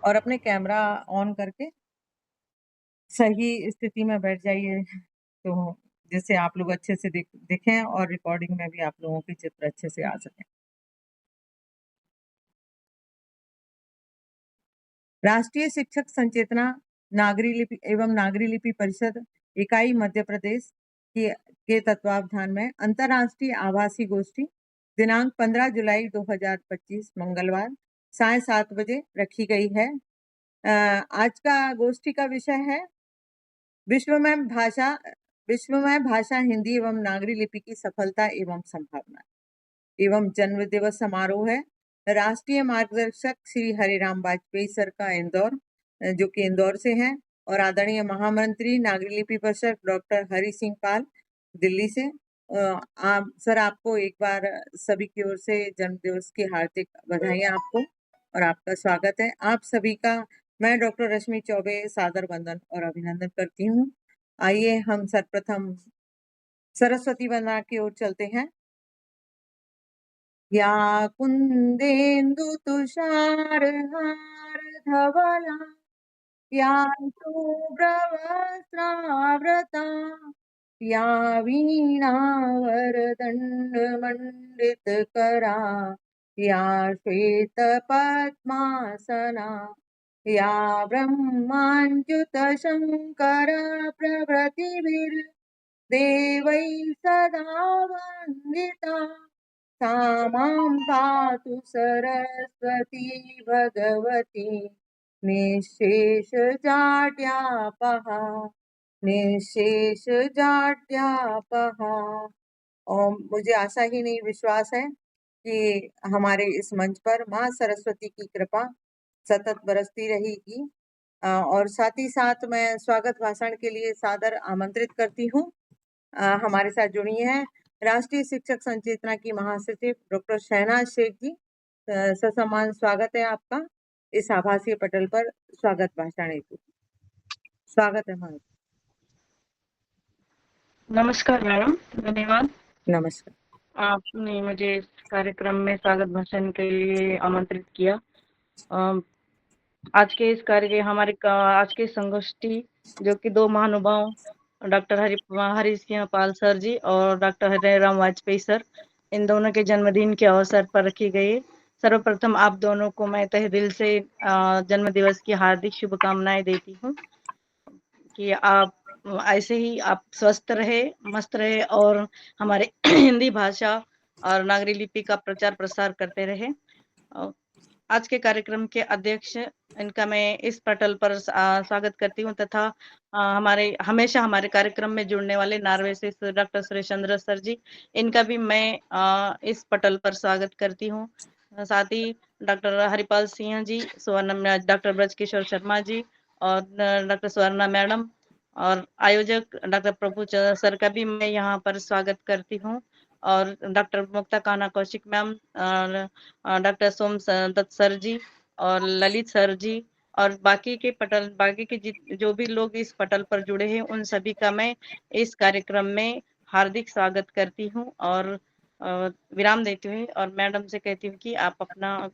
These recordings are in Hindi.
और अपने कैमरा ऑन करके सही स्थिति में बैठ जाइए तो जिससे आप लोग अच्छे से दिखें और रिकॉर्डिंग में भी आप लोगों के चित्र अच्छे से आ सकें। राष्ट्रीय शिक्षक संचेतना नागरी लिपि एवं नागरी लिपि परिषद इकाई मध्य प्रदेश के तत्वावधान में अंतर्राष्ट्रीय आभासी गोष्ठी दिनांक 15 जुलाई 2025 मंगलवार साढ़े 7 बजे रखी गई है। आज का गोष्ठी का विषय है विश्व में भाषा हिंदी एवं नागरी लिपि की सफलता एवं संभावना एवं जन्म दिवस समारोह है। राष्ट्रीय मार्गदर्शक श्री हरिराम वाजपेयी सर का इंदौर, जो कि इंदौर से हैं, और आदरणीय महामंत्री नागरी लिपि परिषद डॉक्टर हरि सिंह पाल दिल्ली से। आप सर, आपको एक बार सभी की ओर से जन्म दिवस की हार्दिक बधाइयां आपको और आपका स्वागत है। आप सभी का मैं डॉक्टर रश्मि चौबे सादर वंदन और अभिनंदन करती हूँ। आइए हम सर्वप्रथम सरस्वती वंदना की ओर चलते हैं। या कुन्देन्दु तुषार हार धवला या शुभ्रवस्त्रावृता या वीणावरदण्डमण्डितकरा या श्वेतपद्मासना या ब्रह्माच्युतशङ्कर प्रभृतिभिर्देवैः सदा वन्दिता सा मां पातु सरस्वती भगवती निःशेषजाड्यापहा निःशेषजाड्यापहा। और मुझे आशा ही नहीं विश्वास है कि हमारे इस मंच पर माँ सरस्वती की कृपा सतत बरसती रहेगी। और साथ ही साथ मैं स्वागत भाषण के लिए सादर आमंत्रित करती हूँ। हमारे साथ जुड़ी हैं राष्ट्रीय शिक्षक संचेतना की महासचिव डॉक्टर शहनाज शेख जी। ससम्मान स्वागत है आपका इस आभासीय पटल पर स्वागत भाषण हेतु। स्वागत है मैम। नमस्कार मैडम, धन्यवाद। नमस्कार। आपने मुझे इस कार्यक्रम में स्वागत भाषण के लिए आमंत्रित किया। आज के संगोष्ठी जो कि दो महानुभाव डॉक्टर हरि सिंह पाल सर जी और डॉक्टर हरिराम वाजपेयी सर, इन दोनों के जन्मदिन के अवसर पर रखी गई। सर्वप्रथम आप दोनों को मैं तहे दिल से जन्म दिवस की हार्दिक शुभकामनाएं देती हूँ कि आप ऐसे ही आप स्वस्थ रहे, मस्त रहे और हमारे हिंदी भाषा और नागरी लिपि का प्रचार प्रसार करते रहे। आज के कार्यक्रम के अध्यक्ष इनका मैं इस पटल पर स्वागत करती हूँ तथा हमेशा हमारे कार्यक्रम में जुड़ने वाले नार्वे से डॉक्टर सुरेश चंद्र सर जी, इनका भी मैं इस पटल पर स्वागत करती हूँ। साथ ही डॉक्टर हरिपाल सिंह जी, डॉक्टर ब्रजकिशोर शर्मा जी और डॉक्टर स्वर्णा मैडम और आयोजक डॉक्टर प्रभु सर का भी मैं यहाँ पर स्वागत करती हूँ और डॉक्टर मुक्ता कान्हा कौशिक मैम, डॉक्टर सोम दत्त सर जी और ललित सर जी और बाकी के जो भी लोग इस पटल पर जुड़े हैं उन सभी का मैं इस कार्यक्रम में हार्दिक स्वागत करती हूँ और विराम देती हूँ और मैडम से कहती हूँ कि आप अपना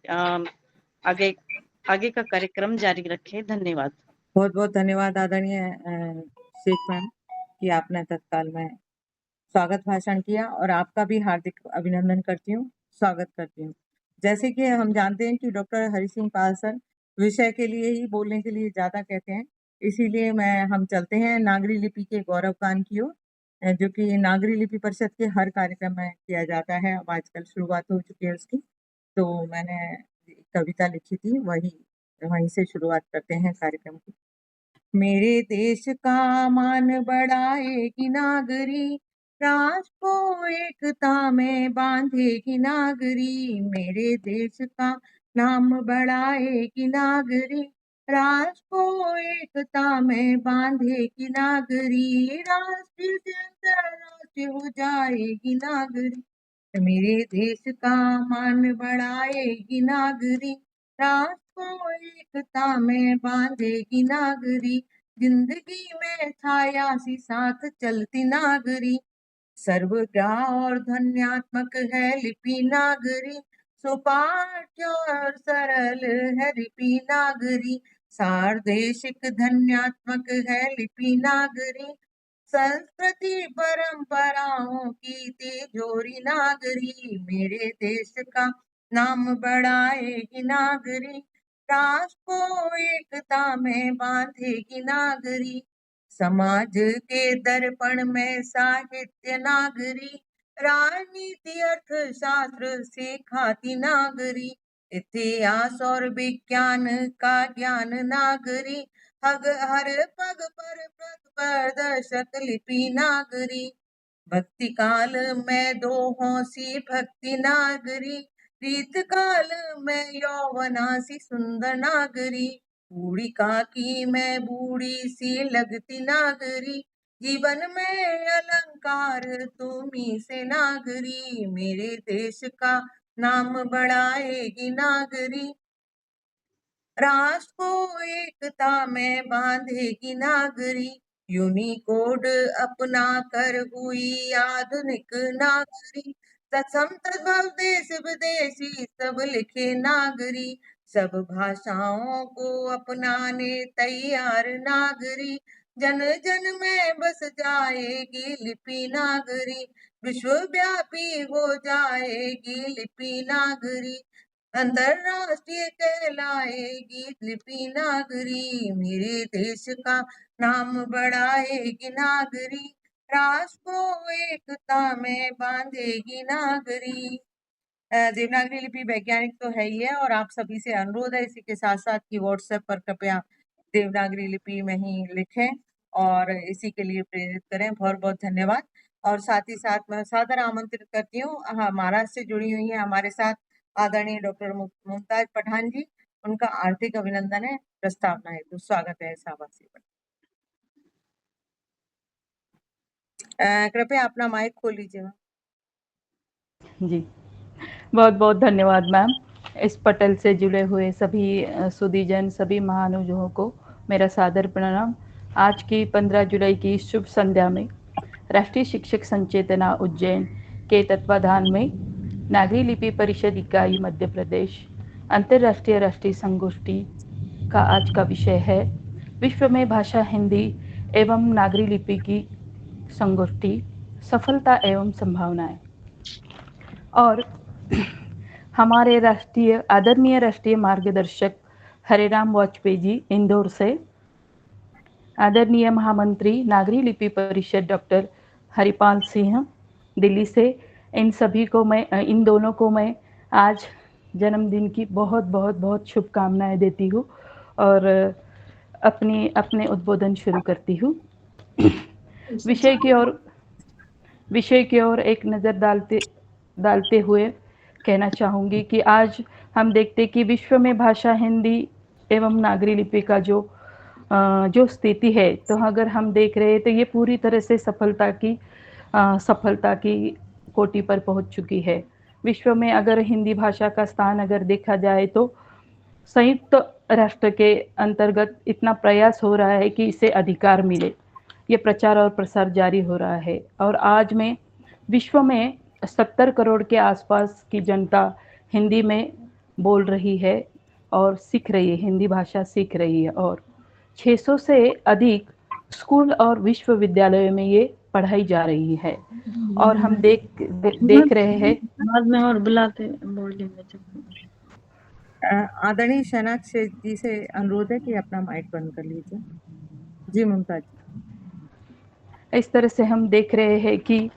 आगे का कार्यक्रम जारी रखें। धन्यवाद। बहुत बहुत धन्यवाद आदरणीय शेख मैम कि आपने तत्काल में स्वागत भाषण किया और आपका भी हार्दिक अभिनंदन करती हूँ, स्वागत करती हूँ। जैसे कि हम जानते हैं कि डॉक्टर हरि सिंह पाल सर विषय के लिए ही बोलने के लिए ज्यादा कहते हैं, इसीलिए हम चलते हैं नागरी लिपि के गौरवगान की ओर, जो कि नागरी लिपि परिषद के हर कार्यक्रम में किया जाता है। अब आजकल शुरुआत हो चुकी है उसकी, तो मैंने एक कविता लिखी थी, वहीं से शुरुआत करते हैं कार्यक्रम की। मेरे देश का मान बढ़ाएगी नागरी, राष्ट्र को एकता में बांधेगी नागरी। मेरे देश का नाम बढ़ाएगी नागरी, राष्ट्र को एकता में बांधेगी नागरी। राष्ट्रीय से अंतरराष्ट्रीय हो जाएगी नागरी, मेरे देश का मान बढ़ाएगी नागरी, राष्ट्र को एकता में बांधेगी नागरी। जिंदगी में छाया सी साथ चलती नागरी, सर्वग्राह और ध्वन्यात्मक है लिपि नागरी। सुपाठ्य और सरल है लिपि नागरी, सार्वदेशिक ध्वन्यात्मक है लिपि नागरी, संस्कृति परंपराओं की तिजोरी नागरी, मेरे देश का नाम बढ़ाएगी नागरी, राष्ट्र को एकता में बांधेगी नागरी, समाज के दर्पण में साहित्य नागरी, राजनीति अर्थशास्त्र सिखाती नागरी, इतिहास और विज्ञान का ज्ञान नागरी, हर पग पर प्रदर्शक लिपि नागरी, भक्ति काल में दोहों सी भक्ति नागरी, रीत काल में यौवना सी सुंदर नागरी, बूढ़ी काकी में बूढ़ी सी लगती नागरी, जीवन में अलंकार तुम्ही से नागरी, मेरे देश का नाम बढ़ाएगी नागरी, राष्ट्र को एकता में बांधेगी नागरी, यूनिकोड अपना कर हुई आधुनिक नागरी, तत्सम तद्भव देश विदेशी सब लिखे नागरी, सब भाषाओं को अपनाने तैयार नागरी, जन जन में बस जाएगी लिपि नागरी, विश्वव्यापी हो जाएगी लिपि नागरी, अंतरराष्ट्रीय कहलाएगी लिपि नागरी, मेरे देश का नाम बढ़ाएगी नागरी, राष्ट्र को एकता में बांधेगी नागरी। देवनागरी लिपि वैज्ञानिक तो है ही है, और आप सभी से अनुरोध है इसी के साथ साथ कि व्हाट्सएप पर कृपया देवनागरी लिपि में ही लिखें और इसी के लिए प्रेरित करें। बहुत बहुत धन्यवाद। और साथ ही साथ मैं सादर आमंत्रित करती हूँ, महाराष्ट्र से जुड़ी हुई है हमारे साथ आदरणीय डॉक्टर मुमताज पठान जी, उनका हार्दिक अभिनंदन है, प्रस्तावना है, तो स्वागत है शाबाशी पर। कृपया अपना माइक खोल लीजिएगा। जी, बहुत बहुत धन्यवाद मैम। इस पटल से जुड़े हुए सभी सुधीजन, सभी महानुभावों को मेरा सादर प्रणाम। आज की 15 जुलाई की शुभ संध्या में राष्ट्रीय शिक्षक संचेतना उज्जैन के तत्वाधान में नागरी लिपि परिषद इकाई मध्य प्रदेश अंतर्राष्ट्रीय राष्ट्रीय संगोष्ठी का आज का विषय है विश्व में भाषा हिंदी एवं नागरी लिपि की संगोष्ठी, सफलता एवं संभावनाएं। और हमारे आदरणीय राष्ट्रीय मार्गदर्शक हरिराम वाजपेयी जी इंदौर से, आदरणीय महामंत्री नागरी लिपि परिषद डॉक्टर हरिपाल सिंह दिल्ली से, इन दोनों को मैं आज जन्मदिन की बहुत बहुत बहुत शुभकामनाएं देती हूँ और अपने उद्बोधन शुरू करती हूँ। विषय की ओर एक नज़र डालते हुए कहना चाहूँगी कि आज हम देखते कि विश्व में भाषा हिंदी एवं नागरी लिपि का जो स्थिति है, तो अगर हम देख रहे हैं तो ये पूरी तरह से सफलता की कोटि पर पहुंच चुकी है। विश्व में अगर हिंदी भाषा का स्थान अगर देखा जाए तो संयुक्त राष्ट्र के अंतर्गत इतना प्रयास हो रहा है कि इसे अधिकार मिले, ये प्रचार और प्रसार जारी हो रहा है। और आज में विश्व में 70 करोड़ के आसपास की जनता हिंदी में बोल रही है और सीख रही है, हिंदी भाषा सीख रही है, और 600 से अधिक स्कूल और विश्वविद्यालयों में ये पढ़ाई जा रही है। और हम देख रहे हैं बाद में और बुलाते बोल लेंगे। आदरणीय शनाक्षी जी से अनुरोध है कि अपना माइक बंद कर लीजिए। जी मुमताज। इस तरह से हम देख रहे हैं कि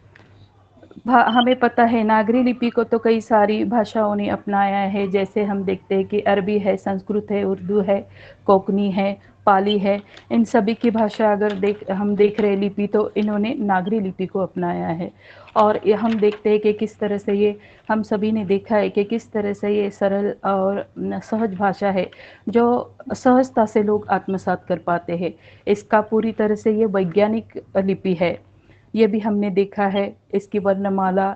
हमें पता है नागरी लिपि को तो कई सारी भाषाओं ने अपनाया है, जैसे हम देखते हैं कि अरबी है, संस्कृत है, उर्दू है, कोंकणी है, पाली है। इन सभी की भाषा अगर हम देख रहे लिपि, तो इन्होंने नागरी लिपि को अपनाया है। और हम देखते हैं कि किस तरह से ये, हम सभी ने देखा है कि किस तरह से ये सरल और सहज भाषा है जो सहजता से लोग आत्मसात कर पाते हैं। इसका पूरी तरह से ये वैज्ञानिक लिपि है, ये भी हमने देखा है। इसकी वर्णमाला,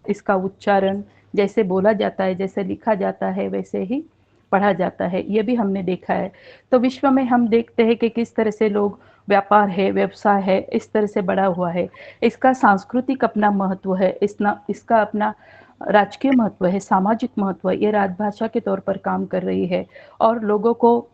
इसका उच्चारण, जैसे बोला जाता है, जैसे लिखा जाता है, वैसे ही पढ़ा जाता है, ये भी हमने देखा है। तो विश्व में हम देखते हैं कि किस तरह से लोग, व्यापार है, व्यवसाय है, इस तरह से बढ़ा हुआ है। इसका सांस्कृतिक अपना महत्व है, इसका अपना राजकीय महत्व है, सामाजिक महत्व है, ये राजभाषा के तौर पर काम कर रही है और लोगों को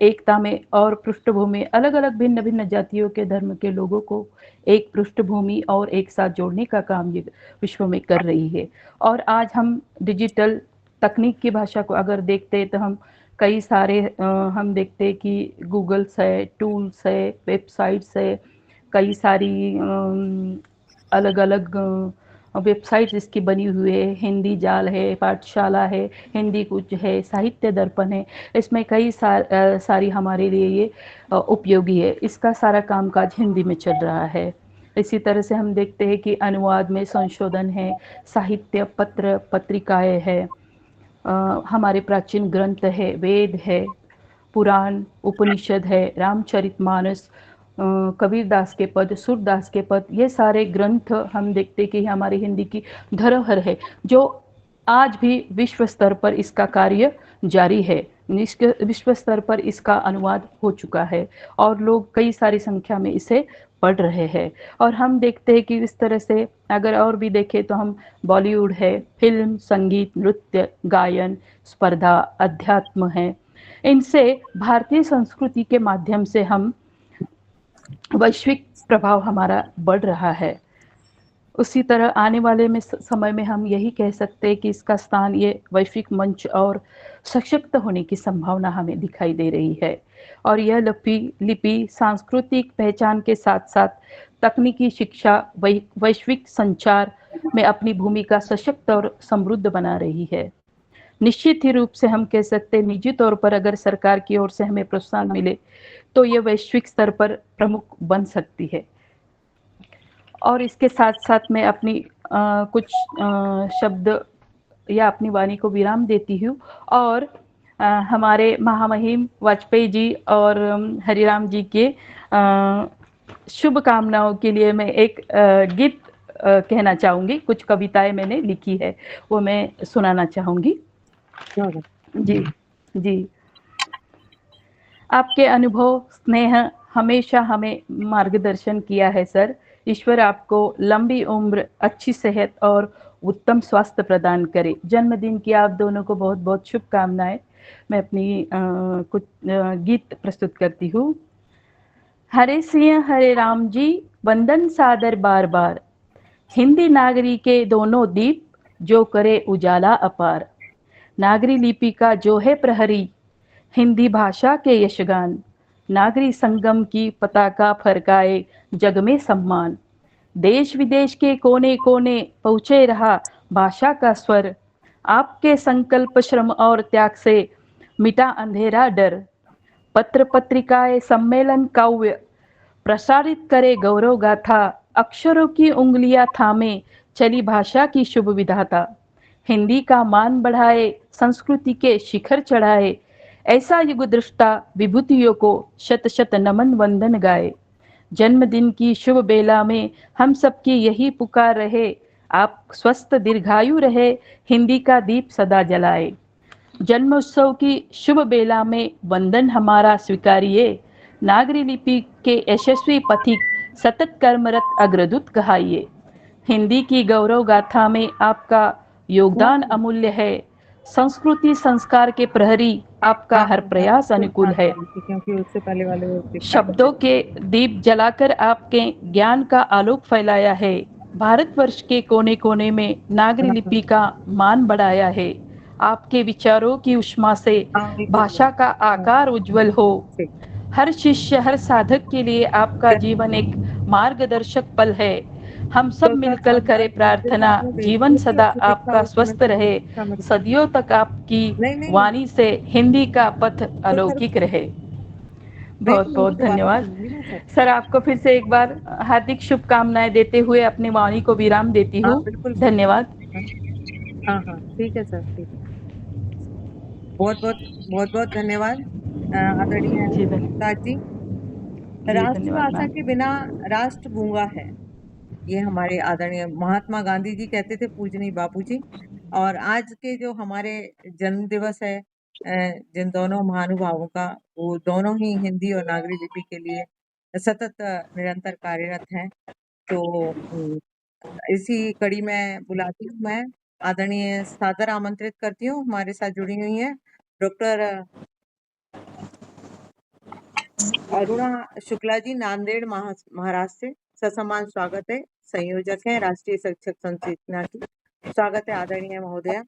एकता में और पृष्ठभूमि अलग-अलग भिन्न-भिन्न जातियों के धर्म के लोगों को एक पृष्ठभूमि और एक साथ जोड़ने का काम ये विश्व में कर रही है। और आज हम डिजिटल तकनीक की भाषा को अगर देखते हैं तो हम कई सारे हम देखते हैं कि गूगल्स है, टूल्स है, वेबसाइट्स है, कई सारी अलग-अलग वेबसाइट्स इसकी बनी हुई है, हिंदी जाल है, पाठशाला है, हिंदी कुछ है, साहित्य दर्पण है, इसमें कई सारी हमारे लिए ये उपयोगी है। इसका सारा कामकाज हिंदी में चल रहा है। इसी तरह से हम देखते हैं कि अनुवाद में संशोधन है, साहित्य, पत्र, पत्रिकाएँ है, हमारे प्राचीन ग्रंथ है, वेद है, पुराण, उपनिषद है, रामचरितमानस, कबीरदास के पद, सूरदास के पद, ये सारे ग्रंथ हम देखते कि हमारी हिंदी की धरोहर है, जो आज भी विश्व स्तर पर इसका कार्य जारी है। विश्व स्तर पर इसका अनुवाद हो चुका है और लोग कई सारी संख्या में इसे पढ़ रहे हैं। और हम देखते हैं कि इस तरह से अगर और भी देखें तो हम बॉलीवुड है, फिल्म, संगीत, नृत्य, गायन, स्पर्धा, अध्यात्म है, इनसे भारतीय संस्कृति के माध्यम से हम वैश्विक प्रभाव हमारा बढ़ रहा है। उसी तरह आने वाले समय में हम यही कह सकते हैं कि इसका स्थान ये वैश्विक मंच और सशक्त होने की संभावना हमें दिखाई दे रही है। और यह लिपि सांस्कृतिक पहचान के साथ साथ तकनीकी शिक्षा, वैश्विक संचार में अपनी भूमिका सशक्त और समृद्ध बना रही है। निश्चित ही रूप से हम कह सकते हैं, निजी तौर पर अगर सरकार की ओर से हमें प्रोत्साहन मिले तो ये वैश्विक स्तर पर प्रमुख बन सकती है। और इसके साथ साथ मैं अपनी कुछ शब्द या अपनी वाणी को विराम देती हूँ और हमारे महामहिम वाजपेयी जी और हरिराम जी के शुभकामनाओं के लिए मैं एक गीत कहना चाहूँगी। कुछ कविताएं मैंने लिखी है, वो मैं सुनाना चाहूँगी। जी जी। आपके अनुभव, स्नेह हमेशा हमें मार्गदर्शन किया है सर। ईश्वर आपको लंबी उम्र, अच्छी सेहत और उत्तम स्वास्थ्य प्रदान करे। जन्मदिन की आप दोनों को बहुत बहुत शुभकामनाएं। मैं अपनी कुछ गीत प्रस्तुत करती हूँ। हरे सिंह हरे राम जी, वंदन सादर बार बार। हिंदी नागरी के दोनों दीप, जो करे उजाला अपार। नागरी लिपि का जो है प्रहरी, हिंदी भाषा के यशगान। नागरी संगम की पताका फरकाए, जग में सम्मान। देश विदेश के कोने कोने पहुँचे रहा भाषा का स्वर। आपके संकल्प, श्रम और त्याग से मिटा अंधेरा डर। पत्र पत्रिकाएं, सम्मेलन, काव्य प्रसारित करे गौरव गाथा। अक्षरों की उंगलियां थामे चली भाषा की शुभ विधाता। हिंदी का मान बढ़ाए, संस्कृति के शिखर चढ़ाए। ऐसा युग दृष्टा विभूतियों को शत शत नमन वंदन गाए। जन्मदिन की शुभ बेला में हम सबकी यही पुकार रहे, आप स्वस्थ दीर्घायु रहे, हिंदी का दीप सदा जलाए। जन्मोत्सव की शुभ बेला में वंदन हमारा स्वीकारिए। नागरी लिपि के यशस्वी पथिक, सतत कर्मरत अग्रदूत कहाइए। हिंदी की गौरव गाथा में आपका योगदान अमूल्य है। संस्कृति संस्कार के प्रहरी, आपका हर प्रयास अनुकूल है। क्योंकि उससे पहले वाले शब्दों के दीप जलाकर आपके ज्ञान का आलोक फैलाया है। भारतवर्ष के कोने कोने में नागरी लिपि का मान बढ़ाया है। आपके विचारों की उष्मा से भाषा का आकार उज्जवल हो। हर शिष्य, हर साधक के लिए आपका जीवन एक मार्गदर्शक पल है। हम सब मिलकर करें प्रार्थना, जीवन सदा आपका स्वस्थ रहे, सदियों तक आपकी वाणी से हिंदी का पथ अलौकिक रहे। बहुत बहुत धन्यवाद सर। आपको फिर से एक बार हार्दिक शुभकामनाएं देते हुए अपनी वाणी को विराम देती हूँ। धन्यवाद। हाँ हाँ, ठीक है सर, ठीक है। बहुत बहुत धन्यवाद आदरणीय जी। राष्ट्रभाषा के बिना राष्ट्र गूंगा है, ये हमारे आदरणीय महात्मा गांधी जी कहते थे, पूजनीय बापूजी। और आज के जो हमारे जन्म दिवस है जिन दोनों महानुभावों का, वो दोनों ही हिंदी और नागरी लिपि के लिए सतत निरंतर कार्यरत हैं। तो इसी कड़ी में बुलाती हूँ मैं आदरणीय सादर आमंत्रित करती हूँ, हमारे साथ जुड़ी हुई हैं डॉक्टर अरुणा शुक्ला जी, नांदेड़ महाराष्ट्र से। ससम्मान स्वागत है। संयोजक हैं राष्ट्रीय शिक्षक संचेतना की। स्वागत है आदरणीय महोदया।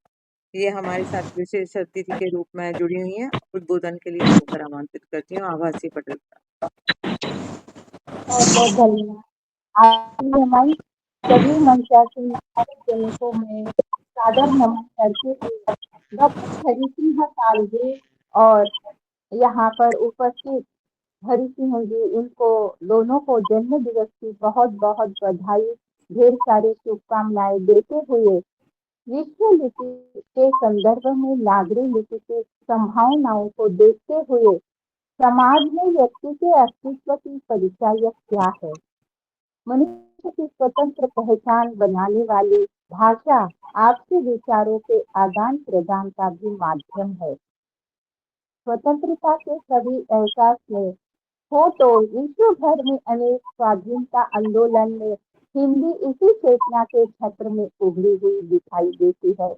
ये हमारे साथ विशेष अतिथि के रूप में जुड़ी हुई हैं। उद्बोधन के लिए डॉक्टर आमंत्रित करती हूँ। आभासी पटेल। बहुत बहुत धन्यवाद। आज हमारी सभी मंचासीन जनों को मैं सादर नमन करते हुए डॉक्टर हरि सिंह सालवे और यहाँ पर उपस्थित हरि सिंह जी, इनको दोनों को जन्म दिवस की बहुत बहुत बधाई, ढेर सारी शुभकामनाएं देते हुए विश्व लिपि के संदर्भ में नागरी लिपि की संभावनाओं को देखते हुए समाज में व्यक्ति के अस्तित्व की परिचय क्या है, मनुष्य की स्वतंत्र पहचान बनाने वाली भाषा आपसी विचारों के आदान प्रदान का भी माध्यम है। स्वतंत्रता के सभी एहसास में हो तो विश्व भर में अनेक स्वाधीनता आंदोलन में हिंदी इसी चेतना के छत्र में उभरी हुई दिखाई देती है।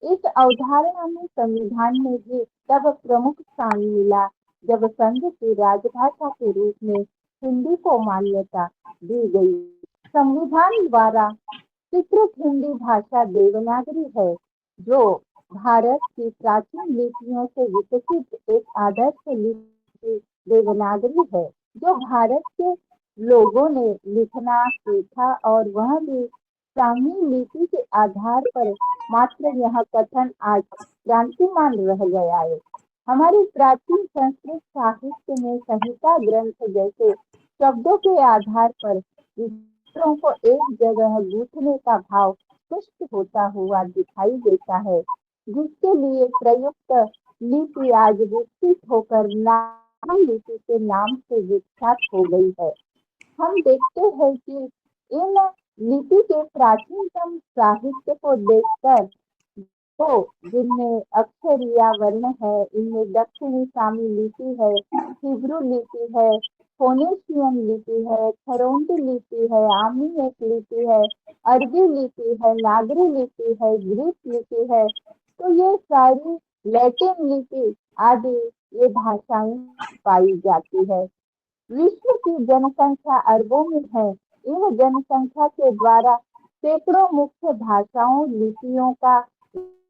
इस अवधारणा में संविधान में भी तब प्रमुख स्थान मिला जब संघ की राजभाषा के रूप में हिंदी को मान्यता दी गई। संविधान द्वारा स्वीकृत हिंदी भाषा देवनागरी है, जो भारत की प्राचीन लिपियों से विकसित एक आदर्श लिपि देवनागरी है, जो भारत के लोगों ने लिखना सीखा और वह भी ब्राह्मी लिपि के आधार पर। मात्र यह कथन आज क्रांतिमान रह गया है। हमारी प्राचीन संस्कृत साहित्य में संहिता ग्रंथ जैसे शब्दों के आधार पर विचारों को एक जगह गूंथने का भाव स्पष्ट होता हुआ दिखाई देता है, जिसके लिए प्रयुक्त लिपि आज विकसित होकर नागरी लिपि के नाम से विख्यात हो गई है। हम देखते हैं कि इन लिपि के प्राचीनतम साहित्य को देखकर तो जिनमें अक्षरिया वर्ण है, इनमें दक्षिणी सामी लिपि है, हिब्रू लिपि है, फोनेशियन लिपि है, खरोंटी लिपि है, आमी एक लिपि है, अरबी लिपि है, नागरी लिपि है, ग्रीक लिपि है। तो ये सारी लैटिन लिपि आदि ये भाषाएं पाई जाती है। विश्व की जनसंख्या अरबों में है। इन जनसंख्या के द्वारा सैकड़ों मुख्य भाषाओं लिपियों का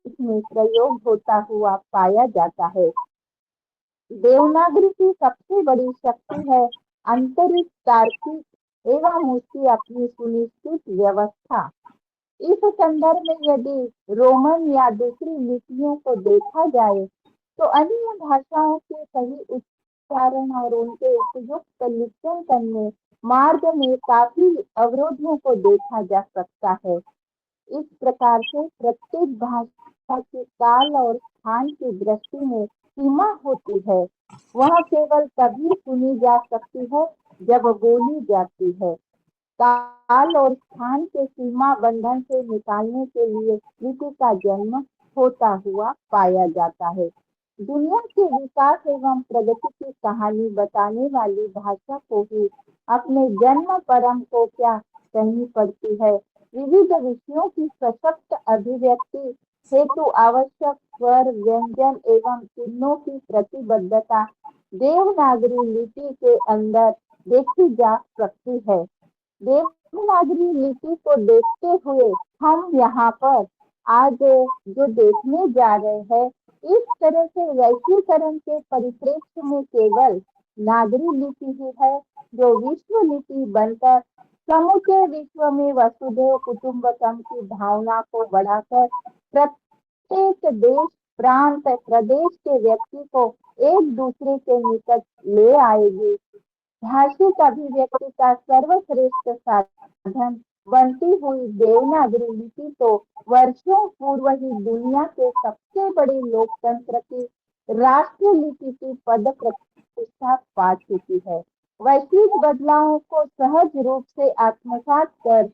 इसमें प्रयोग होता हुआ पाया जाता है। देवनागरी की सबसे बड़ी शक्ति है आंतरिक तार्किक एवं उसकी अपनी सुनिश्चित व्यवस्था। इस संदर्भ में यदि रोमन या दूसरी लिपियों को देखा जाए तो अन्य भाषाओं के सही उच्चारण और उनके उपयुक्त लिखन करने मार्ग में काफी अवरोधों को देखा जा सकता है। इस प्रकार से प्रत्येक भाषा के काल और स्थान की दृष्टि में सीमा होती है। वह केवल तभी सुनी जा सकती है जब बोली जाती है। काल और स्थान के सीमा बंधन से निकालने के लिए लिपि का जन्म होता हुआ पाया जाता है। दुनिया के विकास एवं प्रगति की कहानी बताने वाली भाषा को ही अपने जन्म परम को क्या कहनी पड़ती है। विविध विषयों की सशक्त अभिव्यक्ति हेतु आवश्यक स्वर, व्यंजन एवं चिन्हों की प्रतिबद्धता देवनागरी लिपि के अंदर देखी जा सकती है। देवनागरी लिपि को देखते हुए हम यहाँ पर आज जो देखने जा रहे हैं, इस तरह से वैश्वीकरण के परिप्रेक्ष्य में केवल नागरी लिपि ही है जो विश्व लिपि बनकर समूचे विश्व में वसुधैव कुटुंबकम की भावना को बढ़ाकर प्रत्येक देश, प्रांत, प्रदेश के व्यक्ति को एक दूसरे के निकट ले आएगी। भाषिक अभिव्यक्ति का सर्वश्रेष्ठ साधन बनती हुई देवनागरी लिपि तो वर्षों पूर्व ही दुनिया के सबसे बड़े लोकतंत्र की राष्ट्रीय लिपि की पद प्रतिष्ठा पा चुकी है। वैश्विक बदलावों को सहज रूप से आत्मसात कर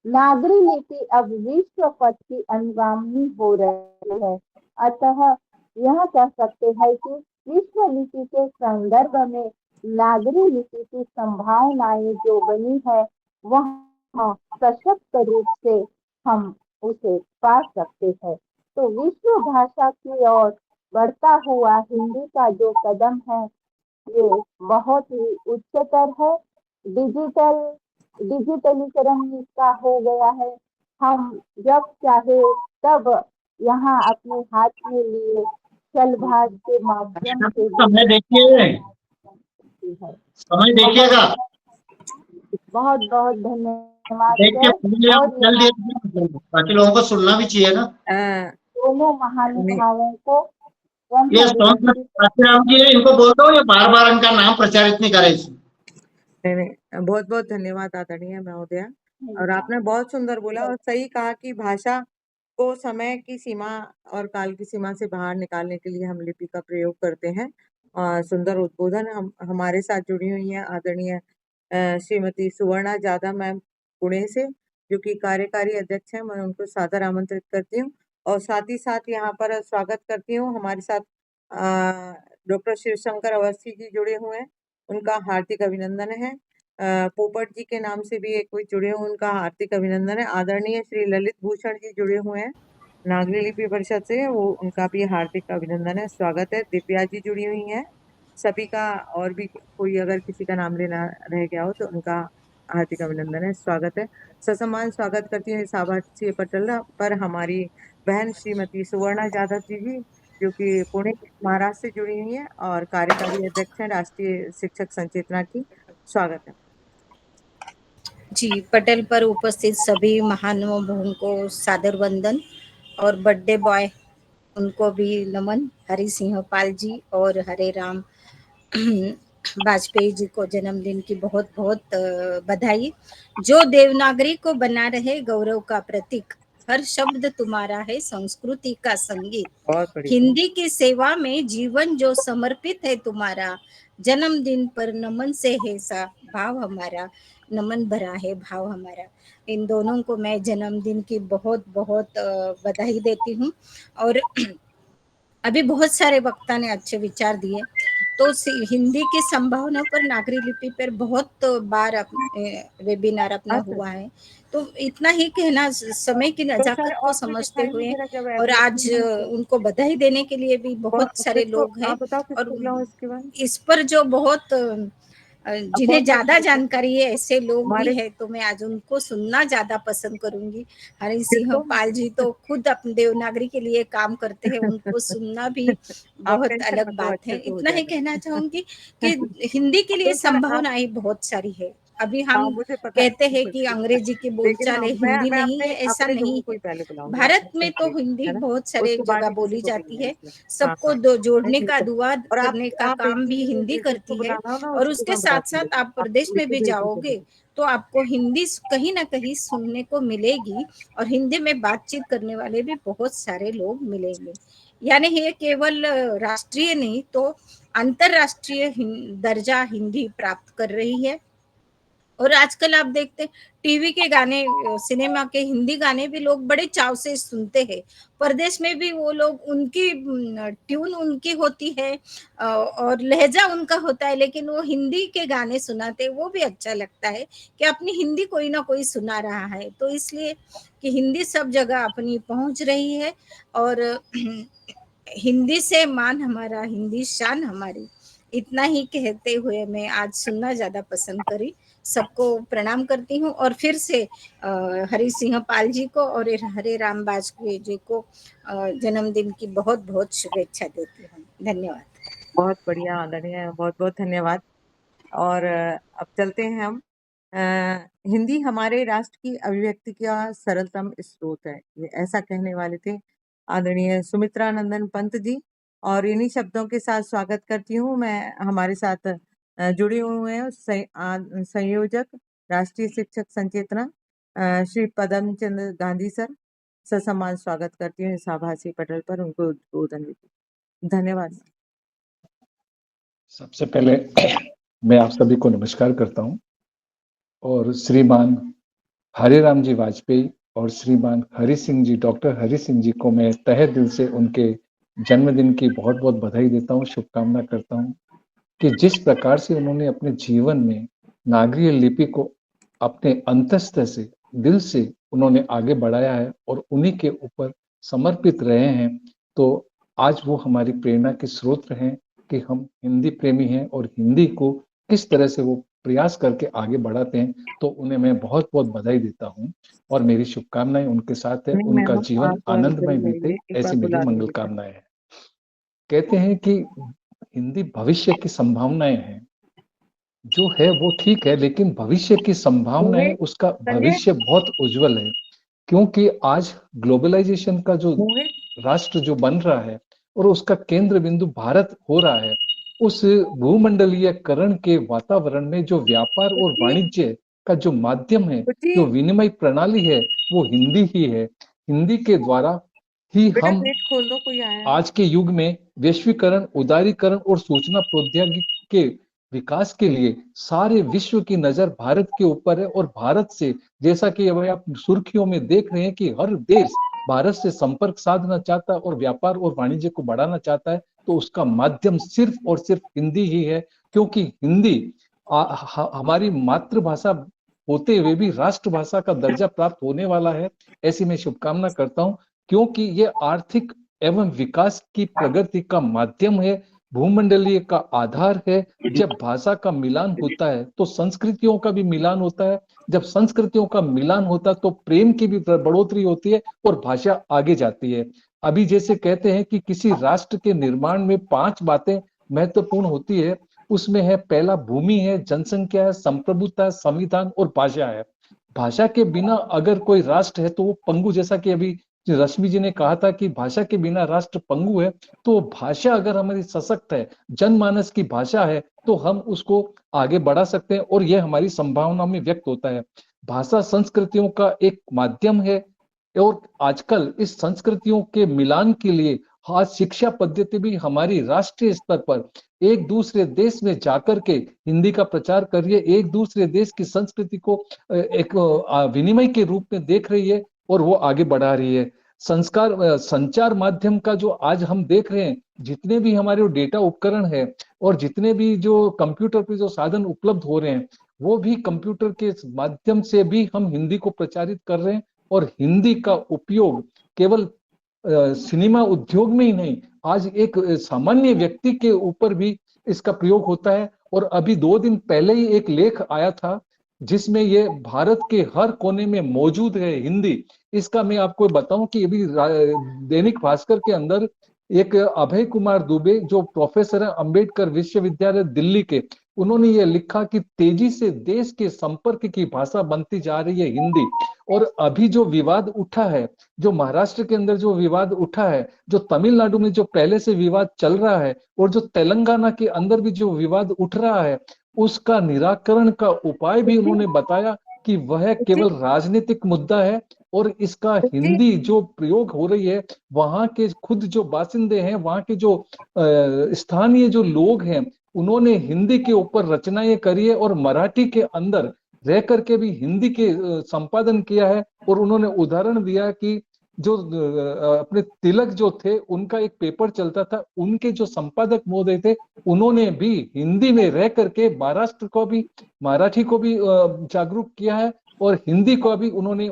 नागरी लिपि अब विश्व पथ की अनुगामी हो रही है। अतः यह कह सकते हैं कि विश्व लिपि के संदर्भ में नागरी लिपि की संभावनाएं जो बनी है वह सशक्त रूप से हम उसे पा सकते हैं। तो विश्व भाषा की ओर बढ़ता हुआ हिंदी का जो कदम है ये बहुत ही उच्चतर है। डिजिटलीकरण इसका हो गया है। हम जब चाहे तब यहाँ अपने हाथ में लिए चलभाष के माध्यम से भी समय देखिए, है। समय देखिएगा, बहुत बहुत धन्यवाद देख के सर। और चल यहाँ दिया, बाकी लोगों को सुनना भी चाहिए ना। अ, दोनों नहीं महानुभावों को ये जन्म स्टोन दिन की काशीराम जी है, इनको बोल दो ये बार बार इनका नाम प्रचारित नहीं करे इसमें। नहीं, बहुत बहुत धन्यवाद आदरणीय महोदया। और आपने बहुत सुंदर बोला और सही कहा कि भाषा को समय की सीमा और काल की सीमा से बाहर निकालने के लिए हम लिपि का प्रयोग करते हैं। सुंदर उद्बोधन। हम हमारे साथ जुड़ी हुई हैं आदरणीय श्रीमती सुवर्णा जाधव मैम पुणे से, जो कि कार्यकारी अध्यक्ष हैं। मैं उनको सादर आमंत्रित करती हूँ और साथ ही साथ यहाँ पर स्वागत करती हूँ। हमारे साथ डॉक्टर शिवशंकर अवस्थी जी जुड़े हुए हैं, उनका हार्दिक अभिनंदन है। पोपट जी के नाम से भी एक कोई जुड़े हुए, उनका हार्दिक अभिनंदन है। आदरणीय श्री ललित भूषण जी जुड़े हुए हैं नागरी लिपि परिषद से, वो उनका भी हार्दिक अभिनंदन है, स्वागत है। दिव्या जी जुड़ी हुई हैं सभी का, और भी कोई अगर किसी का नाम लेना रह गया हो तो उनका हार्दिक अभिनंदन है, स्वागत है। ससम्मान स्वागत करती हूँ इस आभासी पटल पर हमारी बहन श्रीमती सुवर्णा जाधव जी, जो कि पुणे महाराष्ट्र से जुड़ी हुई है और कार्यकारी अध्यक्ष हैं राष्ट्रीय शिक्षक संचेतना की। स्वागत है। जी, पटल पर उपस्थित सभी महानुभावों को सादर वंदन और बर्थडे बॉय उनको भी नमन। हरि सिंह पाल जी और हरे राम वाजपेयी जी को जन्मदिन की बहुत बहुत बधाई। जो देवनागरी को बना रहे गौरव का प्रतीक, हर शब्द तुम्हारा है संस्कृति का संगीत, बहुत बढ़िया। हिंदी की सेवा में जीवन जो समर्पित है तुम्हारा, जन्मदिन पर नमन से है सा भाव हमारा, नमन भरा है भाव हमारा। इन दोनों को मैं जन्मदिन की बहुत बहुत बधाई देती हूँ। और अभी बहुत सारे वक्ता ने अच्छे विचार दिए। तो हिंदी की संभावना पर नागरी लिपि पर बहुत बार वेबिनार अपना अच्छा, हुआ है। तो इतना ही कहना, समय की तो सर नजाकत को और कोई समझते दिखाएंगे हुए जरा जब और आज एडवर्टाइजमेंट हो उनको बधाई देने के लिए भी बहुत सारे किसको लोग हैं। आप बताओ, और किसको बुलाओ इसके बाद? इस पर जो बहुत अब जिन्हें कौन सा ज्यादा जानकारी है ऐसे लोग भी हमारे है, तो मैं आज उनको सुनना ज्यादा पसंद करूंगी। हरि सिंह किसको? पाल जी तो खुद अपने देवनागरी के लिए काम करते हैं, उनको सुनना भी आप बहुत टेंशन अलग मत लो, बात अच्छे है। से हो इतना ही जाएगा। कहना चाहूंगी कि हिंदी के लिए तो सर आप, संभावनाएं बहुत सारी है। अभी हाँ हम मुझे पता है, कहते हैं बिल्कुल कि बिल्कुल। अंग्रेजी की लेकिन बोलचाल हाँ, है, हिंदी मैं नहीं अपने है, ऐसा अपने लोगों नहीं। को ही पहले बुलाऊंगी, आप भारत में टेंशन तो फ्री, हिंदी है ना? बहुत सारे उसके बाद जगह ही किसी बोली को भी जाती नहीं है है। इसमें। हाँ सबको हाँ, नहीं जोड़ने ठीक का, है। दुआ और करने का आप काम भी इसीलिए हिंदी जिसको करती है। बुलाना हो ना और उसी को उसके मैं बता साथ साथ दूंगी, आप आप प्रदेश में लिख भी के भेज जाओगे दीजिए। तो आपको हिंदी कहीं ना कहीं सुनने को मिलेगी और हिंदी में बातचीत करने वाले भी बहुत सारे लोग मिलेंगे। यानी ये केवल राष्ट्रीय नहीं तो अंतरराष्ट्रीय दर्जा हिंदी प्राप्त कर रही है। और आजकल आप देखते हैं टीवी के गाने, सिनेमा के हिंदी गाने भी लोग बड़े चाव से सुनते हैं। परदेश में भी वो लोग, उनकी ट्यून उनकी होती है और लहजा उनका होता है, लेकिन वो हिंदी के गाने सुनाते हैं, वो भी अच्छा लगता है कि अपनी हिंदी कोई ना कोई सुना रहा है। तो इसलिए कि हिंदी सब जगह अपनी पहुंच रही है। और हिंदी से मान हमारा, हिंदी शान हमारी। इतना ही कहते हुए मैं आज सुनना ज्यादा पसंद करी। सबको प्रणाम करती हूँ और फिर से हरि सिंह पाल जी को और हरे राम वाजपेयी जी को जन्मदिन की बहुत बहुत शुभेच्छा देती हूँ। धन्यवाद। बहुत बढ़िया आदरणीय, बहुत बहुत धन्यवाद। और अब चलते हैं हम। हिंदी हमारे राष्ट्र की अभिव्यक्ति का सरलतम स्रोत है, ये ऐसा कहने वाले थे आदरणीय सुमित्रा नंदन पंत जी। और इन्हीं शब्दों के साथ स्वागत करती हूँ मैं, हमारे साथ जुड़े हुए हैं संयोजक राष्ट्रीय शिक्षक संचेतना श्री पदम चंद्र गांधी सर। ससम्मान स्वागत करती हूँ इस आभासी पटल पर, उनको उद्बोधन देती। धन्यवाद। सबसे पहले मैं आप सभी को नमस्कार करता हूं और श्रीमान हरे राम जी वाजपेयी और श्रीमान हरि सिंह जी, डॉक्टर हरि सिंह जी को मैं तहे दिल से उनके जन्मदिन की बहुत बहुत बधाई देता हूं, शुभकामना करता हूं कि जिस प्रकार से उन्होंने अपने जीवन में नागरी लिपि को अपने अंतस्थ से, दिल से उन्होंने आगे बढ़ाया है और उन्हीं के ऊपर समर्पित रहे हैं। तो आज वो हमारी प्रेरणा के स्रोत हैं कि हम हिंदी प्रेमी हैं और हिंदी को किस तरह से वो प्रयास करके आगे बढ़ाते हैं। तो उन्हें मैं बहुत बहुत बधाई देता हूँ और मेरी शुभकामनाएं उनके साथ है। नहीं उनका मैम, जीवन आप आनंदमय जरूर बीते, आइए, एक बार ऐसी मेरी बुला मंगल लीजिए। कामनाएं हैं। कहते हैं कि हिंदी भविष्य की संभावनाएं हैं, जो है वो ठीक है, लेकिन भविष्य की संभावनाएं, मोहित, उसका संजय, भविष्य बहुत उज्जवल है। क्योंकि आज ग्लोबलाइजेशन का जो मोहित, राष्ट्र जो बन रहा है और उसका केंद्र बिंदु भारत हो रहा है, उस भूमंडलीयकरण के वातावरण में जो व्यापार और कुची, वाणिज्य का जो माध्यम है, कुची, जो विनिमय प्रणाली है, वो हिंदी ही है। हिंदी के द्वारा ही बेटा हम गेट खोल दो, कोई आया है। आज के युग में वैश्वीकरण, उदारीकरण और सूचना प्रौद्योगिकी के विकास के लिए सारे विश्व की नजर भारत के ऊपर है। और भारत से, जैसा कि अभी आप सुर्खियों में देख रहे हैं कि हर देश भारत से संपर्क साधना चाहता है और व्यापार और वाणिज्य को बढ़ाना चाहता है, तो उसका माध्यम सिर्फ और सिर्फ हिंदी ही है। क्योंकि हिंदी हमारी मातृभाषा होते हुए भी राष्ट्रभाषा का दर्जा प्राप्त होने वाला है, ऐसी मैं शुभकामना करता हूं। क्योंकि ये आर्थिक एवं विकास की प्रगति का माध्यम है, भूमंडलीय का आधार है। जब भाषा का मिलान होता है तो संस्कृतियों का भी मिलान होता है। जब संस्कृतियों का मिलान होता है तो प्रेम की भी बढ़ोतरी होती है और भाषा आगे जाती है। अभी जैसे कहते हैं कि किसी राष्ट्र के निर्माण में 5 बातें महत्वपूर्ण होती है, उसमें है, पहला भूमि है, जनसंख्या है, संप्रभुता है, संविधान और भाषा है। भाषा के बिना अगर कोई राष्ट्र है तो वो पंगु, जैसा कि अभी रश्मि जी ने कहा था कि भाषा के बिना राष्ट्र पंगु है। तो भाषा अगर हमारी सशक्त है, जनमानस की भाषा है, तो हम उसको आगे बढ़ा सकते हैं और यह हमारी संभावना में व्यक्त होता है। भाषा संस्कृतियों का एक माध्यम है और आजकल इस संस्कृतियों के मिलान के लिए आज शिक्षा पद्धति भी हमारी राष्ट्रीय स्तर पर एक दूसरे देश में जाकर के हिंदी का प्रचार कर रही है, एक दूसरे देश की संस्कृति को एक विनिमय के रूप में देख रही है और वो आगे बढ़ा रही है। संचार माध्यम का जो आज हम देख रहे हैं, जितने भी हमारे डेटा उपकरण है और जितने भी जो कंप्यूटर पे जो साधन उपलब्ध हो रहे हैं, वो भी कंप्यूटर के माध्यम से भी हम हिंदी को प्रचारित कर रहे हैं। और हिंदी का उपयोग केवल सिनेमा उद्योग में ही नहीं, आज एक सामान्य व्यक्ति के ऊपर भी इसका प्रयोग होता है। और अभी 2 दिन पहले ही एक लेख आया था जिसमें ये भारत के हर कोने में मौजूद है हिंदी। इसका मैं आपको बताऊं कि अभी दैनिक भास्कर के अंदर एक अभय कुमार दुबे, जो प्रोफेसर है अंबेडकर विश्वविद्यालय दिल्ली के, उन्होंने ये लिखा कि तेजी से देश के संपर्क की भाषा बनती जा रही है हिंदी। और अभी जो विवाद उठा है, जो महाराष्ट्र के अंदर जो विवाद उठा है, जो तमिलनाडु में जो पहले से विवाद चल रहा है और जो तेलंगाना के अंदर भी जो विवाद उठ रहा है, उसका निराकरण का उपाय भी उन्होंने बताया कि वह कुची, केवल राजनीतिक मुद्दा है। और इसका कुची, हिंदी जो प्रयोग हो रही है, वहां के खुद जो बासिंदे हैं, वहां के जो स्थानीय जो लोग हैं, उन्होंने हिंदी के ऊपर रचनाएं करी है और मराठी के अंदर रह करके भी हिंदी के संपादन किया है। और उन्होंने उदाहरण दिया कि जो अपने तिलक जो थे, उनका एक पेपर चलता था, उनके जो संपादक महोदय थे, उन्होंने भी हिंदी में रह करके महाराष्ट्र को भी, मराठी को भी जागरूक किया है और हिंदी को भी उन्होंने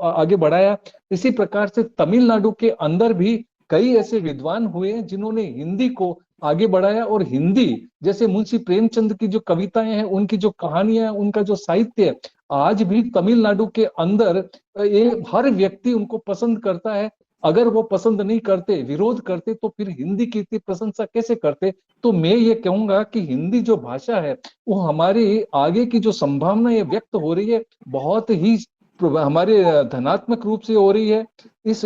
आगे बढ़ाया। इसी प्रकार से तमिलनाडु के अंदर भी कई ऐसे विद्वान हुए हैं जिन्होंने हिंदी को आगे बढ़ाया। और हिंदी, जैसे मुंशी प्रेमचंद की जो कविताएं हैं, उनकी जो कहानियां, उनका जो साहित्य है, आज भी तमिलनाडु के अंदर ये हर व्यक्ति उनको पसंद करता है। अगर वो पसंद नहीं करते, विरोध करते, तो फिर हिंदी की इतनी प्रशंसा कैसे करते। तो मैं ये कहूंगा कि हिंदी जो भाषा है, वो हमारी आगे की जो संभावना ये व्यक्त हो रही है, बहुत ही हमारे धनात्मक रूप से हो रही है। इस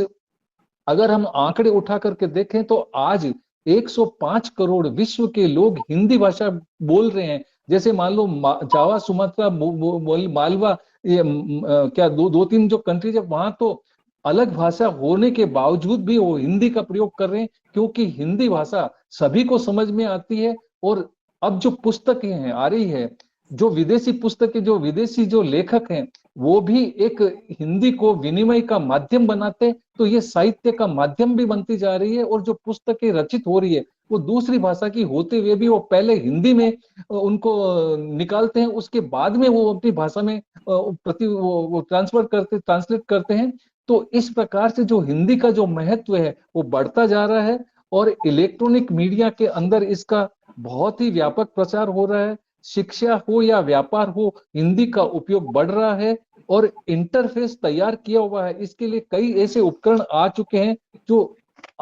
अगर हम आंकड़े उठा करके देखें तो आज 105 करोड़ विश्व के लोग हिंदी भाषा बोल रहे हैं। जैसे मान लो जावा, सुमात्रा, मालवा, ये क्या दो तीन जो कंट्रीज है, वहां तो अलग भाषा होने के बावजूद भी वो हिंदी का प्रयोग कर रहे हैं, क्योंकि हिंदी भाषा सभी को समझ में आती है। और अब जो पुस्तकें हैं आ रही है, जो विदेशी पुस्तकें, जो विदेशी जो लेखक हैं, वो भी एक हिंदी को विनिमय का माध्यम बनाते, तो ये साहित्य का माध्यम भी बनती जा रही है। और जो पुस्तकें रचित हो रही है, वो दूसरी भाषा की होते हुए भी वो पहले हिंदी में उनको निकालते हैं, उसके बाद में वो अपनी भाषा में वो ट्रांसलेट करते हैं। तो इस प्रकार से जो हिंदी का जो महत्व है वो बढ़ता जा रहा है और इलेक्ट्रॉनिक मीडिया के अंदर इसका बहुत ही व्यापक प्रचार हो रहा है। शिक्षा हो या व्यापार हो, हिंदी का उपयोग बढ़ रहा है और इंटरफेस तैयार किया हुआ है। इसके लिए कई ऐसे उपकरण आ चुके हैं जो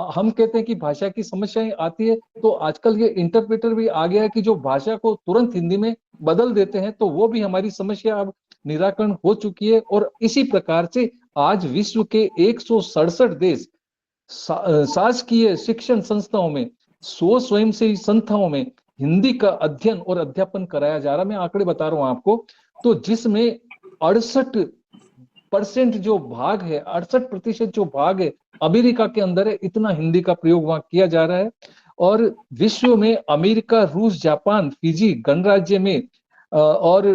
हम कहते हैं कि भाषा की समस्याएं आती है, तो आजकल ये इंटरप्रेटर भी आ गया है कि जो भाषा को तुरंत हिंदी में बदल देते हैं, तो वो भी हमारी समस्या अब निराकरण हो चुकी है। और इसी प्रकार से आज विश्व के 167 देश शासकीय शिक्षण संस्थाओं में, 100 स्वयंसेवी संस्थाओं में हिंदी का अध्ययन और अध्यापन कराया जा रहा है। मैं आंकड़े बता रहा हूं आपको, तो जिसमें 68% जो भाग है, 68% जो भाग है अमेरिका के अंदर है, इतना हिंदी का प्रयोग वहां किया जा रहा है। और विश्व में अमेरिका, रूस, जापान, फिजी गणराज्य में और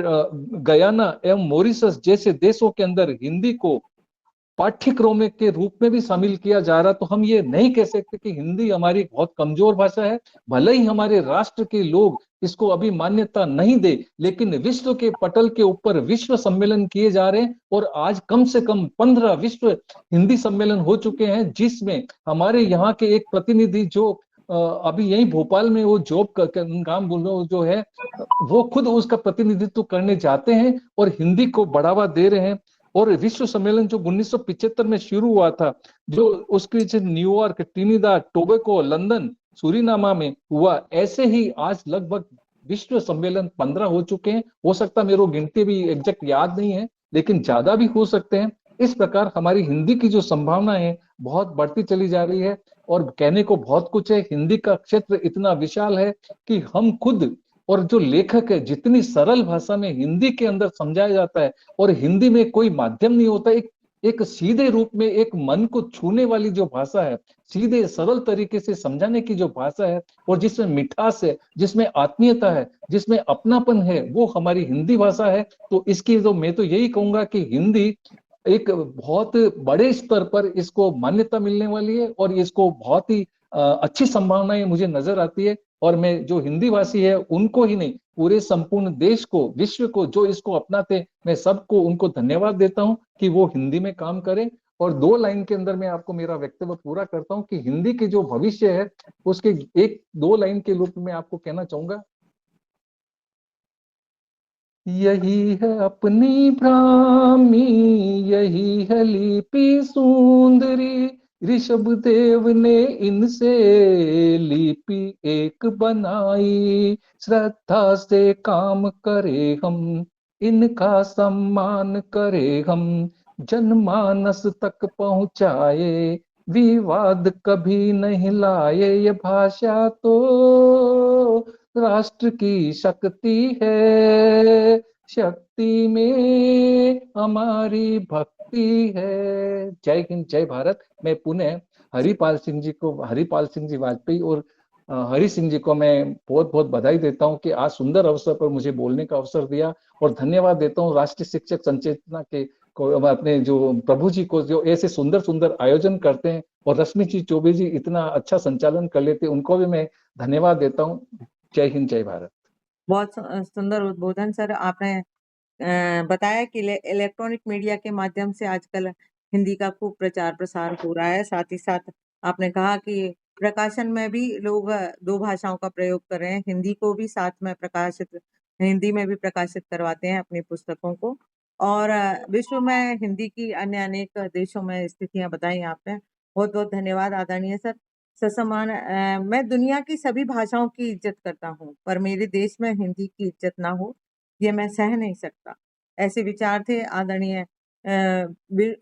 गयाना एवं मॉरिशस जैसे देशों के अंदर हिंदी को पाठ्यक्रम के रूप में भी शामिल किया जा रहा। तो हम ये नहीं कह सकते कि हिंदी हमारी बहुत कमजोर भाषा है। भले ही हमारे राष्ट्र के लोग इसको अभी मान्यता नहीं दे, लेकिन विश्व के पटल के ऊपर विश्व सम्मेलन किए जा रहे हैं और आज कम से कम 15 विश्व हिंदी सम्मेलन हो चुके हैं, जिसमें हमारे यहाँ के एक प्रतिनिधि जो अभी यही भोपाल में वो जॉब काम बोल रहे जो है, वो खुद उसका प्रतिनिधित्व करने जाते हैं और हिंदी को बढ़ावा दे रहे हैं। और विश्व सम्मेलन जो 1975 में शुरू हुआ था, जो उसके न्यूयॉर्क, ट्रिनिडाद टोबैगो, लंदन, सूरीनामा में हुआ, ऐसे ही आज लगभग विश्व सम्मेलन 15 हो चुके हैं। हो सकता है मेरे को गिनती भी एग्जैक्ट याद नहीं है, लेकिन ज्यादा भी हो सकते हैं। इस प्रकार हमारी हिंदी की जो संभावना है बहुत बढ़ती चली जा रही है और कहने को बहुत कुछ है। हिंदी का क्षेत्र इतना विशाल है कि हम खुद और जो लेखक है, जितनी सरल भाषा में हिंदी के अंदर समझाया जाता है और हिंदी में कोई माध्यम नहीं होता, एक सीधे रूप में एक मन को छूने वाली जो भाषा है, सीधे सरल तरीके से समझाने की जो भाषा है और जिसमें मिठास है, जिसमें आत्मीयता है, जिसमें अपनापन है, वो हमारी हिंदी भाषा है। तो इसकी तो मैं तो यही कहूंगा कि हिंदी एक बहुत बड़े स्तर पर इसको मान्यता मिलने वाली है और इसको बहुत ही अच्छी संभावनाएं मुझे नजर आती है। और मैं जो हिंदी भाषी है उनको ही नहीं, पूरे संपूर्ण देश को, विश्व को जो इसको अपनाते, मैं सबको उनको धन्यवाद देता हूं कि वो हिंदी में काम करें। और 2 लाइन के अंदर मैं आपको मेरा वक्तव्य पूरा करता हूं कि हिंदी की जो भविष्य है उसके 1-2 लाइन के रूप में आपको कहना चाहूंगा। यही है अपनी भ्रामी, यही है लिपि सुंदरी, ऋषभ देव ने इनसे लिपि एक बनाई। श्रद्धा से काम करे हम, इनका सम्मान करे हम, जनमानस तक पहुंचाए, विवाद कभी नहीं लाए। ये भाषा तो राष्ट्र की शक्ति है, शक्ति में हमारी भक्ति है। जय हिंद, जय भारत। मैं पुनः हरिपाल सिंह जी वाजपेयी और हरि सिंह जी को मैं बहुत बहुत बधाई देता हूं कि आज सुंदर अवसर पर मुझे बोलने का अवसर दिया। और धन्यवाद देता हूं राष्ट्रीय शिक्षक संचेतना के को, अपने जो प्रभु जी को, जो ऐसे सुंदर सुंदर आयोजन करते हैं, और रश्मि जी चौबे जी इतना अच्छा संचालन कर लेते हैं, उनको भी मैं धन्यवाद देता हूं। जय हिंद, जय भारत। बहुत सुंदर उद्बोधन सर। आपने बताया कि इलेक्ट्रॉनिक मीडिया के माध्यम से आजकल हिंदी का खूब प्रचार प्रसार हो रहा है। साथ ही साथ आपने कहा कि प्रकाशन में भी लोग 2 भाषाओं का प्रयोग कर रहे हैं, हिंदी को भी साथ में हिंदी में भी प्रकाशित करवाते हैं अपनी पुस्तकों को। और विश्व में हिंदी की अन्य अनेक देशों में स्थितियां बताई आपने। बहुत बहुत धन्यवाद आदरणीय सर। ससम्मान, मैं दुनिया की सभी भाषाओं की इज्जत करता हूँ, पर मेरे देश में हिंदी की इज्जत ना हो ये मैं सह नहीं सकता। ऐसे विचार थे आदरणीय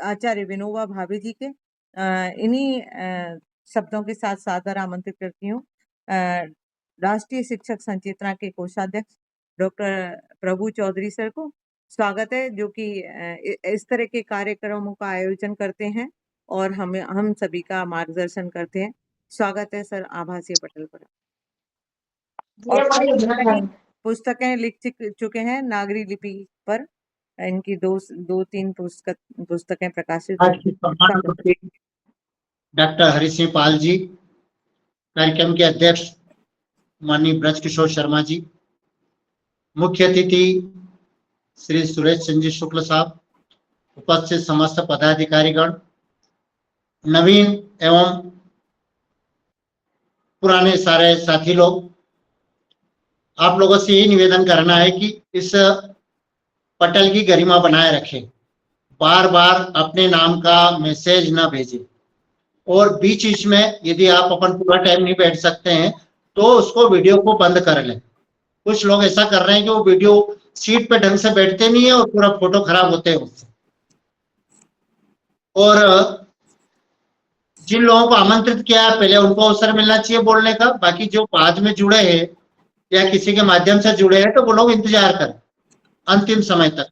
आचार्य विनोबा भावे जी के। इन्हीं शब्दों के साथ सादर आमंत्रित करती हूँ राष्ट्रीय शिक्षक संचेतना के कोषाध्यक्ष डॉक्टर प्रभु चौधरी सर को। स्वागत है, जो कि इस तरह के कार्यक्रमों का आयोजन करते हैं और हम सभी का मार्गदर्शन करते हैं। स्वागत है सर आभासीय पटल पर। और पुस्तकें लिख चुके हैं नागरी लिपि पर, इनकी 2-3 पुस्तकें प्रकाशित। डॉक्टर हरि सिंह पाल जी, कार्यक्रम के अध्यक्ष माननीय ब्रज किशोर शर्मा जी, मुख्य अतिथि श्री सुरेश चंद्र शुक्ल साहब, उपस्थित समस्त पदाधिकारीगण, नवीन एवं पुराने सारे साथी लोग, आप लोगों से यही निवेदन करना है कि इस पटल की गरिमा बनाए रखें, बार बार अपने नाम का मैसेज ना भेजें, और बीच बीच में यदि आप अपन पूरा टाइम नहीं बैठ सकते हैं तो उसको वीडियो को बंद कर लें। कुछ लोग ऐसा कर रहे हैं कि वो वीडियो सीट पे ढंग से बैठते नहीं है और पूरा फोटो खराब होते हैं उससे। और जिन लोगों को आमंत्रित किया है पहले उनको अवसर मिलना चाहिए बोलने का, बाकी जो बाद में जुड़े हैं या किसी के माध्यम से जुड़े हैं तो वो लोग इंतजार करें अंतिम समय तक।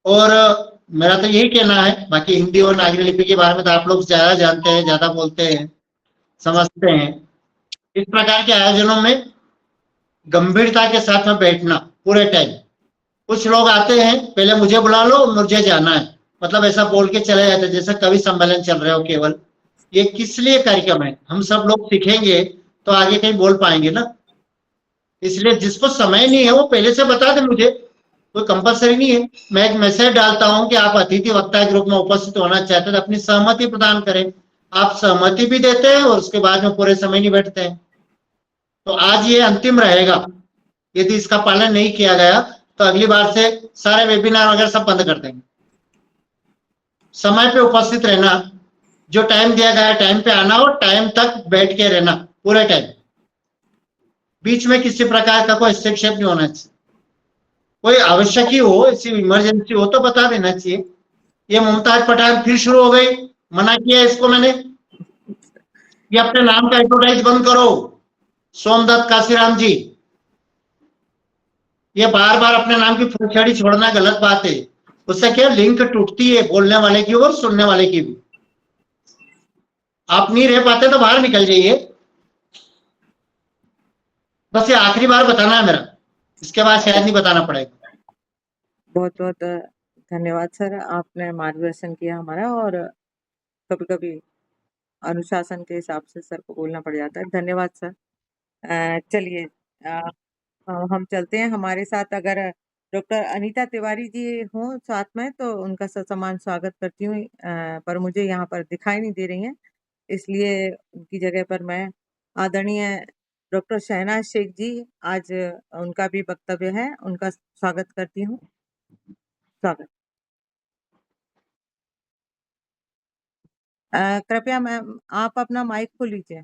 और मेरा तो यही कहना है, बाकी हिंदी और नागरी लिपि के बारे में तो आप लोग ज्यादा जानते हैं, ज्यादा बोलते हैं, समझते हैं। इस प्रकार के आयोजनों में गंभीरता के साथ में बैठना पूरे टाइम। कुछ लोग आते हैं पहले मुझे बुला लो मुझे जाना है, मतलब ऐसा बोल के चले जाते हैं जैसे कवि सम्मेलन चल रहे हो केवल। ये किस लिए कार्यक्रम है? हम सब लोग सीखेंगे तो आगे कहीं बोल पाएंगे ना। इसलिए जिसको समय नहीं है वो पहले से बता दे मुझे, कोई कंपलसरी नहीं है। मैं एक मैसेज डालता हूं कि आप अतिथि वक्ता ग्रुप में उपस्थित होना चाहते हैं तो अपनी सहमति प्रदान करें। आप सहमति भी देते हैं और उसके बाद में पूरे समय नहीं बैठते हैं। तो आज ये अंतिम रहेगा, यदि इसका पालन नहीं किया गया तो अगली बार से सारे वेबिनार वगैरह सब बंद कर देंगे। समय पे उपस्थित रहना, जो टाइम दिया गया टाइम पे आना और टाइम तक बैठ के रहना पूरे टाइम। बीच में किसी प्रकार का कोई हस्तक्षेप नहीं होना चाहिए। कोई आवश्यक ही हो, ऐसी इमरजेंसी हो तो बता देना चाहिए। ये मुमताज पठान फिर शुरू हो गई, मना किया इसको मैंने, ये अपने नाम का एडवर्टाइज बंद करो। सोमदत्त काशीराम जी, ये बार बार अपने नाम की फुलझड़ी छोड़ना गलत बात है। उससे क्या लिंक टूटती है बोलने वाले की और सुनने वाले की भी। आप नहीं रह पाते तो बाहर निकल जाइए। बस ये आखिरी बार बताना है मेरा, इसके बाद शायद नहीं बताना पड़ेगा। बहुत बहुत धन्यवाद सर, आपने मार्गदर्शन किया हमारा, और कभी कभी अनुशासन के हिसाब से सर को बोलना पड़ जाता है। धन्यवाद सर। चलिए हम चलते हैं। हमारे साथ अगर डॉक्टर अनीता तिवारी जी हों साथ में तो उनका ससम्मान स्वागत करती हूँ, पर मुझे यहाँ पर दिखाई नहीं दे रही हैं, इसलिए उनकी जगह पर मैं आदरणीय डॉक्टर शहनाज शेख जी, आज उनका भी वक्तव्य है, उनका स्वागत करती हूँ। स्वागत। कृपया मैम आप अपना माइक खोल लीजिए।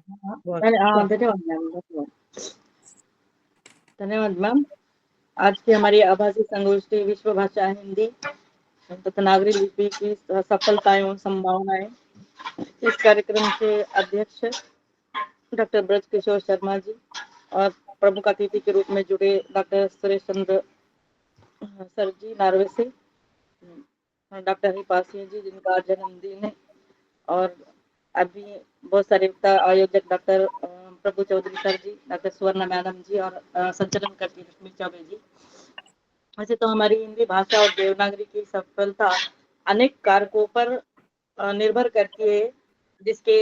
धन्यवाद मैम। आज की हमारी आभासी संगोष्ठी विश्व भाषा हिंदी तथा नागरी लिपि की सफलताएं और संभावनाएं, इस कार्यक्रम के अध्यक्ष डॉक्टर ब्रज किशोर शर्मा जी और प्रमुख अतिथि के रूप में जुड़े डॉक्टर सुरेश चंद्र सर जी नार्वे से, डॉक्टर हरिपाल सिंह जी जिनका जन्मदिन है, और अभी बहुत सारे आयोजक डॉक्टर प्रभु चौधरी सर जी, डॉक्टर सुवर्णा मैडम जी और संचालन करती लक्ष्मी चौबे जी। वैसे तो हमारी हिंदी भाषा और देवनागरी की सफलता अनेक कारकों पर निर्भर करती है, जिसके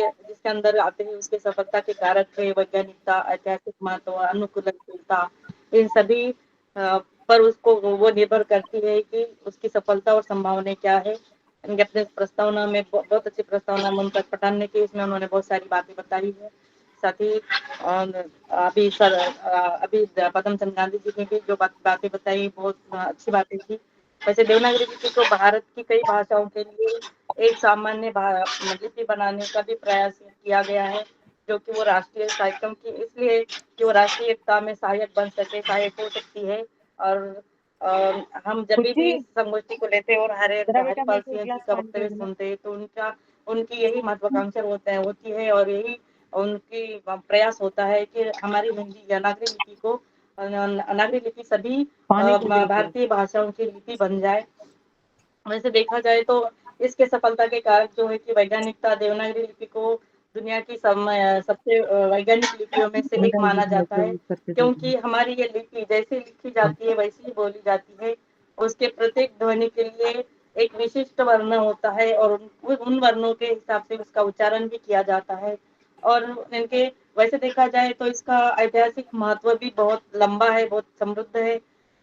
अंदर आते हैं उसके सफलता के कारक है वैज्ञानिकता, ऐतिहासिक महत्व, अनुकूलता, इन सभी पर उसको वो निर्भर करती है कि उसकी सफलता और संभावनाएं क्या है। इनके अपने प्रस्तावना में बहुत अच्छी प्रस्तावना मुमताज पठान ने की, इसमें उन्होंने बहुत सारी बातें बताई है। साथ ही अभी पदम चंद गांधी जी ने भी जो बातें बताई बहुत अच्छी बातें थी। वैसे देवनागरी लिपि को भारत की कई भाषाओं के लिए एक सामान्य लिपि बनाने का भी प्रयास किया गया है, जो कि वो राष्ट्रीय कार्यक्रम की इसलिए कि वो राष्ट्रीय एकता में सहायक बन सके, सहायक हो सकती है। और हम जब भी संगोष्ठी को लेते हैं और हरिपाल सिंह जी का वक्तव्य सुनते हैं तो उनकी यही महत्वाकांक्षा होती है और यही उनकी प्रयास होता है कि हमारी हिंदी नागरी लिपि को नागरी लिपि सभी भारतीय भाषाओं की लिपि बन जाए। वैसे देखा जाए तो इसके सफलता के कारक जो है कि वैज्ञानिकता, देवनागरी लिपि को दुनिया की सबसे वैज्ञानिक लिपियों में से एक माना जाता है, क्योंकि हमारी ये लिपि जैसे लिखी जाती है वैसी ही बोली जाती है। उसके प्रत्येक ध्वनि के लिए एक विशिष्ट वर्ण होता है और उन वर्णों के हिसाब से उसका उच्चारण भी किया जाता है। और इनके वैसे देखा जाए तो इसका ऐतिहासिक महत्व भी बहुत लंबा है, बहुत समृद्ध है,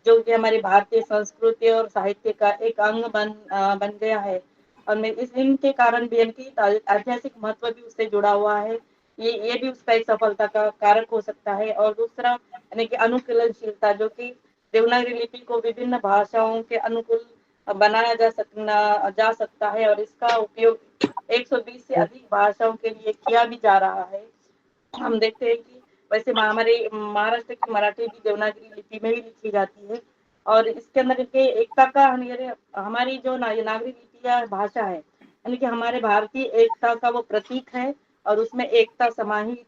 जो कि हमारी भारतीय संस्कृति और साहित्य का एक अंग बन गया है। और मैं इनके कारण भी इनकी ऐतिहासिक महत्व भी उससे जुड़ा हुआ है। ये भी उसका एक सफलता का कारक हो सकता है। और दूसरा यानी कि अनुकूलनशीलता, जो कि देवनागरी लिपि को विभिन्न भाषाओं के अनुकूल बनाया जा सकता है और इसका उपयोग 120 से अधिक भाषाओं के लिए किया भी जा रहा है। हम देखते हैं कि वैसे हमारे महाराष्ट्र की मराठी भी देवनागरी लिपि में ही लिखी जाती है और इसके अंदर के एकता का हमारी जो नागरी लिपि या भाषा है, यानी कि हमारे भारतीय एकता का वो प्रतीक है और उसमें एकता समाहित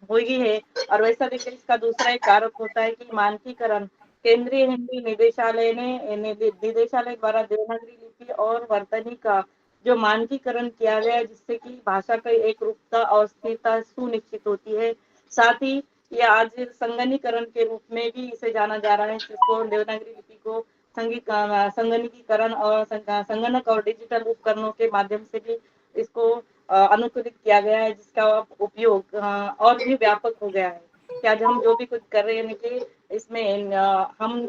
हुई है। और वैसा देखिए इसका दूसरा एक कारक होता है कि मानकीकरण। केंद्रीय हिंदी निदेशालय द्वारा देवनागरी लिपि और वर्तनी का जो मानकीकरण किया गया है, जिससे कि भाषा की एक रूपता और स्थिरता सुनिश्चित होती है। साथ ही ये आज संगणकीकरण के रूप में भी इसे जाना जा रहा है, जिसको देवनागरी लिपि को संगणकीकरण और संगणक और डिजिटल उपकरणों के माध्यम से भी इसको अनुकूलित किया गया है, जिसका उपयोग और भी व्यापक हो गया है कि आज हम जो भी कुछ कर रहे हैं कि इसमें हम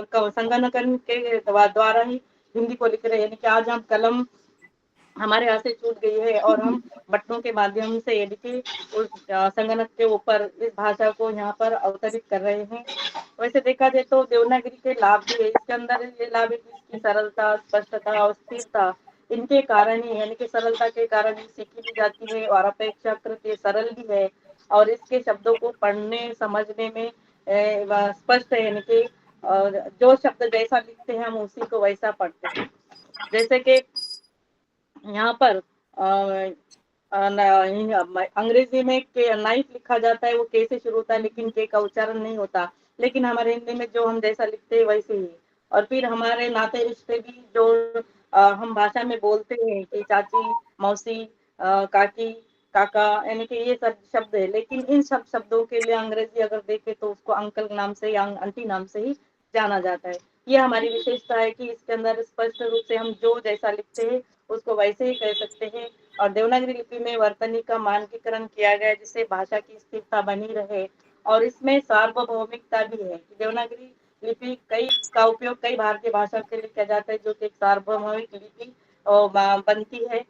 संगणकन के द्वारा ही हिंदी को लिख रहे हैं। यानी कि आज हम कलम हमारे हाथ से छूट गई है और हम बटनों के माध्यम से यानी कि उस संगणक के ऊपर इस भाषा को यहाँ पर अवतरित कर रहे हैं। वैसे देखा जाए तो देवनागरी के लाभ भी है, इसके अंदर ये लाभ है कि इसकी सरलता, स्पष्टता और स्थिरता इनके कारण ही, यानी कि सरलता के कारण ही सीखी भी जाती है और अपेक्षाकृत ये सरल भी है और इसके शब्दों को पढ़ने समझने में स्पष्ट है। यानी कि जो शब्द जैसा लिखते हैं हम उसी को वैसा पढ़ते हैं। जैसे कि यहाँ पर अंग्रेजी में नाइफ लिखा जाता है, वो के से शुरू होता है लेकिन के का उच्चारण नहीं होता, लेकिन हमारे हिंदी में जो हम जैसा लिखते हैं वैसे ही। और फिर हमारे नाते रिश्ते भी जो हम भाषा में बोलते हैं कि चाची, मौसी, काकी, काका, यानी कि ये सब शब्द है, लेकिन इन सब शब्दों के लिए अंग्रेजी अगर देखे तो उसको अंकल नाम से या आंटी नाम से ही जाना जाता है। ये हमारी विशेषता है कि इसके अंदर स्पष्ट रूप से हम जो जैसा लिखते हैं उसको वैसे ही कह सकते हैं। और देवनागरी लिपि में वर्तनी का मानकीकरण किया गया है, जिससे भाषा की स्थिरता बनी रहे और इसमें सार्वभौमिकता भी है कि देवनागरी लिपि का उपयोग कई भारतीय भाषा के लिए किया जाता है, जो कि एक सार्वभौमिक लिपि बनती है।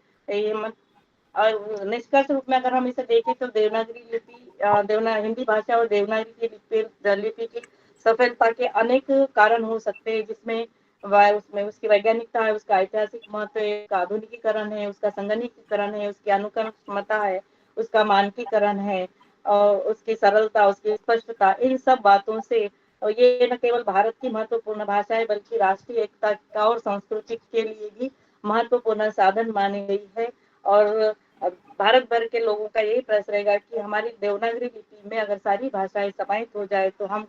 और निष्कर्ष रूप में अगर हम इसे देखें तो देवनागरी लिपि हिंदी भाषा और देवनागरी की लिपि की सफलता के अनेक कारण हो सकते हैं, जिसमें उसमें उसकी वैज्ञानिकता है, उसका ऐतिहासिक महत्व है, उसका आधुनिकीकरण है, उसका संगणकीकरण है, उसकी अनुकरण क्षमता है, उसका मानकीकरण है और उसकी सरलता, उसकी स्पष्टता, इन सब बातों से ये न केवल भारत की महत्वपूर्ण भाषा है बल्कि राष्ट्रीय एकता का और संस्कृति के लिए भी महत्वपूर्ण साधन मानी गई है। और भारत भर के लोगों का यही प्रयास रहेगा कि हमारी देवनागरी लिपि में अगर सारी भाषाएं समाहित हो जाए तो हम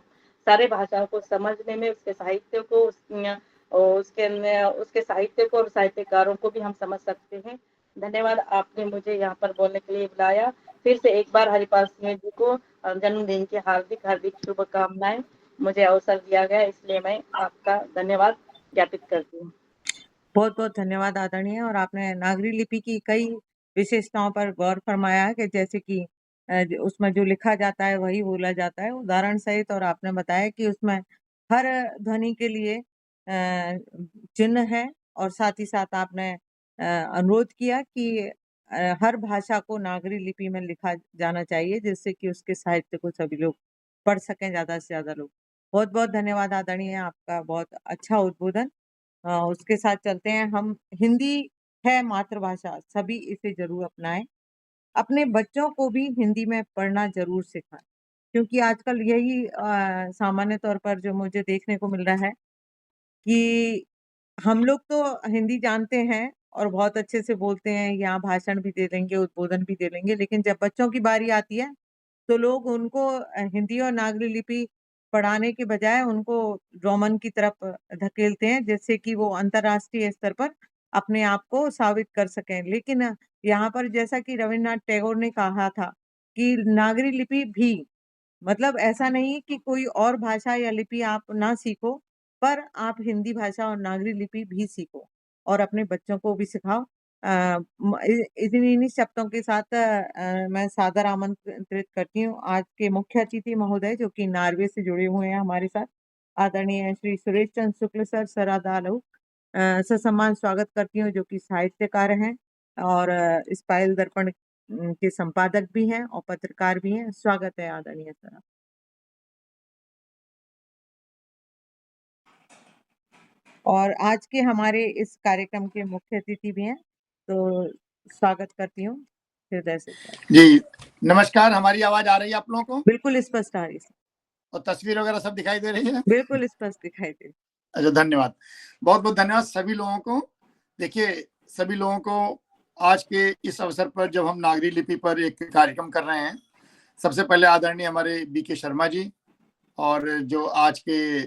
सारे भाषाओं को समझने में, उसके साहित्य को उसके साहित्य को और साहित्यकारों को भी हम समझ सकते हैं। धन्यवाद, आपने मुझे यहाँ पर बोलने के लिए बुलाया। फिर से एक बार हरिपाल सिंह जी को जन्मदिन की हार्दिक हार्दिक शुभकामनाएं। मुझे अवसर दिया गया इसलिए मैं आपका धन्यवाद ज्ञापित करती हूँ। बहुत बहुत धन्यवाद आदरणीय। और आपने नागरी लिपि की कई विशेषताओं पर गौर फरमाया है कि जैसे कि उसमें जो लिखा जाता है वही बोला जाता है उदाहरण सहित। और आपने बताया कि उसमें हर ध्वनि के लिए चिन्ह है और साथ ही साथ आपने अनुरोध किया कि हर भाषा को नागरी लिपि में लिखा जाना चाहिए, जिससे कि उसके साहित्य को सभी लोग पढ़ सकें, ज्यादा से ज्यादा लोग। बहुत बहुत धन्यवाद आदरणीय, आपका बहुत अच्छा उद्बोधन। उसके साथ चलते हैं हम। हिंदी है मातृभाषा, सभी इसे जरूर अपनाएं। अपने बच्चों को भी हिंदी में पढ़ना जरूर सिखाएं, क्योंकि आजकल यही सामान्य तौर पर जो मुझे देखने को मिल रहा है कि हम लोग तो हिंदी जानते हैं और बहुत अच्छे से बोलते हैं, यहाँ भाषण भी दे देंगे, उद्बोधन भी दे देंगे, लेकिन जब बच्चों की बारी आती है तो लोग उनको हिंदी और नागरी लिपि पढ़ाने के बजाय उनको रोमन की तरफ धकेलते हैं, जिससे कि वो अंतर्राष्ट्रीय स्तर पर अपने आप को साबित कर सकें। लेकिन यहाँ पर जैसा कि रविन्द्रनाथ टैगोर ने कहा था कि नागरी लिपि भी, मतलब ऐसा नहीं कि कोई और भाषा या लिपि आप ना सीखो, पर आप हिंदी भाषा और नागरी लिपि भी सीखो और अपने बच्चों को भी सिखाओ। इन्हीं शब्दों के साथ मैं सादर आमंत्रित करती हूँ आज के मुख्य अतिथि महोदय जो कि नॉर्वे से जुड़े हुए हैं हमारे साथ, आदरणीय श्री सुरेश चंद्र शुक्ल सर सरादालू। ससम्मान स्वागत करती हूँ जो कि साहित्यकार हैं और स्पाइल दर्पण के संपादक भी हैं और पत्रकार भी हैं। स्वागत है आदरणीय सर। और आज के हमारे इस कार्यक्रम के मुख्य अतिथि भी हैं, तो स्वागत करती हूँ हृदय से। जी नमस्कार, हमारी आवाज आ रही है आप लोगों को? बिल्कुल स्पष्ट आ रही है और तस्वीर वगैरह सब दिखाई दे रही है? बिल्कुल स्पष्ट दिखाई दे रही। अच्छा, धन्यवाद, बहुत बहुत धन्यवाद सभी लोगों को। देखिए, सभी लोगों को आज के इस अवसर पर जब हम नागरी लिपि पर एक कार्यक्रम कर रहे हैं, सबसे पहले आदरणीय हमारे बीके शर्मा जी और जो आज के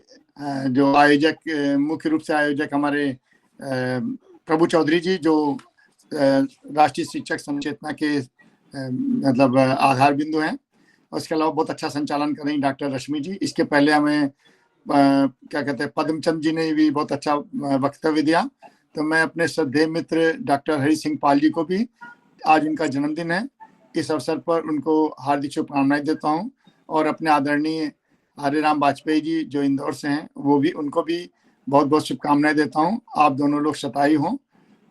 जो आयोजक, मुख्य रूप से आयोजक हमारे प्रभु चौधरी जी, जो राष्ट्रीय शिक्षक संचेतना के मतलब आधार बिंदु हैं। उसके अलावा बहुत अच्छा संचालन कर रही डॉक्टर रश्मि जी। इसके पहले हमें क्या कहते हैं, पद्मचंद जी ने भी बहुत अच्छा वक्तव्य दिया। तो मैं अपने श्रद्धेय मित्र डॉक्टर हरि सिंह पाल जी को भी, आज उनका जन्मदिन है, इस अवसर पर उनको हार्दिक शुभकामनाएं देता हूं। और अपने आदरणीय हरिराम वाजपेयी जी जो इंदौर से हैं, वो भी, उनको भी बहुत बहुत शुभकामनाएं देता हूं। आप दोनों लोग शतायु हों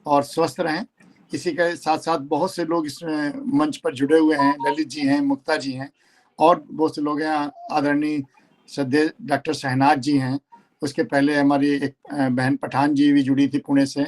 और स्वस्थ रहें। इसी के साथ साथ बहुत से लोग इस मंच पर जुड़े हुए हैं, ललित जी हैं, मुक्ता जी हैं और बहुत से लोग हैं। आदरणीय श्रद्धेय डॉक्टर शहनाज जी हैं। उसके पहले हमारी एक बहन पठान जी भी जुड़ी थी पुणे से,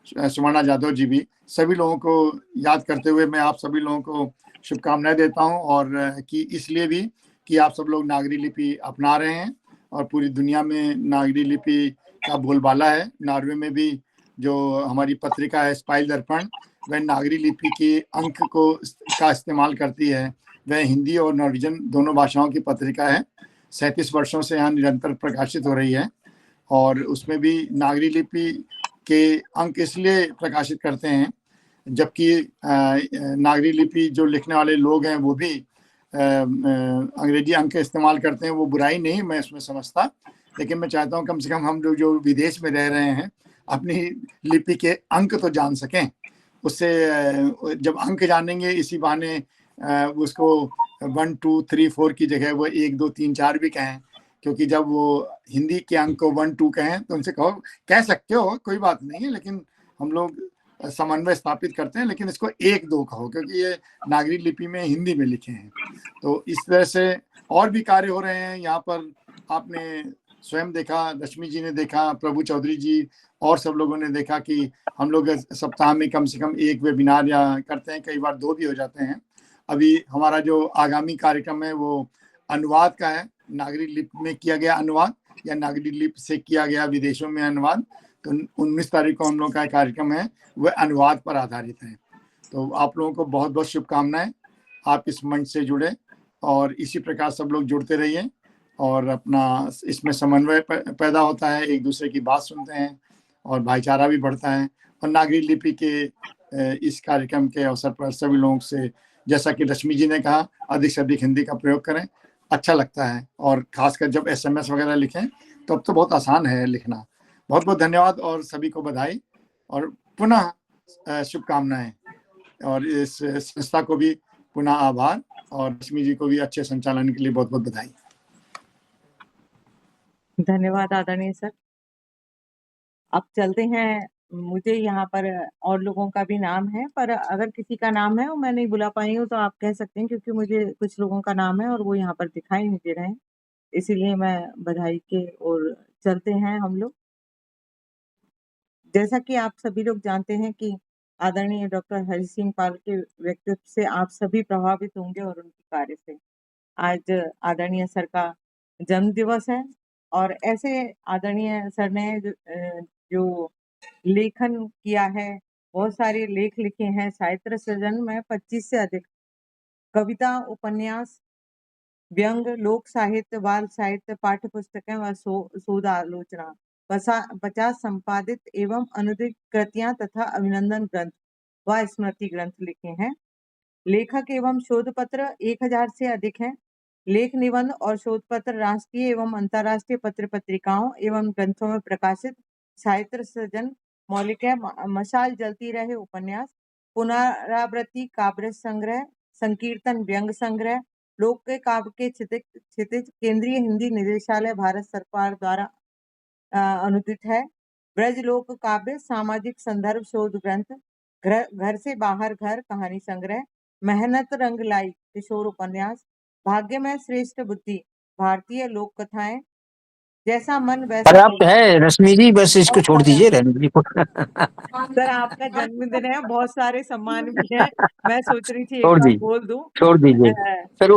सुवर्णा जाधव जी भी। सभी लोगों को याद करते हुए मैं आप सभी लोगों को शुभकामनाएं देता हूं। और कि इसलिए भी कि आप सब लोग नागरी लिपि अपना रहे हैं और पूरी दुनिया में नागरी लिपि का बोलबाला है। नॉर्वे में भी जो हमारी पत्रिका है स्पाइल दर्पण, वह नागरी लिपि के अंक का इस्तेमाल करती है। वह हिंदी और नॉर्वेजियन दोनों भाषाओं की पत्रिका है। 37 वर्षों से यहाँ निरंतर प्रकाशित हो रही है। और उसमें भी नागरी लिपि के अंक इसलिए प्रकाशित करते हैं जबकि नागरी लिपि जो लिखने वाले लोग हैं वो भी अंग्रेजी अंक इस्तेमाल करते हैं। वो बुराई नहीं मैं इसमें समझता, लेकिन मैं चाहता हूँ कम से कम हम लोग जो विदेश में रह रहे हैं अपनी लिपि के अंक तो जान सकें। उससे जब अंक जानेंगे, इसी बहाने उसको 1 2 3 4 की जगह वो 1 2 3 4 भी कहें। क्योंकि जब वो हिंदी के अंक को 1 2 कहें तो उनसे कहो, कह सकते हो, कोई बात नहीं है, लेकिन हम लोग समन्वय स्थापित करते हैं, लेकिन इसको 1 2 कहो क्योंकि ये नागरी लिपि में हिंदी में लिखे हैं। तो इस तरह से और भी कार्य हो रहे हैं यहाँ पर। आपने स्वयं देखा, रश्मि जी ने देखा, प्रभु चौधरी जी और सब लोगों ने देखा कि हम लोग सप्ताह में कम से कम 1 वेबिनार या करते हैं, कई बार 2 भी हो जाते हैं। अभी हमारा जो आगामी कार्यक्रम है वो अनुवाद का है, नागरी लिपि में किया गया अनुवाद या नागरी लिपि से किया गया विदेशों में अनुवाद। तो 19 तारीख को हम लोग का कार्यक्रम है, वह अनुवाद पर आधारित है। तो आप लोगों को बहुत बहुत शुभकामनाएं। आप इस मंच से जुड़े और इसी प्रकार सब लोग जुड़ते रहिए और अपना इसमें समन्वय पैदा होता है, एक दूसरे की बात सुनते हैं और भाईचारा भी बढ़ता है। और नागरी लिपि के इस कार्यक्रम के अवसर पर सभी लोगों से, जैसा कि रश्मि जी ने कहा, अधिक से अधिक हिंदी का प्रयोग करें, अच्छा लगता है। और खासकर जब SMS वगैरह लिखें तो अब तो बहुत आसान है लिखना। बहुत बहुत धन्यवाद और सभी को बधाई और पुनः शुभकामनाएं। और इस संस्था को भी पुनः आभार और रश्मि जी को भी अच्छे संचालन के लिए बहुत बहुत बधाई। धन्यवाद आदरणीय सर। अब चलते हैं, मुझे यहाँ पर और लोगों का भी नाम है, पर अगर किसी का नाम है और मैं नहीं बुला पाई हूँ तो आप कह सकते हैं, क्योंकि मुझे कुछ लोगों का नाम है और वो यहाँ पर दिखाई नहीं दे रहे हैं, इसीलिए मैं बधाई के ओर चलते हैं हम लोग। जैसा कि आप सभी लोग जानते हैं कि आदरणीय डॉक्टर हरि सिंह पाल के व्यक्तित्व से आप सभी प्रभावित होंगे और उनके कार्य से। आज आदरणीय सर का जन्म दिवस है और ऐसे आदरणीय सर ने जो लेखन किया है, बहुत सारे लेख लिखे हैं साहित्य सृजन में, 25 से अधिक कविता, उपन्यास, व्यंग, लोक साहित्य, बाल साहित्य, पाठ्य पुस्तकें व शोध आलोचना, 50 संपादित एवं अनुदित कृतियां तथा अभिनंदन ग्रंथ व स्मृति ग्रंथ लिखे हैं। लेखक एवं शोध पत्र 1000 से अधिक हैं। लेख, निबंध और शोध पत्र राष्ट्रीय एवं अंतर्राष्ट्रीय पत्र पत्रिकाओं एवं ग्रंथों में प्रकाशित साहित्य सृजन मौलिक है। मशाल जलती रहे उपन्यास, पुनरावृत्ति काव्य संग्रह, संकीर्तन व्यंग संग्रह, लोक के काव्य के क्षितिज केंद्रीय हिंदी निदेशालय भारत सरकार द्वारा अनुदित है। ब्रज लोक काव्य, सामाजिक संदर्भ शोध ग्रंथ, घर से बाहर घर कहानी संग्रह, मेहनत रंग लाई किशोर उपन्यास, भाग्य में श्रेष्ठ बुद्धि भारतीय लोक कथाएं, जैसा मन वैसा पर्याप्त है रश्मि जी, बस इसको छोड़ दीजिए रहने दीजिए। सर आपका जन्मदिन है, बहुत सारे सम्मान भी हैं, मैं सोच रही थी एक छोड़ बार दीजिए, बोल दूं। छोड़ दीजिए। फिर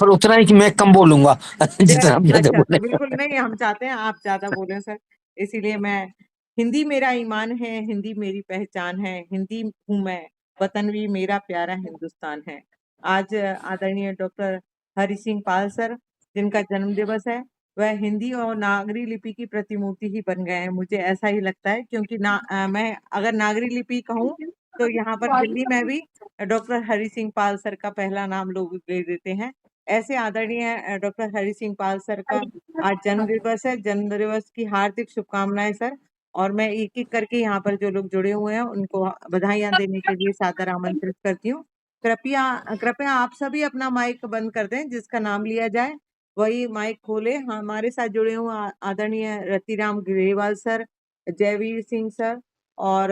उतना ही कि मैं कम बोलूंगा जितना आप ज्यादा अच्छा बोले। बिल्कुल नहीं, हम चाहते हैं आप ज्यादा बोलें सर, इसीलिए मैं हिंदी मेरा ईमान है, हिंदी मेरी पहचान है, हिंदी हूँ मैं, वतन भी मेरा प्यारा हिंदुस्तान है। आज आदरणीय डॉक्टर हरि सिंह पाल सर, जिनका जन्म दिवस है, वह हिंदी और नागरी लिपि की प्रतिमूर्ति ही बन गए हैं, मुझे ऐसा ही लगता है। क्योंकि मैं अगर नागरी लिपि कहूँ तो यहाँ पर दिल्ली में भी डॉक्टर हरि सिंह पाल सर का पहला नाम लोग ले देते हैं। ऐसे आदरणीय डॉक्टर हरि सिंह पाल सर का आज जन्म दिवस है, जन्म दिवस की हार्दिक शुभकामनाएं सर। और मैं एक एक करके यहाँ पर जो लोग जुड़े हुए हैं उनको बधाइयां देने के लिए सादर आमंत्रित करती हूँ। कृपया कृपया आप सभी अपना माइक बंद कर दें, जिसका नाम लिया जाए वही माइक खोले। हमारे साथ जुड़े हुए आदरणीय रतिराम ग्रेवाल सर, जयवीर सिंह सर, और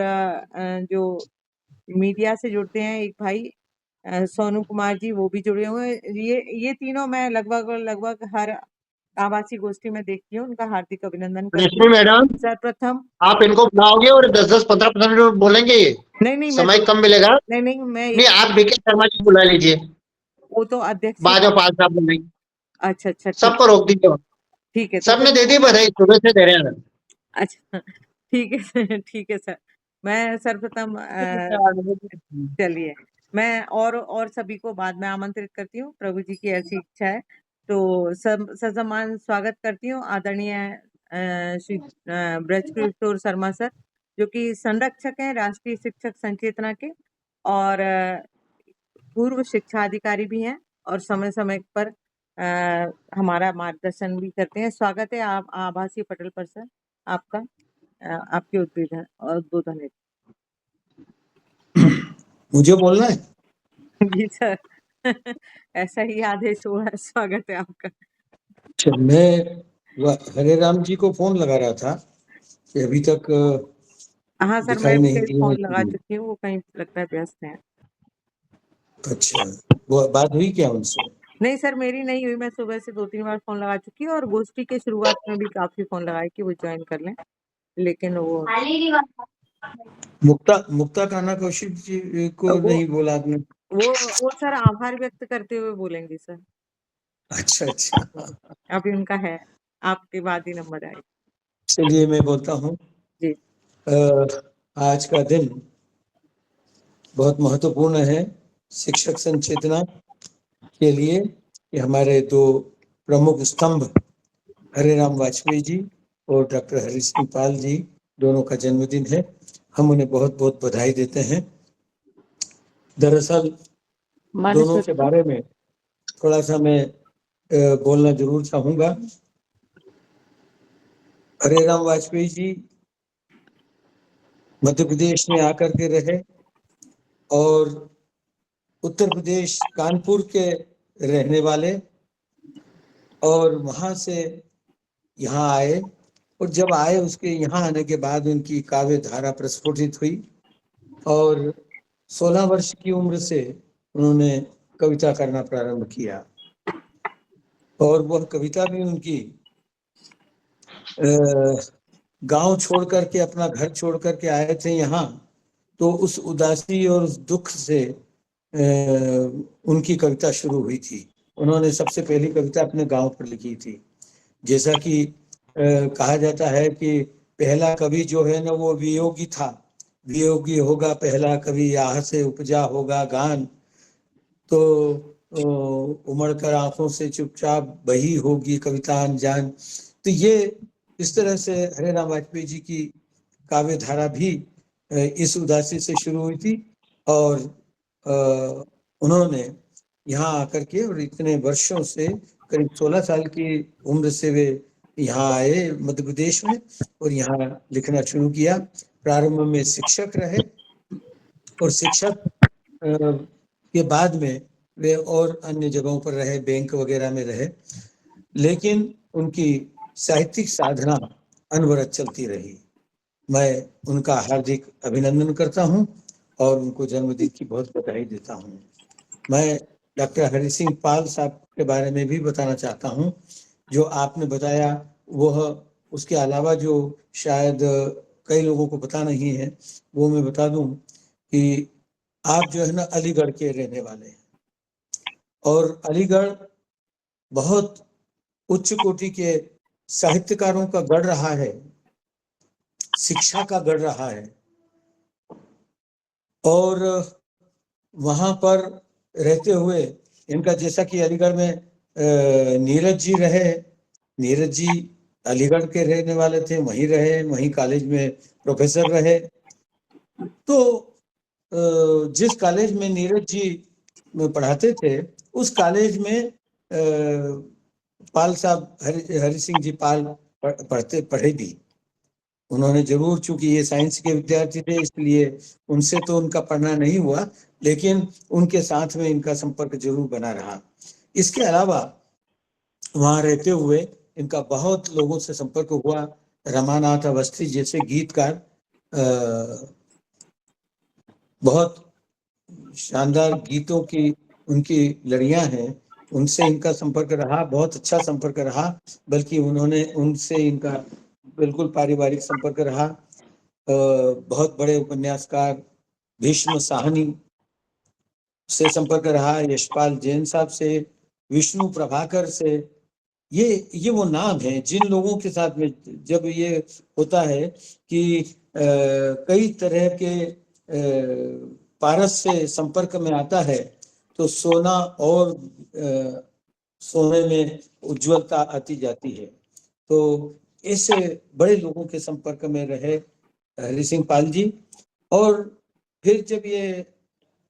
जो मीडिया से जुड़ते हैं एक भाई सोनू कुमार जी, वो भी जुड़े हुए हैं। ये तीनों मैं लगभग हर आवासीय गोष्ठी में देखती हूँ, उनका हार्दिक अभिनंदन करती रश्मि हूँ। मैडम, सर्वप्रथम आप इनको बुलाओगे और 10-15 मिनट बोलेंगे ये? नहीं समय कम मिलेगा। मैं नहीं, आप बीके शर्मा जी बुला लीजिए, वो तो अध्यक्ष बाद में पाल साहब बोलेंगे। अच्छा ठीक सबको रोक दीजिए। ठीक है, तो सबने फिर दे दी बधाई, सुबह से दे रहे हैं। अच्छा ठीक है सर, ठीक है सर। मैं सर्वप्रथम चलिए, मैं और सभी को बाद में आमंत्रित करती हूँ, प्रभु जी की ऐसी इच्छा है। तो ससम्मान स्वागत करती हूँ आदरणीय श्री ब्रज किशोर शर्मा सर, जो कि संरक्षक हैं राष्ट्रीय शिक्षक संचेतना के, और पूर्व शिक्षा अधिकारी भी हैं, और समय समय पर हमारा मार्गदर्शन भी करते हैं। स्वागत है आप आभासी पटल पर सर, आपका आपके उद्बोधन है। मुझे बोलना है? जी सर ऐसा ही आदेश हुआ है, स्वागत है आपका। अच्छा, मैं हरे राम जी को फोन लगा रहा था कि अभी तक हाँ सर, मैं दिखाई नहीं भी दिए फोन लगा हैं। चुकी हूँ, वो कहीं लगता है व्यस्त हैं। अच्छा, वो बात हुई क्या उनसे? नहीं सर, मेरी नहीं हुई, मैं सुबह से 2-3 बार फोन लगा चुकी हूँ, और गोष्ठी के शुरुआत में भी काफी फोन लगाए कि वो ज्वाइन कर लें, लेकिन वो मुक्ता कान्हा कौशिक जी को नहीं बोला आपने? वो सर आभार व्यक्त करते हुए बोलेंगे सर। अच्छा अभी उनका है, आपके बाद ही नंबर आएगा। चलिए मैं बोलता हूँ। जी, आज का दिन बहुत महत्वपूर्ण है शिक्षक संचेतना के लिए कि हमारे दो प्रमुख स्तंभ हरे राम वाजपेयी जी और डॉक्टर हरि सिंह पाल जी दोनों का जन्मदिन है। हम उन्हें बहुत बहुत बधाई देते हैं। दरअसल दोनों के बारे में थोड़ा सा मैं बोलना जरूर चाहूंगा। हरे राम वाजपेयी जी मध्य प्रदेश में आकर के रहे और उत्तर प्रदेश कानपुर के रहने वाले, और वहां से यहाँ आए, और जब आए उसके यहाँ आने के बाद उनकी काव्य धारा प्रस्फुटित हुई, और 16 वर्ष की उम्र से उन्होंने कविता करना प्रारंभ किया, और वह कविता भी उनकी गांव छोड़ करके, अपना घर छोड़ करके आए थे यहाँ, तो उस उदासी और उस दुख से उनकी कविता शुरू हुई थी। उन्होंने सबसे पहली कविता अपने गांव पर लिखी थी। जैसा कि कहा जाता है कि पहला कवि जो है ना वो वियोगी था, वियोगी होगा पहला कवि, आह से उपजा होगा गान, तो उमड़ कर आंखों से चुपचाप बही होगी कविता अनजान। तो ये इस तरह से हरे राम वाजपेयी जी की काव्य धारा भी इस उदासी से शुरू हुई थी, और उन्होंने यहाँ आकर के, और इतने वर्षों से, करीब 16 साल की उम्र से वे यहाँ आए मध्य प्रदेश में और यहाँ लिखना शुरू किया। प्रारंभ में शिक्षक रहे और शिक्षक के बाद में वे और अन्य जगहों पर रहे, बैंक वगैरह में रहे, लेकिन उनकी साहित्यिक साधना अनवरत चलती रही। मैं उनका हार्दिक अभिनंदन करता हूं और उनको जन्मदिन की बहुत बधाई देता हूं। मैं डॉक्टर हरि सिंह पाल साहब के बारे में भी बताना चाहता हूं। जो आपने बताया वह उसके अलावा जो शायद कई लोगों को पता नहीं है वो मैं बता दूं कि आप जो है ना अलीगढ़ के रहने वाले हैं और अलीगढ़ बहुत उच्च कोटि के साहित्यकारों का गढ़ रहा है, शिक्षा का गढ़ रहा है और वहां पर रहते हुए इनका, जैसा कि अलीगढ़ में नीरज जी रहे, नीरज जी अलीगढ़ के रहने वाले थे, वहीं रहे, वहीं कॉलेज में प्रोफेसर रहे। तो जिस कॉलेज में नीरज जी पढ़ाते थे उस कॉलेज में पाल साहब हरि सिंह जी पाल पढ़े भी। उन्होंने जरूर, चूंकि ये साइंस के विद्यार्थी थे इसलिए उनसे तो उनका पढ़ना नहीं हुआ, लेकिन उनके साथ में इनका संपर्क जरूर बना रहा। इसके अलावा वहां रहते हुए इनका बहुत लोगों से संपर्क हुआ। रमानाथ अवस्थी जैसे गीतकार, बहुत शानदार गीतों की उनकी लड़ियां हैं, उनसे इनका संपर्क रहा, बहुत अच्छा संपर्क रहा, बल्कि उनसे इनका बिल्कुल पारिवारिक संपर्क रहा। बहुत बड़े उपन्यासकार भीष्म साहनी से संपर्क रहा, यशपाल जैन साहब से, विष्णु प्रभाकर से। ये वो नाम है जिन लोगों के साथ में जब ये होता है कि कई तरह के पारस से संपर्क में आता है तो सोना और सोने में उज्ज्वलता आती जाती है। तो ऐसे बड़े लोगों के संपर्क में रहे हरि सिंह पाल जी। और फिर जब ये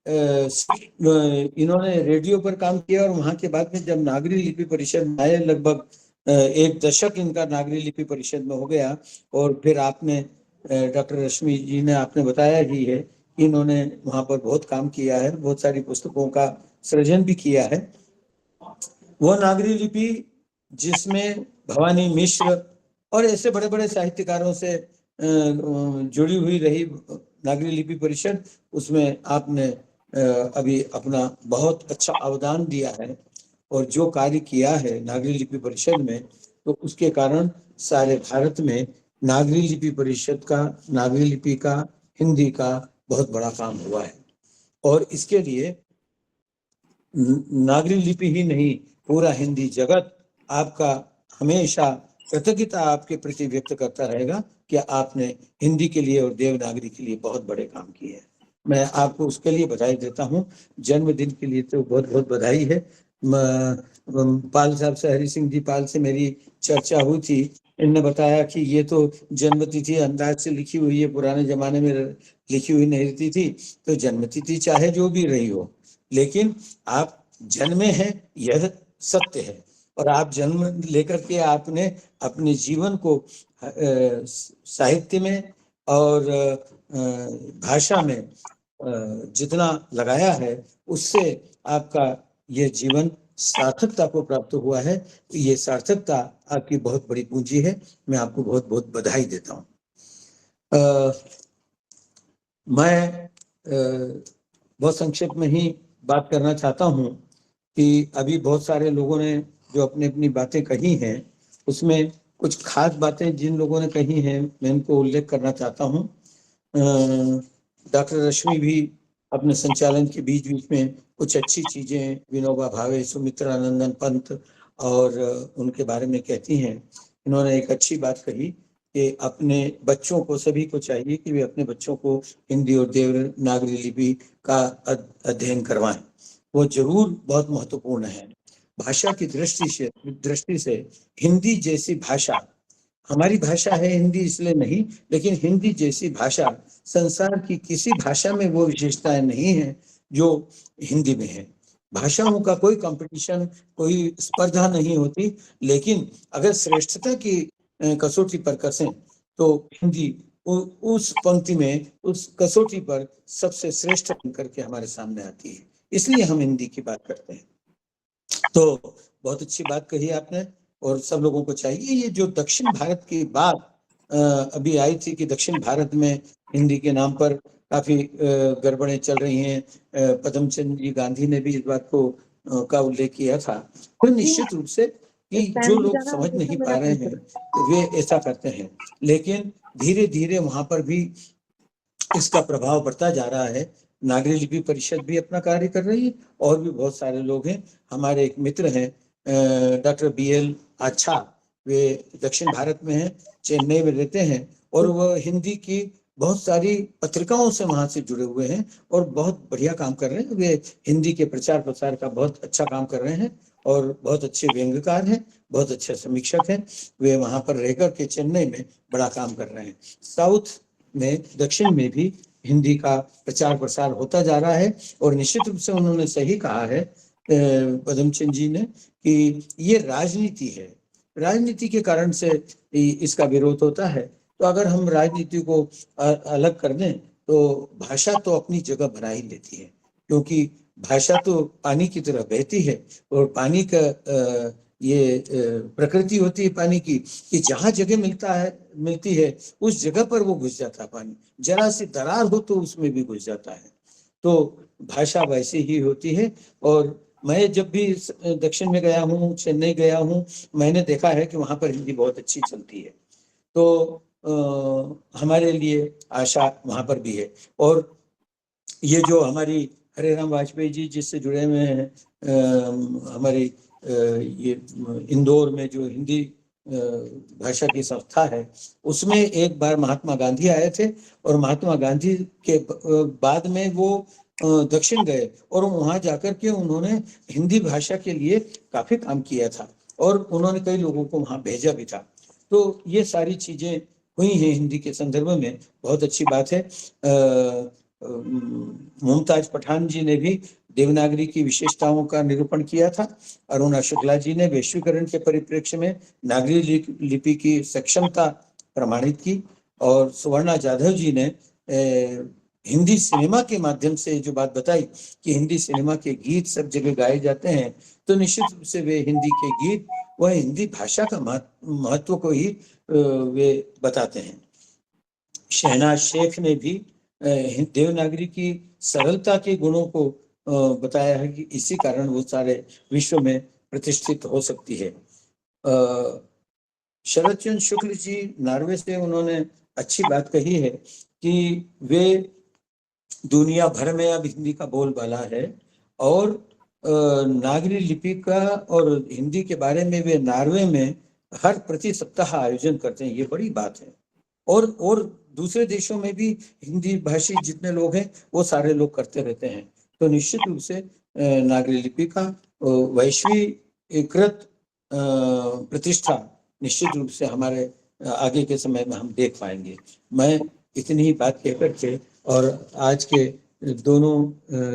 इन्होंने रेडियो पर काम किया और वहां के बाद में जब नागरी लिपि परिषद में आए, लगभग एक दशक इनका नागरी लिपि परिषद में हो गया। और फिर आपने डॉक्टर रश्मि जी ने आपने बताया ही है कि इन्होंने वहां पर बहुत काम किया है, बहुत सारी पुस्तकों का सृजन भी किया है। वह नागरी लिपि जिसमें भवानी मिश्र और ऐसे बड़े बड़े साहित्यकारों से जुड़ी हुई रही नागरी लिपि परिषद, उसमें आपने अभी अपना बहुत अच्छा अवदान दिया है और जो कार्य किया है नागरी लिपि परिषद में, तो उसके कारण सारे भारत में नागरी लिपि परिषद का, नागरी लिपि का, हिंदी का बहुत बड़ा काम हुआ है। और इसके लिए नागरी लिपि ही नहीं, पूरा हिंदी जगत आपका हमेशा कृतज्ञता आपके प्रति व्यक्त करता रहेगा कि आपने हिंदी के लिए और देवनागरी के लिए बहुत बड़े काम किए हैं। मैं आपको उसके लिए बधाई देता हूं। जन्मदिन के लिए तो बहुत बहुत बधाई है। पाल साहब से, हरि सिंह जी पाल से मेरी चर्चा हुई थी। इनने बताया कि ये तो जन्मतिथि अंदाज से लिखी हुई है, पुराने जमाने में लिखी हुई नहीं रहती थी। तो जन्मतिथि चाहे जो भी रही हो, लेकिन आप जन्मे हैं यह सत्य है। और आप जन्म लेकर के आपने अपने जीवन को साहित्य में और भाषा में जितना लगाया है उससे आपका ये जीवन सार्थकता को प्राप्त हुआ है। ये सार्थकता आपकी बहुत बड़ी पूंजी है। मैं आपको बहुत बहुत बधाई देता हूँ। मैं बहुत संक्षेप में ही बात करना चाहता हूँ कि अभी बहुत सारे लोगों ने जो अपनी अपनी बातें कही हैं, उसमें कुछ खास बातें जिन लोगों ने कही हैं मैं इनको उल्लेख करना चाहता हूँ। डॉक्टर रश्मि भी अपने संचालन के बीच बीच में कुछ अच्छी चीजें, विनोबा भावे, सुमित्रानंदन पंत और उनके बारे में कहती हैं। इन्होंने एक अच्छी बात कही कि अपने बच्चों को, सभी को चाहिए कि वे अपने बच्चों को हिंदी और देवनागरी लिपि का अध्ययन करवाएं। वो जरूर बहुत महत्वपूर्ण है। भाषा की दृष्टि से हिंदी जैसी भाषा, हमारी भाषा है हिंदी इसलिए नहीं, लेकिन हिंदी जैसी भाषा संसार की किसी भाषा में वो विशेषताएं नहीं है जो हिंदी में है। भाषाओं का कोई कंपटीशन, कोई स्पर्धा नहीं होती, लेकिन अगर श्रेष्ठता की कसौटी पर कसें तो हिंदी उस पंक्ति में, उस कसौटी पर सबसे श्रेष्ठ बन करके हमारे सामने आती है। इसलिए हम हिंदी की बात करते हैं। तो बहुत अच्छी बात कही आपने, और सब लोगों को चाहिए। ये जो दक्षिण भारत की बात अभी आई थी कि दक्षिण भारत में हिंदी के नाम पर काफी गड़बड़ें चल रही हैं, पदमचंद जी गांधी ने भी इस बात को का उल्लेख किया था। तो निश्चित रूप से कि जो लोग समझ नहीं पा रहे हैं वे ऐसा करते हैं, लेकिन धीरे धीरे वहां पर भी इसका प्रभाव बढ़ता जा रहा है। नागरी लिपि परिषद भी अपना कार्य कर रही है, और भी बहुत सारे लोग हैं। हमारे एक मित्र हैं डॉक्टर BL अच्छा, वे दक्षिण भारत में हैं, चेन्नई में रहते हैं, और वह हिंदी की बहुत सारी पत्रिकाओं से वहां से जुड़े हुए हैं और बहुत बढ़िया काम कर रहे हैं। वे हिंदी के प्रचार प्रसार का बहुत अच्छा काम कर रहे हैं और बहुत अच्छे व्यंग्यकार हैं, बहुत अच्छे समीक्षक हैं। वे वहां पर रहकर के चेन्नई में बड़ा काम कर रहे हैं। साउथ में, दक्षिण में भी हिंदी का प्रचार प्रसार होता जा रहा है, और निश्चित रूप से उन्होंने सही कहा है पदमचंद जी ने कि ये राजनीति है, राजनीति के कारण से इसका विरोध होता है। तो अगर हम राजनीति को अलग कर दें तो भाषा तो अपनी जगह बना ही लेती है, क्योंकि भाषा तो पानी की तरह बहती है, और पानी का ये प्रकृति होती है पानी की कि जहां जगह मिलती है उस जगह पर वो घुस जाता है पानी, जरा सी दरार हो तो उसमें भी घुस जाता है। तो भाषा वैसे ही होती है। और मैं जब भी दक्षिण में गया हूँ, चेन्नई गया हूँ, मैंने देखा है कि वहां पर हिंदी बहुत अच्छी चलती है। तो हमारे लिए आशा वहां पर भी है। और ये जो हमारी हरे राम वाजपेयी जी जिससे जुड़े हुए हैं, हमारी ये इंदौर में जो हिंदी भाषा की संस्था है, उसमें एक बार महात्मा गांधी आए थे, और महात्मा गांधी के बाद में वो दक्षिण गए, और वहां जाकर के उन्होंने हिंदी भाषा के लिए काफी काम किया था, और उन्होंने कई लोगों को वहां भेजा भी था। तो ये सारी चीजें हुई हैं हिंदी के संदर्भ में, बहुत अच्छी बात है। मुमताज पठान जी ने भी देवनागरी की विशेषताओं का निरूपण किया था। अरुणा शुक्ला जी ने वैश्वीकरण के परिप्रेक्ष्य में नागरी लिपि की सक्षमता प्रमाणित की, और सुवर्णा जाधव जी ने हिंदी सिनेमा के माध्यम से जो बात बताई कि हिंदी सिनेमा के गीत सब जगह गाए जाते हैं, तो निश्चित रूप से वे हिंदी के गीत वह हिंदी भाषा का महत्व को ही वे बताते हैं। शहनाज शेख ने भी देवनागरी की सरलता के गुणों को बताया है कि इसी कारण वो सारे विश्व में प्रतिष्ठित हो सकती है। शरद चंद्र शुक्ल जी नॉर्वे से, उन्होंने अच्छी बात कही है कि वे दुनिया भर में अब हिंदी का बोलबाला है, और नागरी लिपि का और हिंदी के बारे में वे नॉर्वे में हर प्रति सप्ताह आयोजन करते हैं। ये बड़ी बात है। और दूसरे देशों में भी हिंदी भाषी जितने लोग हैं वो सारे लोग करते रहते हैं। तो निश्चित रूप से नागरी लिपि का वैश्वीकृत प्रतिष्ठा निश्चित रूप से हमारे आगे के समय में हम देख पाएंगे। मैं इतनी ही बात कहकर के, और आज के दोनों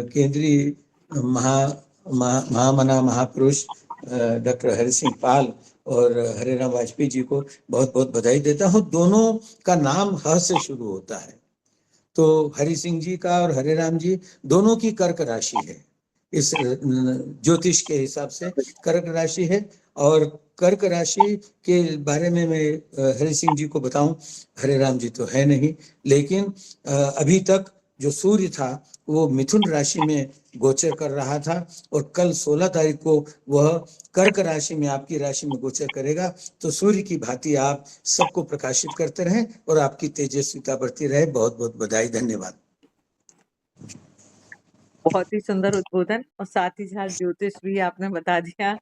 केंद्रीय महामना महापुरुष डॉक्टर हरि सिंह पाल और हरे राम वाजपेयी जी को बहुत बहुत बधाई देता हूँ। दोनों का नाम ह से शुरू होता है, तो हरि सिंह जी का और हरे राम जी दोनों की कर्क राशि है। इस ज्योतिष के हिसाब से कर्क राशि है, और कर्क राशि के बारे में मैं हरि सिंह जी को बताऊं, हरे राम जी तो है नहीं, लेकिन अभी तक जो सूर्य था वो मिथुन राशि में गोचर कर रहा था, और कल 16 तारीख को वह कर्क राशि में, आपकी राशि में गोचर करेगा। तो सूर्य की भांति आप सबको प्रकाशित करते रहें और आपकी तेजस्विता बढ़ती रहे। बहुत बहुत बधाई, धन्यवाद। बहुत ही सुंदर उद्बोधन, और साथ ही साथ ज्योतिष भी आपने बता दिया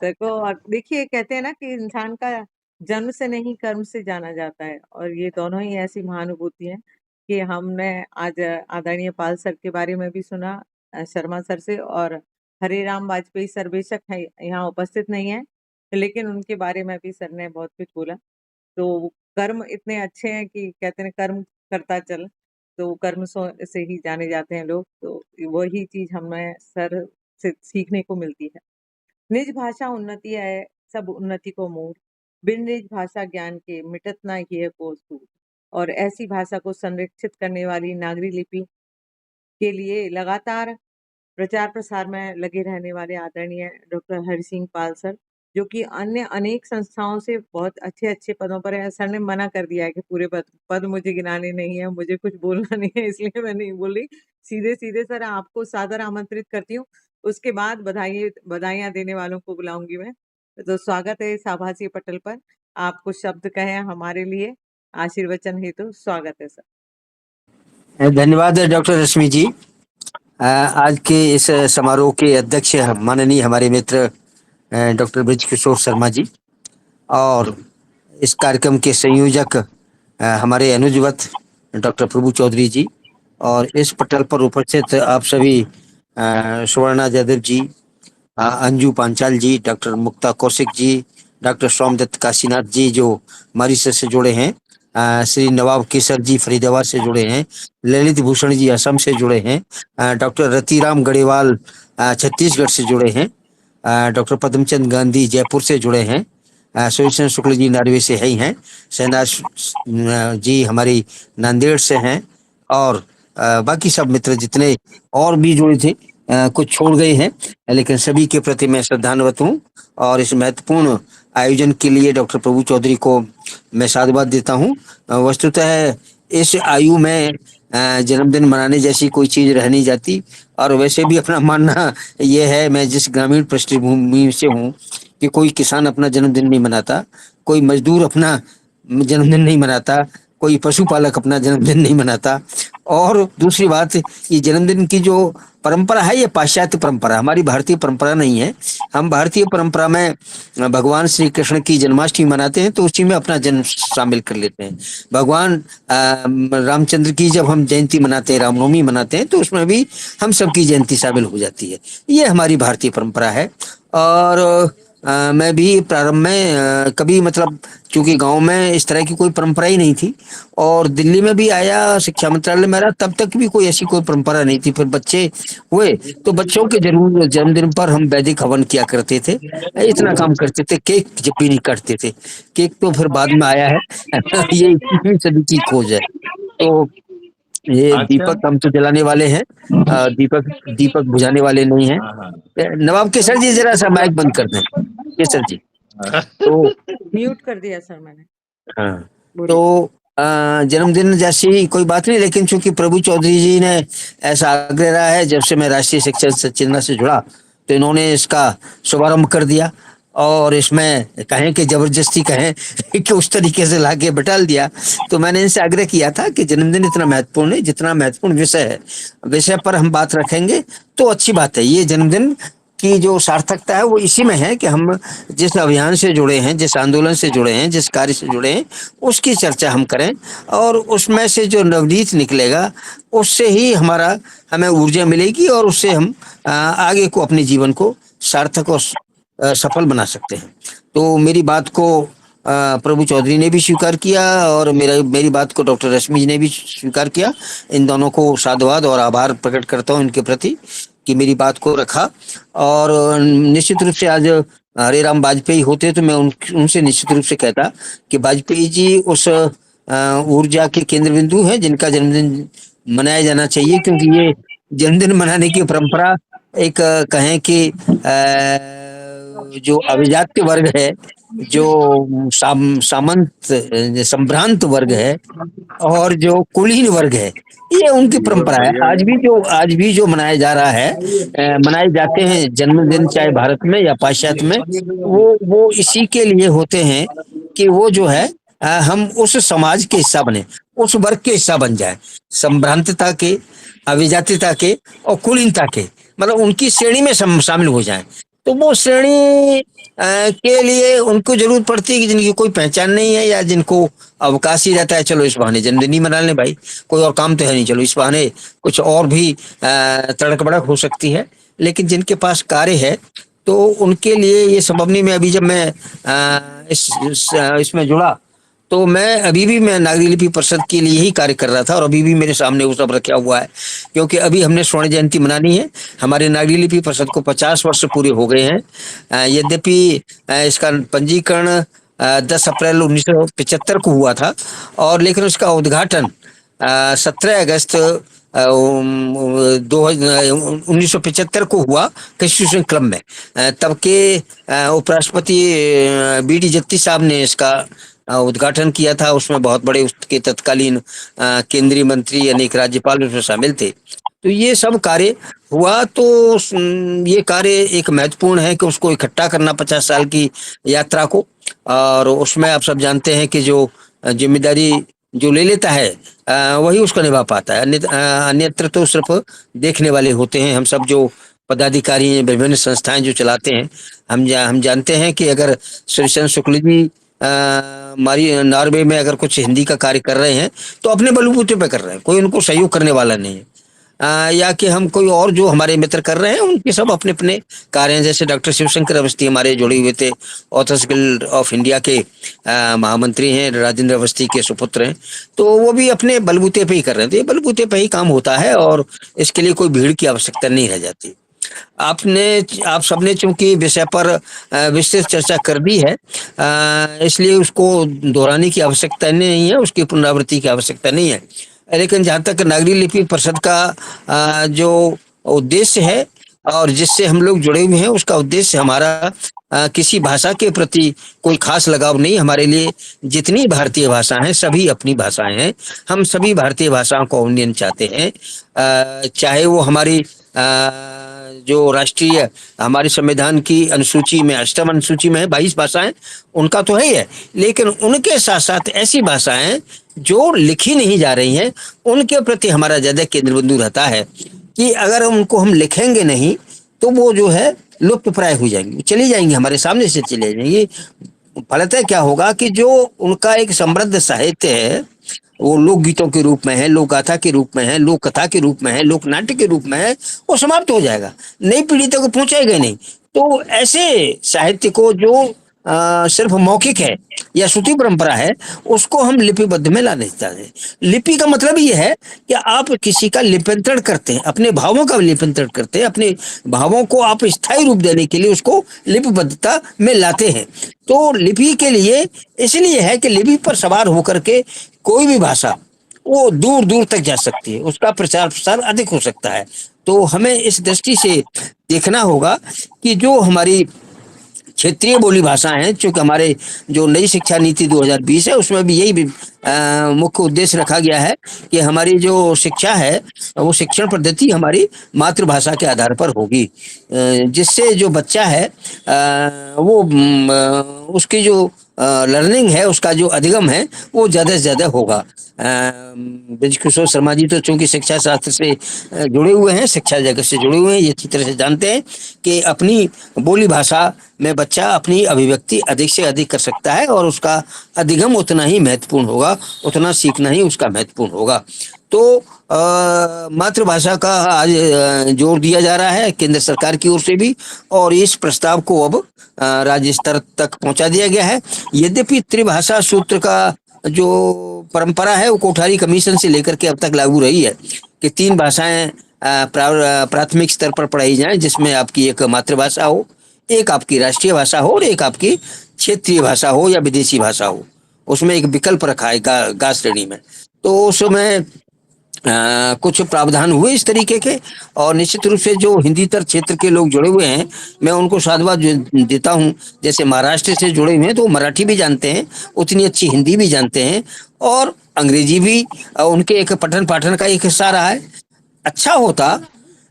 सर को। और देखिए, कहते हैं ना कि इंसान का जन्म से नहीं कर्म से जाना जाता है, और ये दोनों ही ऐसी महानुभूति हैं कि हमने आज आदरणीय पाल सर के बारे में भी सुना, शर्मा सर से, और हरे राम वाजपेयी सर बेशक है यहाँ उपस्थित नहीं है, लेकिन उनके बारे में भी सर ने बहुत कुछ बोला। तो कर्म इतने अच्छे हैं कि कहते हैं कर्म करता चल, तो कर्म से ही जाने जाते हैं लोग। तो वही चीज हमें सर से सीखने को मिलती है। निज भाषा उन्नति है, सब उन्नति को मूल, बिन निज भाषा ज्ञान के मिटत ना ये को सूर। और ऐसी भाषा को संरक्षित करने वाली नागरी लिपि के लिए लगातार प्रचार प्रसार में लगे रहने वाले आदरणीय डॉक्टर हरि सिंह पाल सर, जो कि अन्य अनेक संस्थाओं से बहुत अच्छे पदों पर है। सर ने मना कर दिया है कि पूरे पद मुझे गिनाने नहीं है, मुझे कुछ बोलना नहीं है, इसलिए मैं नहीं बोल रही। सीधे सर आपको सादर आमंत्रित करती हूँ, उसके बाद बधाइयाँ देने वालों को बुलाऊंगी मैं। तो स्वागत है इस आभासीय पटल पर। आप कुछ शब्द कहें हमारे लिए आशीर्वचन हेतु। स्वागत है सर। धन्यवाद डॉक्टर रश्मि जी। आज के इस समारोह के अध्यक्ष माननीय हमारे मित्र डॉक्टर ब्रिज किशोर शर्मा जी, और इस कार्यक्रम के संयोजक हमारे अनुजवत डॉक्टर प्रभु चौधरी जी, और इस पटल पर उपस्थित आप सभी सुवर्णा यादव जी, अंजू पांचाल जी, डॉक्टर मुक्ता कौशिक जी, डॉक्टर सोमदत्त काशीनाथ जी जो मॉरिशस से जुड़े हैं, श्री नवाब केसर जी फरीदाबाद से जुड़े हैं, ललित भूषण जी असम से जुड़े हैं, डॉक्टर रतिराम गढ़ेवाल छत्तीसगढ़ से जुड़े हैं, डॉक्टर पद्मचंद गांधी जयपुर से जुड़े हैं, सुरेशन शुक्ल जी नार्वे से ही हैं, शहनाज जी हमारी नांदेड़ से हैं, और बाकी सब मित्र जितने और भी जुड़े थे, कुछ छोड़ गए हैं, लेकिन सभी के प्रति मैं श्रद्धान्वित हूँ। और इस महत्वपूर्ण आयोजन के लिए डॉक्टर प्रभु चौधरी को मैं साधुवाद देता हूँ। वस्तुतः इस आयु में जन्मदिन मनाने जैसी कोई चीज रह नहीं जाती, और वैसे भी अपना मानना यह है, मैं जिस ग्रामीण पृष्ठभूमि से हूँ, कि कोई किसान अपना जन्मदिन नहीं मनाता, कोई मजदूर अपना जन्मदिन नहीं मनाता, कोई पशुपालक अपना जन्मदिन नहीं मनाता। और दूसरी बात, ये जन्मदिन की जो परंपरा है, ये पाश्चात्य परंपरा, हमारी भारतीय परंपरा नहीं है। हम भारतीय परंपरा में भगवान श्री कृष्ण की जन्माष्टमी मनाते हैं तो उसी में अपना जन्म शामिल कर लेते हैं। भगवान रामचंद्र की जब हम जयंती मनाते हैं, रामनवमी मनाते हैं, तो उसमें भी हम सबकी जयंती शामिल हो जाती है। ये हमारी भारतीय परंपरा है। और मैं भी प्रारंभ में कभी मतलब, क्योंकि गांव में इस तरह की कोई परंपरा ही नहीं थी, और दिल्ली में भी आया, शिक्षा मंत्रालय में रहा, तब तक भी कोई ऐसी कोई परंपरा नहीं थी। फिर बच्चे हुए तो बच्चों के जरूर जन्मदिन पर हम वैदिक हवन किया करते थे, इतना काम करते थे। केक जब भी नहीं काटते थे, केक तो फिर बाद में आया है ये 21वीं सदी की खोज है। तो ये दीपक हम तो जलाने वाले हैं, दीपक बुझाने वाले नहीं हैं। नवाब केसर जी जरा सा माइक बंद कर दें, केसर जी। तो म्यूट कर दिया सर मैंने। हाँ, तो जन्मदिन जैसी कोई बात नहीं, लेकिन चूंकि प्रभु चौधरी जी ने ऐसा आग्रह रहा है, जब से मैं राष्ट्रीय शिक्षक सचिंद्रा से जुड़ा तो इन्होंने इसका शुभारंभ कर दिया, और इसमें कहें कि जबरदस्ती कहें कि उस तरीके से लाके बिठाल दिया। तो मैंने इनसे आग्रह किया था कि जन्मदिन इतना महत्वपूर्ण है जितना महत्वपूर्ण विषय है, विषय पर हम बात रखेंगे तो अच्छी बात है। ये जन्मदिन की जो सार्थकता है वो इसी में है कि हम जिस अभियान से जुड़े हैं, जिस आंदोलन से जुड़े हैं, जिस कार्य से जुड़े हैं, उसकी चर्चा हम करें, और उसमें से जो नवनीत निकलेगा उससे ही हमें ऊर्जा मिलेगी, और उससे हम आगे को अपने जीवन को सार्थक और सफल बना सकते हैं। तो मेरी बात को प्रभु चौधरी ने भी स्वीकार किया, और मेरी बात को डॉक्टर रश्मि जी ने भी स्वीकार किया। इन दोनों को साधुवाद और आभार प्रकट करता हूँ इनके प्रति कि मेरी बात को रखा। और निश्चित रूप से आज हरे राम वाजपेयी होते तो मैं उनसे निश्चित रूप से कहता कि वाजपेयी जी उस ऊर्जा के केंद्र बिंदु हैं जिनका जन्मदिन मनाया जाना चाहिए, क्योंकि ये जन्मदिन मनाने की परंपरा एक कहें कि जो अभिजात्य वर्ग है, जो सामंत संभ्रांत वर्ग है, और जो कुलीन वर्ग है, ये उनकी परंपरा है। आज भी जो मनाया जा रहा है, मनाए जाते हैं जन्मदिन, चाहे भारत में या पाश्चात्य में, वो इसी के लिए होते हैं कि वो जो है हम उस समाज के हिस्सा बने, उस वर्ग के हिस्सा बन जाए, संभ्रांतता के, अभिजात्यता के और कुलीनता के, मतलब उनकी श्रेणी में शामिल हो जाएं। तो वो श्रेणी के लिए उनको जरूरत पड़ती है कि जिनकी कोई पहचान नहीं है, या जिनको अवकाश ही रहता है, चलो इस बहाने जन्मदिन ही मना लें भाई, कोई और काम तो है नहीं, चलो इस बहाने कुछ और भी तड़क भड़क हो सकती है। लेकिन जिनके पास कार्य है तो उनके लिए ये संभव नहीं। मैं अभी जब मैं इसमें जुड़ा तो मैं नागरी लिपि परिषद के लिए ही कार्य कर रहा था, और अभी भी मेरे सामने वो सब रखा हुआ है, क्योंकि अभी हमने स्वर्ण जयंती मनानी है। हमारे नागरी लिपि परिषद को 50 वर्ष पूरे हो गए हैं। यद्यपि इसका पंजीकरण 10 अप्रैल 1975 को हुआ था, और लेकिन उसका उद्घाटन 17 अगस्त 1975 को हुआ कॉन्स्टिट्यूशन क्लब में। तब के उपराष्ट्रपति बी.डी. जत्ती साहब ने इसका उद्घाटन किया था। उसमें बहुत बड़े उसके तत्कालीन केंद्रीय मंत्री अनेक राज्यपाल उसमें शामिल थे। तो ये सब कार्य हुआ। तो ये कार्य एक महत्वपूर्ण है कि उसको इकट्ठा करना 50 साल की यात्रा को, और उसमें आप सब जानते हैं कि जो जिम्मेदारी जो ले लेता है वही उसको निभा पाता है, अन्यत्र तो सिर्फ देखने वाले होते हैं। हम सब जो पदाधिकारी हैं, विभिन्न संस्थाएं जो चलाते हैं, हम जानते हैं कि अगर श्रीचंद्र शुक्ल जी नॉर्वे में अगर कुछ हिंदी का कार्य कर रहे हैं तो अपने बलबूते पे कर रहे हैं, कोई उनको सहयोग करने वाला नहीं है। या कि हम कोई और जो हमारे मित्र कर रहे हैं उनके सब अपने अपने कार्य हैं। जैसे डॉक्टर शिवशंकर अवस्थी हमारे जुड़े हुए थे, ऑथर्स गिल्ड ऑफ इंडिया के महामंत्री हैं, राजेंद्र अवस्थी के सुपुत्र हैं, तो वो भी अपने बलबूते पे ही कर रहे थे। बलबूते पे ही काम होता है और इसके लिए कोई भीड़ की आवश्यकता नहीं रह जाती। आप सबने चूंकि विषय पर विस्तृत चर्चा कर दी है, इसलिए उसको दोहराने की आवश्यकता नहीं है, उसकी पुनरावृत्ति की आवश्यकता नहीं है। लेकिन जहाँ तक नागरी लिपि परिषद का जो उद्देश्य है और जिससे हम लोग जुड़े हुए हैं, उसका उद्देश्य हमारा किसी भाषा के प्रति कोई खास लगाव नहीं। हमारे लिए जितनी भारतीय भाषा हैं सभी अपनी भाषाएं हैं। हम सभी भारतीय भाषाओं को उन्नयन चाहते हैं, चाहे वो हमारी जो राष्ट्रीय हमारे संविधान की अनुसूची में 8वीं अनुसूची में है 22 भाषाएं, उनका तो है ही है, लेकिन उनके साथ साथ ऐसी भाषाएं जो लिखी नहीं जा रही हैं, उनके प्रति हमारा ज्यादा केंद्र बिंदु रहता है कि अगर उनको हम लिखेंगे नहीं तो वो जो है लुप्त प्राय हो जाएंगी, चली जाएंगी, हमारे सामने से चले जाएंगी। फलतः क्या होगा कि जो उनका एक समृद्ध साहित्य है, वो लोक गीतों के रूप में है, लोक गाथा के रूप में है, लोक कथा के रूप में है, लोक नाट्य के रूप में है, वो समाप्त हो जाएगा, नई पीढ़ी तक पहुंचाएगा नहीं। तो ऐसे साहित्य को जो सिर्फ मौखिक है या श्रुति परंपरा है, उसको हम लिपिबद्ध में लाने चाहते हैं। लिपि का मतलब ये है कि आप किसी का लिप्यंतरण करते हैं, अपने भावों का लिप्यंतरण करते हैं, अपने भावों को आप स्थायी रूप देने के लिए उसको लिपिबद्धता में लाते हैं। तो लिपि के लिए इसलिए है कि लिपि पर सवार होकर के कोई भी भाषा वो दूर दूर तक जा सकती है, उसका प्रचार प्रसार अधिक हो सकता है। तो हमें इस दृष्टि से देखना होगा कि जो हमारी क्षेत्रीय बोली भाषा हैं, चूंकि हमारे जो नई शिक्षा नीति 2020 है उसमें भी यही मुख्य उद्देश्य रखा गया है कि हमारी जो शिक्षा है वो शिक्षण पद्धति हमारी मातृभाषा के आधार पर होगी, जिससे जो बच्चा है वो उसकी जो लर्निंग है, उसका जो अधिगम है वो ज्यादा से ज्यादा होगा। बृजकिशोर शर्मा जी तो चूंकि शिक्षा शास्त्र से जुड़े हुए हैं, शिक्षा जगत से जुड़े हुए हैं, ये अच्छी तरह से जानते हैं कि अपनी बोली भाषा में बच्चा अपनी अभिव्यक्ति अधिक से अधिक कर सकता है और उसका अधिगम उतना ही महत्वपूर्ण होगा, उतना सीखना ही उसका महत्वपूर्ण होगा। तो मातृभाषा का आज जोर दिया जा रहा है केंद्र सरकार की ओर से भी, और इस प्रस्ताव को अब राज्य स्तर तक पहुंचा दिया गया है। यद्यपि त्रिभाषा सूत्र का जो परंपरा है वो कोठारी कमीशन से लेकर के अब तक लागू रही है कि 3 भाषाएं प्राथमिक स्तर पर पढ़ाई जाए, जिसमें आपकी एक मातृभाषा हो, एक आपकी राष्ट्रीय भाषा हो और एक आपकी क्षेत्रीय भाषा हो या विदेशी भाषा हो। उसमें एक विकल्प रखा है गा श्रेणी में। तो उसमें कुछ प्रावधान हुए इस तरीके के, और निश्चित रूप से जो हिंदीतर क्षेत्र के लोग जुड़े हुए हैं मैं उनको साधुवाद देता हूं। जैसे महाराष्ट्र से जुड़े हुए हैं तो मराठी भी जानते हैं, उतनी अच्छी हिंदी भी जानते हैं और अंग्रेजी भी उनके एक पठन पाठन का एक हिस्सा रहा है। अच्छा होता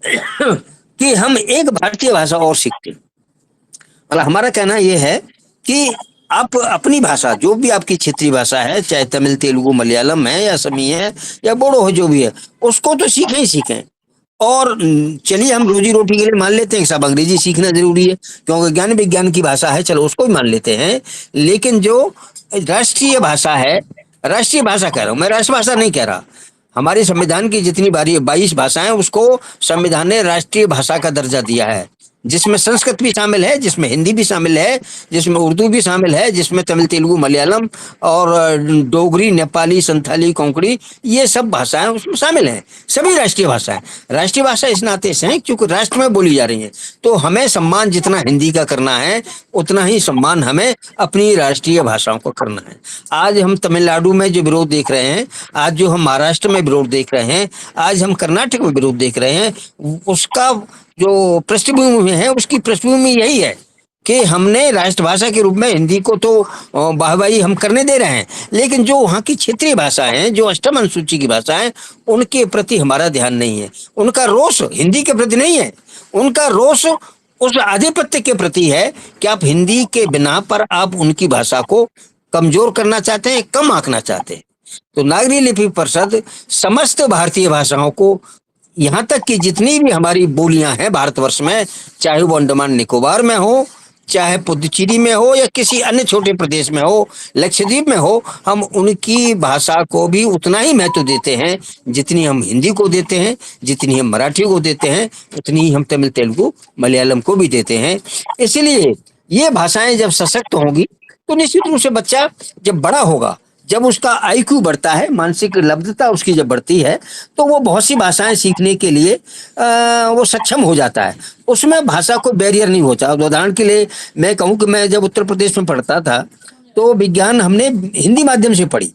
कि हम एक भारतीय भाषा और सीखते। मतलब हमारा कहना यह है कि आप अपनी भाषा, जो भी आपकी क्षेत्रीय भाषा है, चाहे तमिल, तेलुगु, मलयालम है या असमी है या बोडो हो, जो भी है, उसको तो सीखें ही सीखें। और चलिए हम रोजी रोटी के लिए मान लेते हैं कि सब अंग्रेजी सीखना जरूरी है क्योंकि ज्ञान विज्ञान की भाषा है, चलो उसको भी मान लेते हैं। लेकिन जो राष्ट्रीय भाषा है, राष्ट्रीय भाषा कह रहा हूँ मैं, राष्ट्रभाषा नहीं कह रहा, हमारे संविधान की जितनी 22 भाषाएं उसको संविधान ने राष्ट्रीय भाषा का दर्जा दिया है। जिसमें संस्कृत भी शामिल है, जिसमें हिंदी भी शामिल है, जिसमें उर्दू भी शामिल है, जिसमें तमिल, तेलुगु, मलयालम और डोगरी, नेपाली, संथाली, कोंकणी, ये सब भाषाएं उसमें शामिल हैं। सभी राष्ट्रीय भाषाएं, राष्ट्रीय भाषा इस नाते से हैं क्योंकि राष्ट्र में बोली जा रही हैं। तो हमें सम्मान जितना हिंदी का करना है उतना ही सम्मान हमें अपनी राष्ट्रीय भाषाओं को करना है। आज हम तमिलनाडु में जो विरोध देख रहे हैं, आज जो हम महाराष्ट्र में विरोध देख रहे हैं, आज हम कर्नाटक में विरोध देख रहे हैं, उसका जो पृष्ठभूमि है, उसकी पृष्ठभूमि यही है कि हमने राष्ट्रभाषा के रूप में हिंदी को तो वाहवाही हम करने दे रहे हैं, लेकिन जो वहाँ की क्षेत्रीय भाषा है, जो अष्टम अनुसूची की भाषा है, उनके प्रति हमारा ध्यान नहीं है। उनका रोष हिंदी के प्रति नहीं है, उनका रोष उस आधिपत्य के प्रति है कि आप हिंदी के बिना पर आप उनकी भाषा को कमजोर करना चाहते हैं, कम आंकना चाहते हैं। तो नागरी लिपि परिषद समस्त भारतीय भाषाओं को, यहाँ तक कि जितनी भी हमारी बोलियां हैं भारतवर्ष में, चाहे वो अंडमान निकोबार में हो, चाहे पुदुचेरी में हो, या किसी अन्य छोटे प्रदेश में हो, लक्षद्वीप में हो, हम उनकी भाषा को भी उतना ही महत्व देते हैं जितनी हम हिंदी को देते हैं, जितनी हम मराठी को देते हैं, उतनी ही हम तमिल, तेलुगु, मलयालम को भी देते हैं। इसलिए ये भाषाएं जब सशक्त होंगी तो निश्चित रूप से बच्चा जब बड़ा होगा, जब उसका IQ बढ़ता है, मानसिक लब्धता उसकी जब बढ़ती है, तो वो बहुत सी भाषाएं सीखने के लिए वो सक्षम हो जाता है। उसमें भाषा को बैरियर नहीं होता। उदाहरण के लिए मैं कहूँ कि मैं जब उत्तर प्रदेश में पढ़ता था तो विज्ञान हमने हिंदी माध्यम से पढ़ी,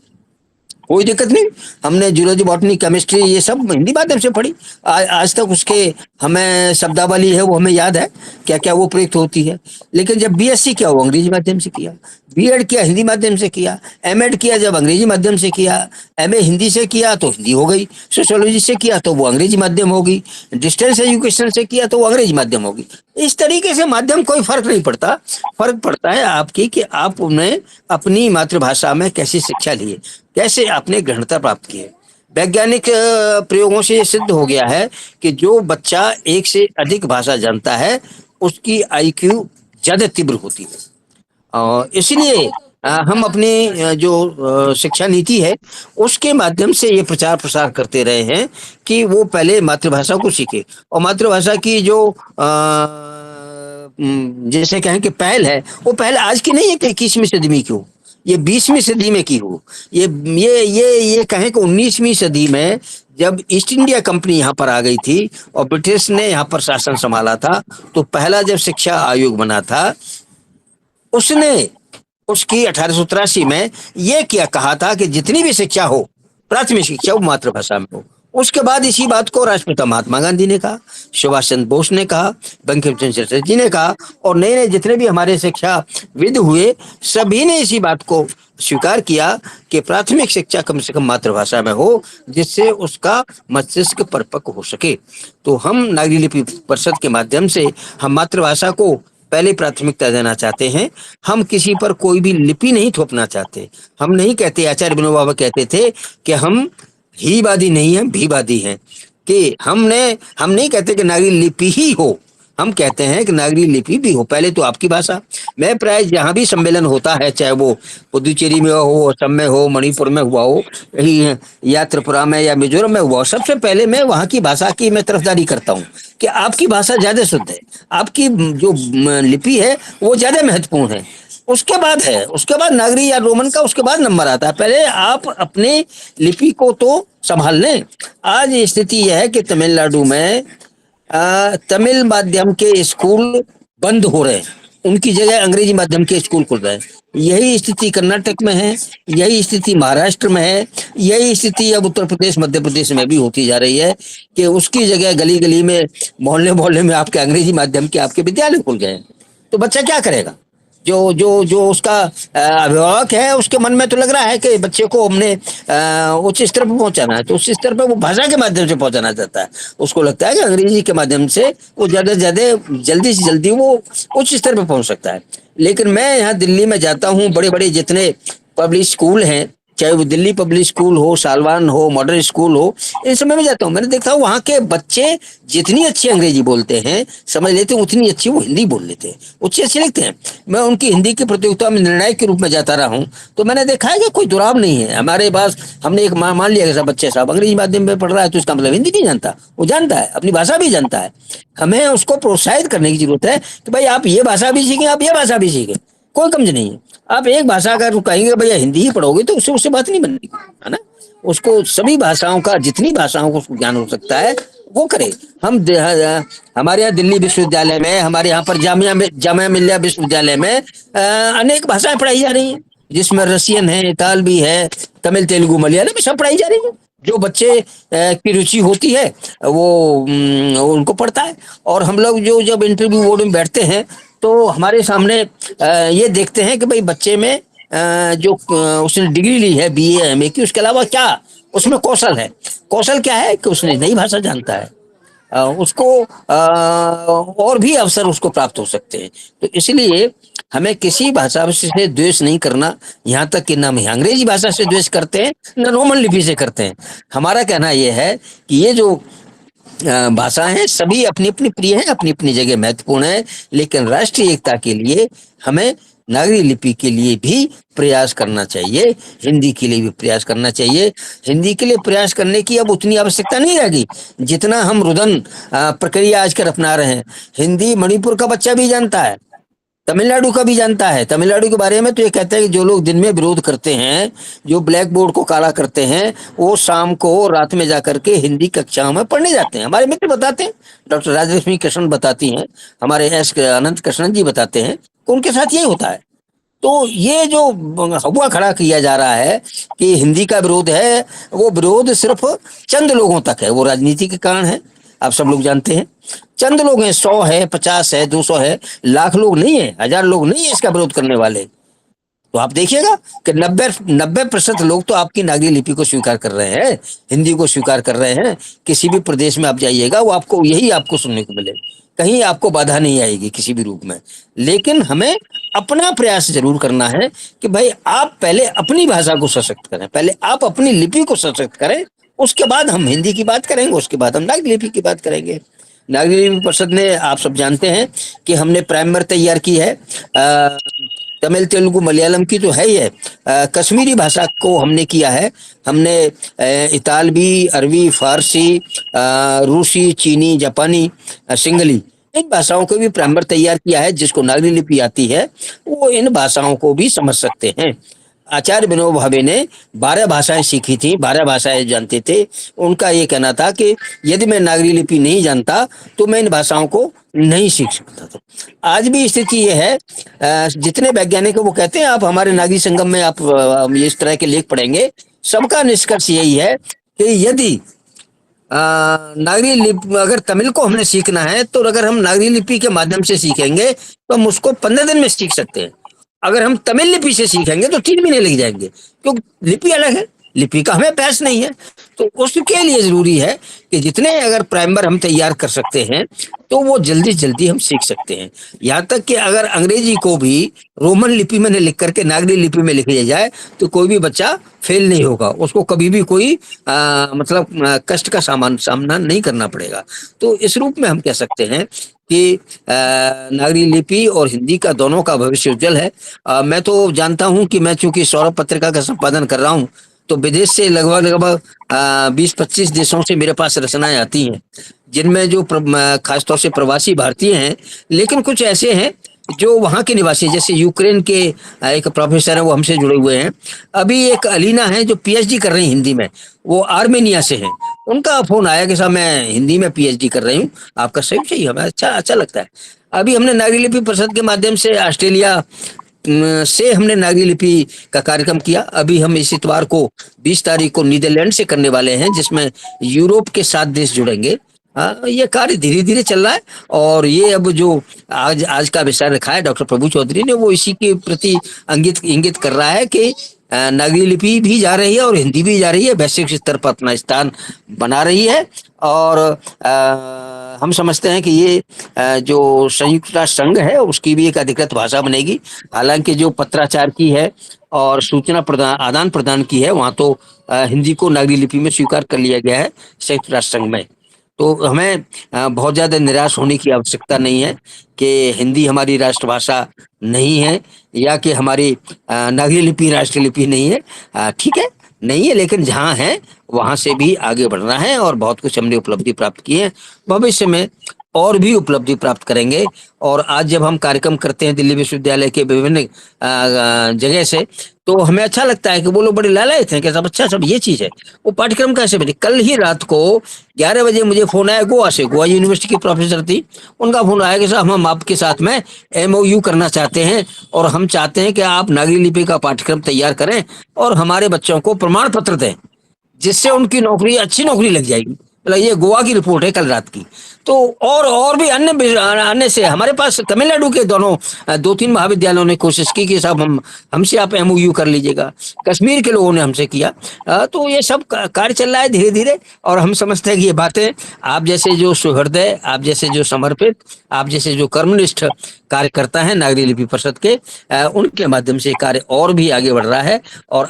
कोई दिक्कत नहीं। हमने जूलॉजी, बॉटनी, केमिस्ट्री ये सब हिंदी माध्यम से पढ़ी। आज तक उसके हमें शब्दावली है वो हमें याद है, क्या क्या वो प्रयुक्त होती है। लेकिन जब BSc किया वो अंग्रेजी माध्यम से किया, B.Ed किया हिंदी माध्यम से किया, M.Ed किया जब अंग्रेजी माध्यम से किया, MA हिंदी से किया तो हिंदी हो गई, सोशियोलॉजी से किया तो वो अंग्रेजी माध्यम होगी, डिस्टेंस एजुकेशन से किया तो वो अंग्रेजी माध्यम होगी। इस तरीके से माध्यम कोई फर्क नहीं पड़ता। फर्क पड़ता है आपकी कि आप उन्हें अपनी मातृभाषा में कैसी शिक्षा लिए, कैसे आपने ग्रहणता प्राप्त की है। वैज्ञानिक प्रयोगों से ये सिद्ध हो गया है कि जो बच्चा एक से अधिक भाषा जानता है उसकी IQ ज्यादा तीव्र होती है। और इसलिए हम अपनी जो शिक्षा नीति है उसके माध्यम से ये प्रचार प्रसार करते रहे हैं कि वो पहले मातृभाषा को सीखे। और मातृभाषा की जो जैसे कहें कि पहल है, वो पहल आज की नहीं है कि 21वीं सदी में की हो, ये 20वीं सदी में की हो। ये कहें कि 19वीं सदी में जब ईस्ट इंडिया कंपनी यहाँ पर आ गई थी और ब्रिटिश ने यहाँ पर शासन संभाला था, तो पहला जब शिक्षा आयोग बना था उसने उसकी 1883 में ये क्या कहा था कि जितनी भी शिक्षा हो, प्राथमिक शिक्षा वो मातृभाषा में हो। उसके बाद इसी बात को राष्ट्रपिता महात्मा गांधी ने कहा, सुभाष चंद्र बोस ने कहा, बंकिम चंद्र चटर्जी ने कहा, और नए नए जितने भी हमारे शिक्षाविद हुए सभी ने इसी बात को स्वीकार किया कि प्राथमिक शिक्षा कम से कम मातृभाषा में हो, जिससे उसका मस्तिष्क परिपक्व हो सके। तो हम नागरी लिपि परिषद के माध्यम से हम मातृभाषा को पहले प्राथमिकता देना चाहते हैं। हम किसी पर कोई भी लिपि नहीं थोपना चाहते। हम नहीं कहते, आचार्य विनोबा भावे कहते थे कि हम हीवादी नहीं हैं, भीवादी हैं, कि हम नहीं कहते कि नागरी लिपि ही हो, हम कहते हैं कि नागरी लिपि भी हो। पहले तो आपकी भाषा। मैं प्राय जहाँ भी सम्मेलन होता है, चाहे वो पुदुचेरी में हो, असम में हो, मणिपुर में हुआ हो, या त्रिपुरा में या मिजोरम में हुआ हो, सबसे पहले मैं वहाँ की भाषा की मैं तरफदारी करता हूँ कि आपकी भाषा ज्यादा शुद्ध है, आपकी जो लिपि है वो ज्यादा महत्वपूर्ण है। उसके बाद नागरी या रोमन का उसके बाद नंबर आता है। पहले आप अपने लिपि को तो संभाल लें। आज स्थिति यह है कि तमिलनाडु में तमिल माध्यम के स्कूल बंद हो रहे हैं, उनकी जगह अंग्रेजी माध्यम के स्कूल खुल रहे हैं। यही स्थिति कर्नाटक में है, यही स्थिति महाराष्ट्र में है, यही स्थिति अब उत्तर प्रदेश, मध्य प्रदेश में भी होती जा रही है कि उसकी जगह गली गली में, मोहल्ले मोहल्ले में आपके अंग्रेजी माध्यम के आपके विद्यालय खुल गए हैं। तो बच्चा क्या करेगा? जो उसका अभिभावक है उसके मन में तो लग रहा है कि बच्चे को हमने उच्च स्तर पर पहुंचाना है, तो उस स्तर पर वो भाषा के माध्यम से पहुंचाना चाहता है। उसको लगता है कि अंग्रेजी के माध्यम से वो ज्यादा से ज्यादा जल्दी से जल्दी वो उच्च स्तर पर पहुंच सकता है। लेकिन मैं यहाँ दिल्ली में जाता हूँ, बड़े बड़े जितने पब्लिक स्कूल हैं चाहे वो दिल्ली पब्लिक स्कूल हो, सालवान हो, मॉडर्न स्कूल हो, इन समय में जाता हूँ, मैंने देखा वहाँ के बच्चे जितनी अच्छी अंग्रेजी बोलते हैं, समझ लेते हैं, उतनी अच्छी वो हिंदी बोल लेते हैं, उतनी अच्छी लिखते हैं। मैं उनकी हिंदी की प्रतियोगिता में निर्णायक के रूप में जाता रहा हूँ, तो मैंने देखा है कि कोई दुराव नहीं है हमारे पास। हमने एक मान लिया कि बच्चे साहब अंग्रेजी माध्यम में पढ़ रहा है तो इसका मतलब हिंदी नहीं जानता, वो जानता है, अपनी भाषा भी जानता है। हमें उसको प्रोत्साहित करने की जरूरत है कि भाई आप ये भाषा भी सीखें, आप ये भाषा भी सीखें, कोई कमज नहीं है। आप एक भाषा अगर कहेंगे भैया हिंदी ही पढ़ोगे तो उससे बात नहीं बनेगी, है ना। उसको सभी भाषाओं का, जितनी भाषाओं को उसको ज्ञान हो सकता है वो करे। हमारे यहाँ दिल्ली विश्वविद्यालय में, हमारे यहाँ पर जामिया मिल्लिया विश्वविद्यालय में अनेक भाषाएं पढ़ाई जा रही हैं, जिसमें रशियन है, इतालवी है, तमिल, तेलुगु, मलयालम सब पढ़ाई जा रही है। जो बच्चे की रुचि होती है वो उनको पढ़ता है। और हम लोग जो जब इंटरव्यू बोर्ड में बैठते हैं तो हमारे सामने ये देखते हैं कि भाई बच्चे में जो उसने डिग्री ली है BA MA की, उसके अलावा क्या उसमें कौशल है। कौशल क्या है कि उसने नई भाषा जानता है, उसको और भी अवसर उसको प्राप्त हो सकते हैं। तो इसलिए हमें किसी भाषा से द्वेष नहीं करना, यहाँ तक कि ना हम अंग्रेजी भाषा से द्वेष करते हैं ना रोमन लिपि से करते हैं। हमारा कहना यह है कि ये जो भाषाएं हैं सभी अपनी अपनी प्रिय हैं, अपनी अपनी जगह महत्वपूर्ण है, लेकिन राष्ट्रीय एकता के लिए हमें नागरी लिपि के लिए भी प्रयास करना चाहिए, हिंदी के लिए भी प्रयास करना चाहिए। हिंदी के लिए प्रयास करने की अब उतनी आवश्यकता नहीं रहेगी जितना हम रुदन प्रक्रिया आजकल अपना रहे हैं। हिंदी मणिपुर का बच्चा भी जानता है, तमिलनाडु का भी जानता है। तमिलनाडु के बारे में तो ये कहते हैं कि जो लोग दिन में विरोध करते हैं, जो ब्लैक बोर्ड को काला करते हैं, वो शाम को रात में जाकर के हिंदी कक्षाओं में पढ़ने जाते हैं। हमारे मित्र बताते हैं, डॉक्टर राजलक्ष्मी कृष्ण बताती हैं, हमारे S अनंत कृष्णन जी बताते हैं, उनके साथ यही होता है। तो ये जो हवा खड़ा किया जा रहा है कि हिंदी का विरोध है, वो विरोध सिर्फ चंद लोगों तक है, वो राजनीति के कारण है, आप सब लोग जानते हैं। चंद लोग हैं, 100 है, 50 है, 200 है, लाख लोग नहीं है, 1000 लोग नहीं है इसका विरोध करने वाले। तो आप देखिएगा कि 90% लोग तो आपकी नागरी लिपि को स्वीकार कर रहे हैं, हिंदी को स्वीकार कर रहे हैं। किसी भी प्रदेश में आप जाइएगा वो आपको यही आपको सुनने को मिले, कहीं आपको बाधा नहीं आएगी किसी भी रूप में। लेकिन हमें अपना प्रयास जरूर करना है कि भाई आप पहले अपनी भाषा को सशक्त करें, पहले आप अपनी लिपि को सशक्त करें, उसके बाद हम हिंदी की बात करेंगे, उसके बाद हम नागरी लिपि की बात करेंगे। नागरी लिपि परिषद ने, आप सब जानते हैं कि हमने प्राइमर तैयार की है, तमिल, तेलुगु, मलयालम की तो है ही है, कश्मीरी भाषा को हमने किया है। हमने इतालवी, अरबी, फारसी, रूसी, चीनी, जापानी, सिंगली, इन भाषाओं को भी प्राइमर तैयार किया है। जिसको नागरी लिपि आती है वो इन भाषाओं को भी समझ सकते हैं। आचार्य विनोबा भावे ने 12 भाषाएं सीखी थी, 12 भाषाएं जानते थे। उनका ये कहना था कि यदि मैं नागरी लिपि नहीं जानता तो मैं इन भाषाओं को नहीं सीख सकता था। आज भी स्थिति ये है, जितने वैज्ञानिक वो कहते हैं, आप हमारे नागरी संगम में आप इस तरह के लेख पढ़ेंगे, सबका निष्कर्ष यही है कि यदि नागरी लिपि, अगर तमिल को हमने सीखना है तो अगर हम नागरी लिपि के माध्यम से सीखेंगे तो हम उसको 15 दिन में सीख सकते हैं। अगर हम तमिल लिपि से सीखेंगे तो 3 महीने लग जाएंगे, क्योंकि लिपि अलग है, लिपि का हमें अभ्यास नहीं है। तो उसके लिए जरूरी है कि जितने अगर प्राइमर हम तैयार कर सकते हैं तो वो जल्दी जल्दी हम सीख सकते हैं। यहाँ तक कि अगर अंग्रेजी को भी रोमन लिपि में लिख करके नागरी लिपि में लिख लिया जाए तो कोई भी बच्चा फेल नहीं होगा, उसको कभी भी कोई मतलब कष्ट का सामना नहीं करना पड़ेगा। तो इस रूप में हम कह सकते हैं कि नागरी लिपि और हिंदी का दोनों का भविष्य उज्जवल है। मैं तो जानता हूं कि मैं चूंकि सौरभ पत्रिका का संपादन कर रहा हूं तो विदेश से लगभग 20-25 देशों से मेरे पास रचनाएं आती हैं, जिनमें जो खासतौर से प्रवासी भारतीय हैं, लेकिन कुछ ऐसे हैं जो वहाँ के निवासी, जैसे यूक्रेन के एक प्रोफेसर है, वो हमसे जुड़े हुए हैं। अभी एक अलीना है जो PhD कर रही हैं हिंदी में, वो आर्मेनिया से हैं। उनका फोन आया कि साहब मैं हिंदी में PhD कर रही हूँ, आपका सहयोग चाहिए, हमें अच्छा लगता है। अभी हमने नागरी लिपि परिषद के माध्यम से ऑस्ट्रेलिया से हमने नागरी लिपि का कार्यक्रम किया। अभी हम इस इतवार को 20 तारीख को नीदरलैंड से करने वाले हैं, जिसमें यूरोप के 7 देश जुड़ेंगे। ये कार्य धीरे धीरे चल रहा है और ये अब जो आज का विषय रखा है डॉक्टर प्रभु चौधरी ने, वो इसी के प्रति इंगित कर रहा है कि नागरी लिपि भी जा रही है और हिंदी भी जा रही है, वैश्विक स्तर पर अपना स्थान बना रही है। और हम समझते हैं कि ये जो संयुक्त राष्ट्र संघ है उसकी भी एक अधिकृत भाषा बनेगी। हालांकि जो पत्राचार की है और सूचना आदान प्रदान की है, वहां तो हिंदी को नागरी लिपि में स्वीकार कर लिया गया है संयुक्त राष्ट्र संघ में। तो हमें बहुत ज्यादा निराश होने की आवश्यकता नहीं है कि हिंदी हमारी राष्ट्रभाषा नहीं है या कि हमारी नागरी लिपि राष्ट्रीय लिपि नहीं है। ठीक है, नहीं है, लेकिन जहाँ है वहां से भी आगे बढ़ना है और बहुत कुछ हमने उपलब्धि प्राप्त की है, भविष्य में और भी उपलब्धि प्राप्त करेंगे। और आज जब हम कार्यक्रम करते हैं दिल्ली विश्वविद्यालय के विभिन्न जगह से, तो हमें अच्छा लगता है कि वो लोग बड़े लालायित हैं कि सब अच्छा, सब ये चीज है। वो पाठ्यक्रम कैसे बने? कल ही रात को 11 बजे मुझे फोन आया गोवा से, गोवा यूनिवर्सिटी की प्रोफेसर थी, उनका फोन आया कि साहब हम आपके साथ में MOU करना चाहते हैं और हम चाहते हैं कि आप नागरी लिपि का पाठ्यक्रम तैयार करें और हमारे बच्चों को प्रमाण पत्र दें, जिससे उनकी नौकरी, अच्छी नौकरी लग जाएगी। मतलब ये गोवा की रिपोर्ट है कल रात की। तो और भी अन्य से हमारे पास तमिलनाडु के दोनों 2-3 महाविद्यालयों ने कोशिश की कि साहब हमसे आप MOU कर लीजिएगा। कश्मीर के लोगों ने हमसे किया। तो ये सब कार्य चल रहा है धीरे धीरे, और हम समझते हैं कि ये बातें आप जैसे जो सुहृदय, आप जैसे जो समर्पित, आप जैसे जो कर्मनिष्ठ कार्यकर्ता है नागरी लिपि परिषद के, उनके माध्यम से कार्य और भी आगे बढ़ रहा है। और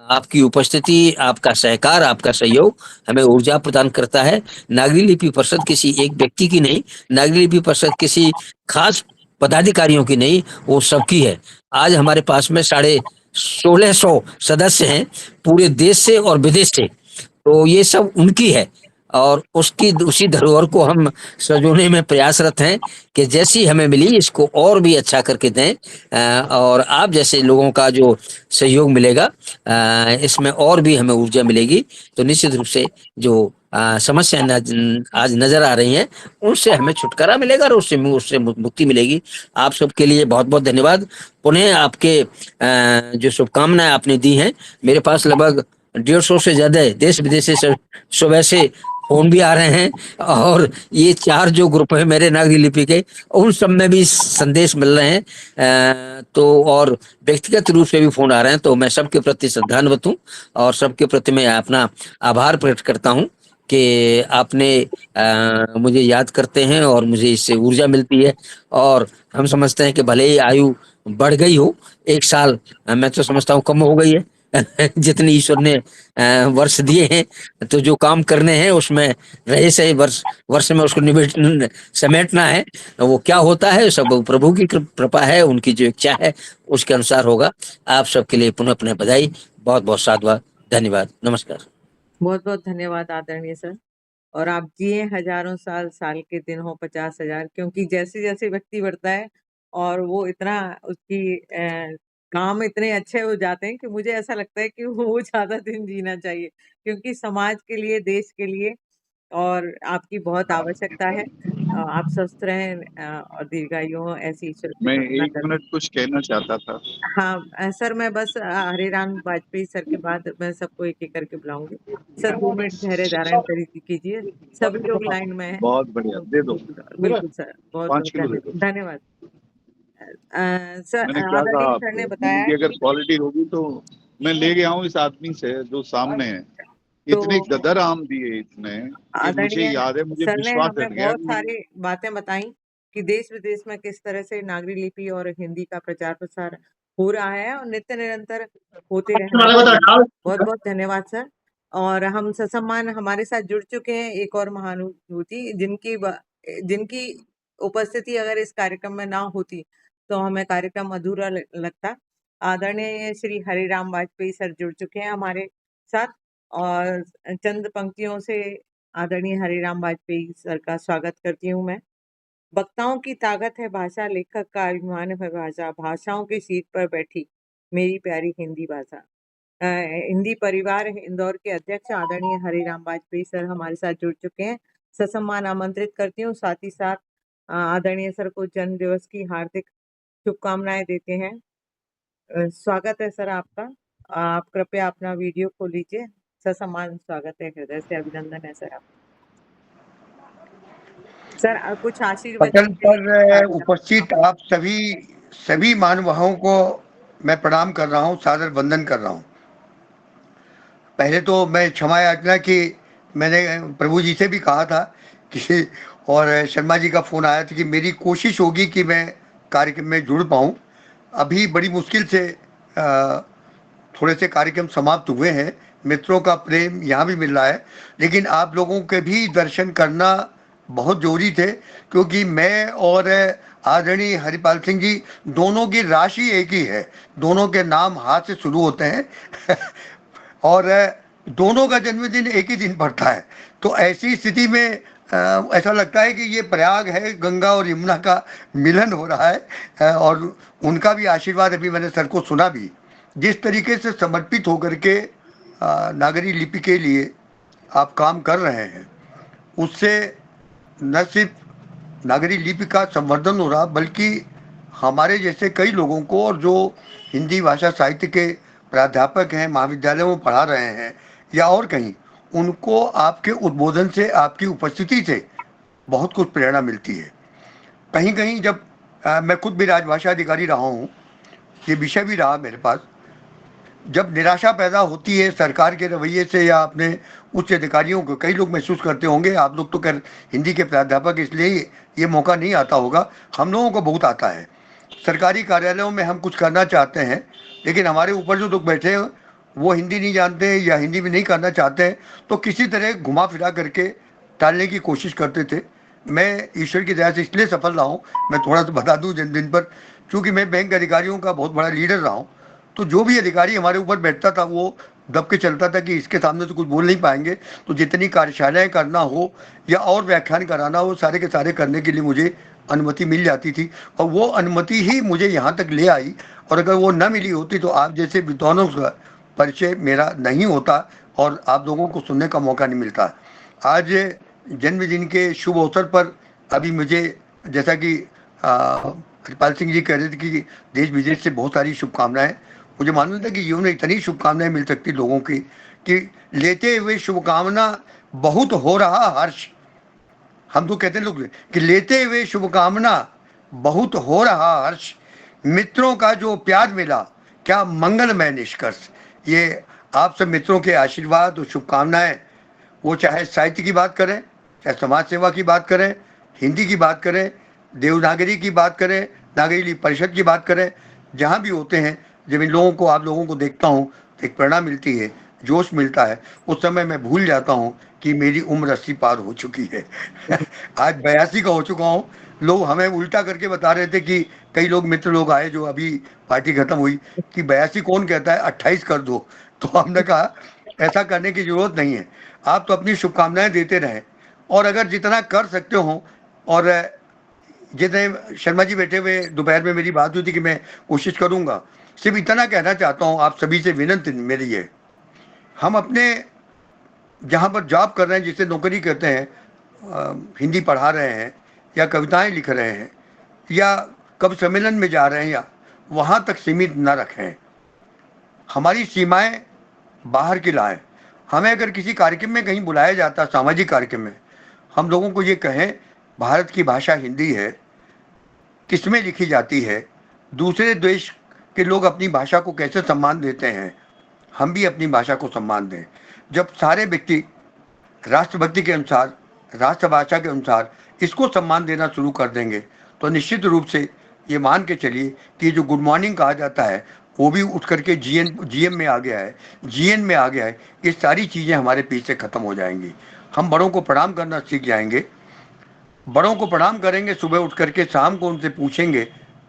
आपकी उपस्थिति, आपका सहकार, आपका सहयोग हमें ऊर्जा प्रदान करता है। नागरी लिपि परिषद किसी एक व्यक्ति की नहीं, नागरी लिपि परिषद किसी खास पदाधिकारियों की नहीं, वो सबकी है। आज हमारे पास में 1650 सदस्य हैं पूरे देश से और विदेश से, तो ये सब उनकी है और उसी धरोहर को हम सजोने में प्रयासरत हैं कि जैसी हमें मिली इसको और भी अच्छा करके दें। और आप जैसे लोगों का जो सहयोग मिलेगा, इसमें और भी हमें ऊर्जा मिलेगी। तो निश्चित रूप से जो समस्या आज नजर आ रही हैं, उनसे हमें छुटकारा मिलेगा और उससे मुक्ति मिलेगी। आप सबके लिए बहुत बहुत धन्यवाद। पुनः आपके जो शुभकामनाएं आपने दी हैं, मेरे पास लगभग 150 से ज्यादा देश विदेश से सुबह से फोन भी आ रहे हैं और ये 4 जो ग्रुप है मेरे नागरी लिपि के, उन सब में भी संदेश मिल रहे हैं। तो और व्यक्तिगत रूप से भी फोन आ रहे हैं, तो मैं सबके प्रति श्रद्धान्वित हूँ और सबके प्रति मैं अपना आभार प्रकट करता हूँ कि आपने मुझे याद करते हैं और मुझे इससे ऊर्जा मिलती है। और हम समझते हैं कि भले ही आयु बढ़ गई हो 1 साल, मैं तो समझता हूँ कम हो गई है जितने ईश्वर ने वर्ष दिए हैं, तो जो काम करने हैं उसमें रहे सही वर्ष में उसको समेटना है। वो क्या होता है सब प्रभु की कृपा है, उनकी जो इच्छा है उसके अनुसार होगा। आप सबके लिए पुनः पुनः बधाई, बहुत बहुत साधुवाद, धन्यवाद, नमस्कार। बहुत बहुत धन्यवाद आदरणीय सर। और आप जिए हजारों साल, साल के दिन हो 50,000, क्योंकि जैसे जैसे व्यक्ति बढ़ता है और वो इतना उसकी काम इतने अच्छे हो जाते हैं कि मुझे ऐसा लगता है कि वो ज्यादा दिन जीना चाहिए, क्योंकि समाज के लिए, देश के लिए और आपकी बहुत आवश्यकता है। आप स्वस्थ रहें और दीर्घायु हो, ऐसी ईश्वर से मैं प्रार्थना 1 करती मिनट कुछ कहना चाहता था। हाँ सर, मैं बस हरिराम वाजपेयी सर के बाद मैं सबको एक एक करके बुलाऊंगी। सर 2 मिनट धैर्य धारण कीजिए, सभी लोग लाइन में हैं। बहुत बढ़िया, दे दो। बिल्कुल सर, बहुत 5 किलो दे बहुत दो। धन्यवाद। सर मैंने क्या कहा आदरणीय सर आपको, ने बताया मेरी अगर क्वालिटी होगी तो मैं ले गया हूँ इस आदमी से जो सामने है। इतने तो गदर आम दिए इसने कि मुझे आदरणीय याद है, मुझे सर ने विश्वास हमें हट गया बहुत कि सारी बातें बताई कि देश विदेश में किस तरह से नागरी लिपि और हिंदी का प्रचार प्रसार हो रहा है और नित्य निरंतर होते रहना चाहिए। बहुत बहुत धन्यवाद सर। और हम ससम्मान हमारे साथ जुड़ चुके हैं एक और महानुभूति, जिनकी उपस्थिति अगर इस कार्यक्रम में ना होती तो हमें कार्यक्रम अधूरा लगता। आदरणीय श्री हरिराम वाजपेयी सर जुड़ चुके हैं हमारे साथ और चंद पंक्तियों से आदरणीय हरिराम वाजपेयी सर का स्वागत करती हूँ मैं। वक्ताओं की ताकत है भाषा, लेखक का अभिमान है भाषा, भाषाओं की सीट पर बैठी मेरी प्यारी हिंदी भाषा। हिंदी परिवार इंदौर के अध्यक्ष आदरणीय हरिराम वाजपेयी सर हमारे साथ जुड़ चुके हैं। ससम्मान आमंत्रित करती हूँ। साथ ही साथ आदरणीय सर को जन्म दिवस की हार्दिक शुभकामनाएं देते हैं। स्वागत है सर आपका। आप कृपया अपना वीडियो खोल लीजिए। ससम्मान स्वागत है, हृदय से अभिनंदन है सर आप। सर कुछ आशीर्वचन पटल पर उपस्थित आप सभी महानुभावों को मैं प्रणाम कर रहा हूँ, सादर वंदन कर रहा हूँ। पहले तो मैं क्षमा याचना कि मैंने प्रभु जी से भी कहा था कि, और शर्मा जी का फ़ोन आया था कि मेरी कोशिश होगी कि मैं कार्यक्रम में जुड़ पाऊँ। अभी बड़ी मुश्किल से थोड़े से कार्यक्रम समाप्त हुए हैं, मित्रों का प्रेम यहाँ भी मिल रहा है, लेकिन आप लोगों के भी दर्शन करना बहुत ज़रूरी थे, क्योंकि मैं और आदरणीय हरिपाल सिंह जी दोनों की राशि एक ही है, दोनों के नाम हाथ से शुरू होते हैं और दोनों का जन्मदिन एक ही दिन पड़ता है। तो ऐसी स्थिति में ऐसा लगता है कि ये प्रयाग है, गंगा और यमुना का मिलन हो रहा है। और उनका भी आशीर्वाद अभी मैंने सर को सुना भी, जिस तरीके से समर्पित होकर के नागरी लिपि के लिए आप काम कर रहे हैं, उससे न सिर्फ नागरी लिपि का संवर्धन हो रहा, बल्कि हमारे जैसे कई लोगों को, और जो हिंदी भाषा साहित्य के प्राध्यापक हैं, महाविद्यालयों में पढ़ा रहे हैं या और कहीं, उनको आपके उद्बोधन से, आपकी उपस्थिति से बहुत कुछ प्रेरणा मिलती है। कहीं कहीं जब मैं खुद भी राजभाषा अधिकारी रहा हूँ, ये विषय भी रहा मेरे पास, जब निराशा पैदा होती है सरकार के रवैये से या अपने उच्च अधिकारियों को, कई लोग महसूस करते होंगे, आप लोग तो कर हिंदी के प्राध्यापक इसलिए ये मौका नहीं आता होगा, हम लोगों को बहुत आता है। सरकारी कार्यालयों में हम कुछ करना चाहते हैं, लेकिन हमारे ऊपर जो लोग बैठे हैं वो हिंदी नहीं जानते हैं या हिंदी में नहीं करना चाहते हैं, तो किसी तरह घुमा फिरा करके टालने की कोशिश करते थे। मैं ईश्वर की दया से इसलिए सफल रहा हूँ, मैं थोड़ा सा बता दूँ जन्मदिन पर, चूँकि मैं बैंक अधिकारियों का बहुत बड़ा लीडर रहा हूँ, तो जो भी अधिकारी हमारे ऊपर बैठता था वो दब के चलता था कि इसके सामने तो कुछ बोल नहीं पाएंगे, तो जितनी कार्यशालाएं करना हो या और व्याख्यान कराना हो, सारे के सारे करने के लिए मुझे अनुमति मिल जाती थी, और वो अनुमति ही मुझे यहाँ तक ले आई। और अगर वो न मिली होती तो आप जैसे विद्वानों का परिचय मेरा नहीं होता और आप लोगों को सुनने का मौका नहीं मिलता। आज जन्मदिन के शुभ अवसर पर अभी मुझे, जैसा कि हरिपाल सिंह जी कह रहे थे कि देश विदेश से बहुत सारी शुभकामनाएं, मुझे मालूम था कि जीवन में इतनी शुभकामनाएं मिल सकती लोगों की कि लेते हुए शुभकामना बहुत हो रहा हर्ष। हम तो कहते हैं लोग कि लेते हुए शुभकामना बहुत हो रहा हर्ष, मित्रों का जो प्यार मिला क्या मंगलमय निष्कर्ष। ये आप सब मित्रों के आशीर्वाद और शुभकामनाएं, वो चाहे साहित्य की बात करें, चाहे समाज सेवा की बात करें, हिंदी की बात करें, देवनागरी की बात करें, नागरी लिपि परिषद की बात करें, जहाँ भी होते हैं, जब इन लोगों को, आप लोगों को देखता हूँ तो एक प्रेरणा मिलती है, जोश मिलता है। उस समय मैं भूल जाता हूँ कि मेरी उम्र 80 पार हो चुकी है आज 82 का हो चुका हूँ। लोग हमें उल्टा करके बता रहे थे कि कई लोग, मित्र लोग आए जो अभी पार्टी खत्म हुई, कि 82 कौन कहता है, 28 कर दो। तो हमने कहा ऐसा करने की जरूरत नहीं है, आप तो अपनी शुभकामनाएं देते रहें, और अगर जितना कर सकते हो, और जितने शर्मा जी बैठे हुए, दोपहर में मेरी बात हुई थी कि मैं कोशिश करूंगा, सिर्फ इतना कहना चाहता हूं, आप सभी से विनती मेरी है, हम अपने जहां पर जॉब कर रहे हैं, जिसे नौकरी कहते हैं, हिंदी पढ़ा रहे हैं या कविताएं लिख रहे हैं या कवि सम्मेलन में जा रहे हैं, या वहां तक सीमित न रखें। हमारी सीमाएं बाहर की लाएं। हमें अगर किसी कार्यक्रम में कहीं बुलाया जाता, सामाजिक कार्यक्रम में, हम लोगों को ये कहें भारत की भाषा हिंदी है, किसमें लिखी जाती है, दूसरे देश के लोग अपनी भाषा को कैसे सम्मान देते हैं, हम भी अपनी भाषा को सम्मान दें। जब सारे व्यक्ति राष्ट्रभक्ति के अनुसार, राष्ट्रभाषा के अनुसार इसको सम्मान देना शुरू कर देंगे, तो निश्चित रूप से ये मान के चलिए कि जो गुड मॉर्निंग कहा जाता है वो भी उठ करके जीएम में आ गया है, जीएन में आ गया है। ये सारी चीज़ें हमारे पीछे खत्म हो जाएंगी। हम बड़ों को प्रणाम करना सीख जाएंगे, बड़ों को प्रणाम करेंगे, सुबह उठ करके शाम को उनसे पूछेंगे,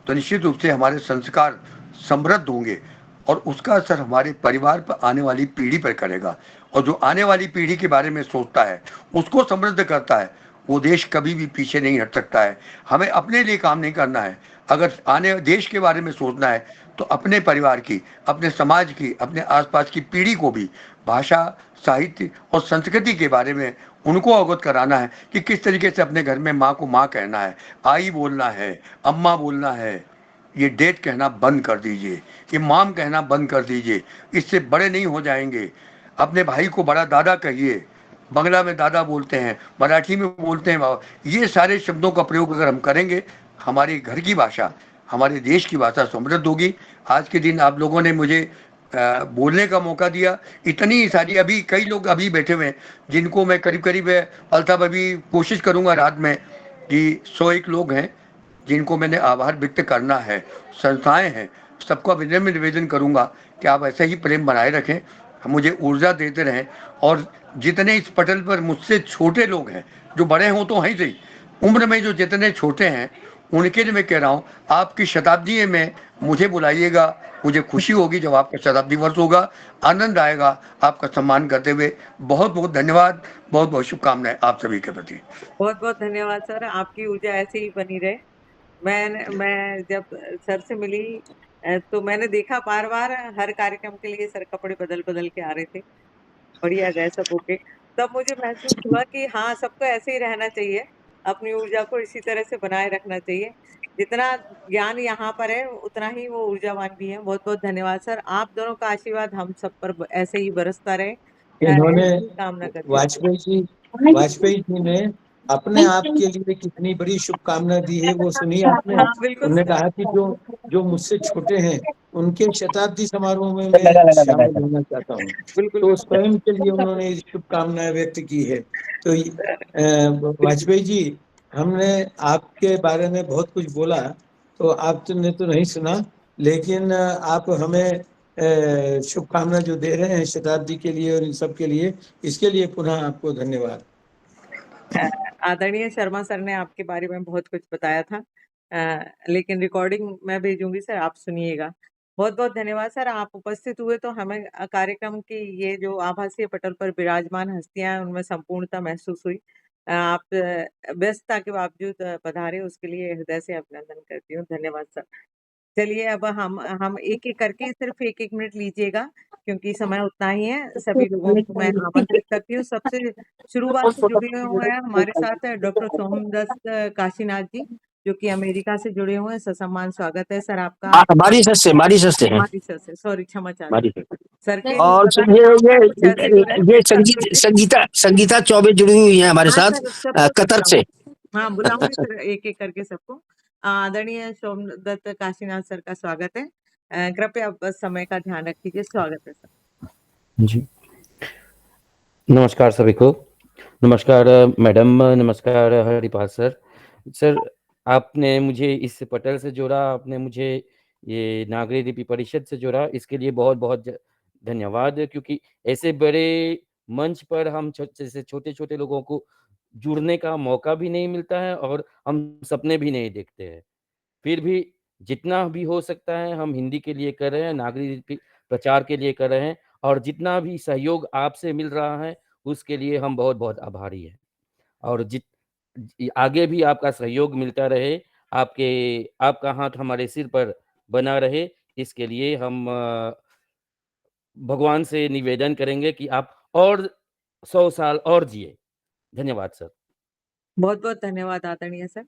तो निश्चित रूप से हमारे संस्कार समृद्ध होंगे, और उसका असर हमारे परिवार पर, आने वाली पीढ़ी पर करेगा। और जो आने वाली पीढ़ी के बारे में सोचता है, उसको समृद्ध करता है, वो देश कभी भी पीछे नहीं हट सकता है। हमें अपने लिए काम नहीं करना है, अगर आने देश के बारे में सोचना है तो अपने परिवार की, अपने समाज की, अपने आसपास की पीढ़ी को भी भाषा, साहित्य और संस्कृति के बारे में उनको अवगत कराना है कि किस तरीके से अपने घर में माँ को माँ कहना है, आई बोलना है, अम्मा बोलना है, ये डेट कहना बंद कर दीजिए, ये माम कहना बंद कर दीजिए, इससे बड़े नहीं हो जाएंगे। अपने भाई को बड़ा दादा कहिए, बंगला में दादा बोलते हैं, मराठी में बोलते हैं बाबा। ये सारे शब्दों का प्रयोग अगर हम करेंगे, हमारी घर की भाषा हमारे देश की भाषा समृद्ध होगी। आज के दिन आप लोगों ने मुझे बोलने का मौका दिया। इतनी सारी अभी कई लोग अभी बैठे हुए हैं जिनको मैं करीब करीब अल्ताफ अभी कोशिश करूंगा रात में कि 101 लोग हैं जिनको मैंने आभार व्यक्त करना है, संस्थाएं हैं, सबको विनम्र निवेदन करूंगा कि आप ऐसे ही प्रेम बनाए रखें, मुझे ऊर्जा देते रहें। और जितने इस पटल पर मुझसे छोटे लोग हैं, जो बड़े हों तो हैं सही, उम्र में जो जितने छोटे हैं उनके लिए मैं कह रहा हूँ आपकी शताब्दी में मुझे बुलाइएगा। मुझे खुशी होगी जब आपका शताब्दी वर्ष होगा, आनंद आएगा आपका सम्मान करते हुए। बहुत बहुत धन्यवाद, बहुत बहुत शुभकामनाएं आप सभी के प्रति। बहुत बहुत धन्यवाद सर, आपकी ऊर्जा ऐसे ही बनी रहे। मैं जब सर से मिली तो मैंने देखा बार बार हर कार्यक्रम के लिए सर कपड़े बदल बदल के आ रहे थे, बढ़िया ड्रेसअप होके। तब मुझे महसूस हुआ कि हाँ, सबको ऐसे ही रहना चाहिए, अपनी ऊर्जा को इसी तरह से बनाए रखना चाहिए। जितना ज्ञान यहाँ पर है उतना ही वो ऊर्जावान भी है। बहुत बहुत धन्यवाद सर, आप दोनों का आशीर्वाद हम सब पर ऐसे ही बरसता रहे, इन्होंने ऐसी ही कामना करती हूँ। वाजपेयी जी ने अपने आप के लिए कितनी बड़ी शुभकामना दी है वो सुनी आपने। हाँ, बिल्कुल उन्होंने सर। कहा कि जो मुझसे छोटे हैं उनके शताब्दी समारोह में मैं शामिल होना चाहता हूँ। बिल्कुल तो बिल्कुल। स्वयं के लिए उन्होंने शुभकामनाएं व्यक्त की है। तो वाजपेयी जी, हमने आपके बारे में बहुत कुछ बोला, तो आपने तो नहीं सुना, लेकिन आप हमें शुभकामना जो दे रहे हैं शताब्दी के लिए और इन सब के लिए, इसके लिए पुनः आपको धन्यवाद। आदरणीय शर्मा सर ने आपके बारे में बहुत कुछ बताया था, लेकिन रिकॉर्डिंग मैं भेजूंगी सर, आप सुनिएगा। बहुत बहुत धन्यवाद सर, आप उपस्थित हुए तो हमें कार्यक्रम की ये जो आभासीय पटल पर विराजमान हस्तियां हैं उनमें संपूर्णता महसूस हुई। आप व्यस्तता के बावजूद पधारे, उसके लिए हृदय से अभिनंदन करती हूँ। धन्यवाद सर। चलिए अब हम एक एक करके सिर्फ एक एक मिनट लीजिएगा क्योंकि समय उतना ही है। सभी लोगों को मैं आमंत्रित करती हूँ। सबसे शुरुआत से जुड़े हुए हैं हमारे साथ डॉक्टर सोमदत्त काशीनाथ जी, जो कि अमेरिका से जुड़े हुए हैं। ससम्मान स्वागत है सर आपका। मॉरिशस से हैं। मॉरिशस से, सॉरी, क्षमा चाहती हूँ सर के और पता नहीं नाम कुछ ऐसे हो रहे हैं। ये संगीता चौबे जुड़ी हुई है हमारे हाँ साथ सर, सबको कतर से। हाँ, बुलाऊंगी सर एक एक करके सबको। आदरणीय सोमदत्त काशीनाथ सर का स्वागत है। कृपया आप बस समय का ध्यान रखिए। स्वागत है सर जी। नमस्कार सभी को। नमस्कार मैडम, नमस्कार हरिपाल सर। सर, आपने मुझे इस पटल से जोड़ा, आपने मुझे ये नागरिक लिपि परिषद से जोड़ा, इसके लिए बहुत बहुत धन्यवाद। क्योंकि ऐसे बड़े मंच पर हम जैसे छोटे छोटे लोगों को जुड़ने का मौका भी नहीं मिलता है और हम सपने भी नहीं देखते हैं। फिर भी जितना भी हो सकता है हम हिंदी के लिए कर रहे हैं, नागरिक लिपि प्रचार के लिए कर रहे हैं, और जितना भी सहयोग आपसे मिल रहा है उसके लिए हम बहुत बहुत आभारी हैं। और आगे भी आपका सहयोग मिलता रहे, आपका हाथ हमारे सिर पर बना रहे, इसके लिए हम भगवान से निवेदन करेंगे कि आप और 100 साल और जिए। धन्यवाद सर। बहुत बहुत धन्यवाद आदरणीय सर।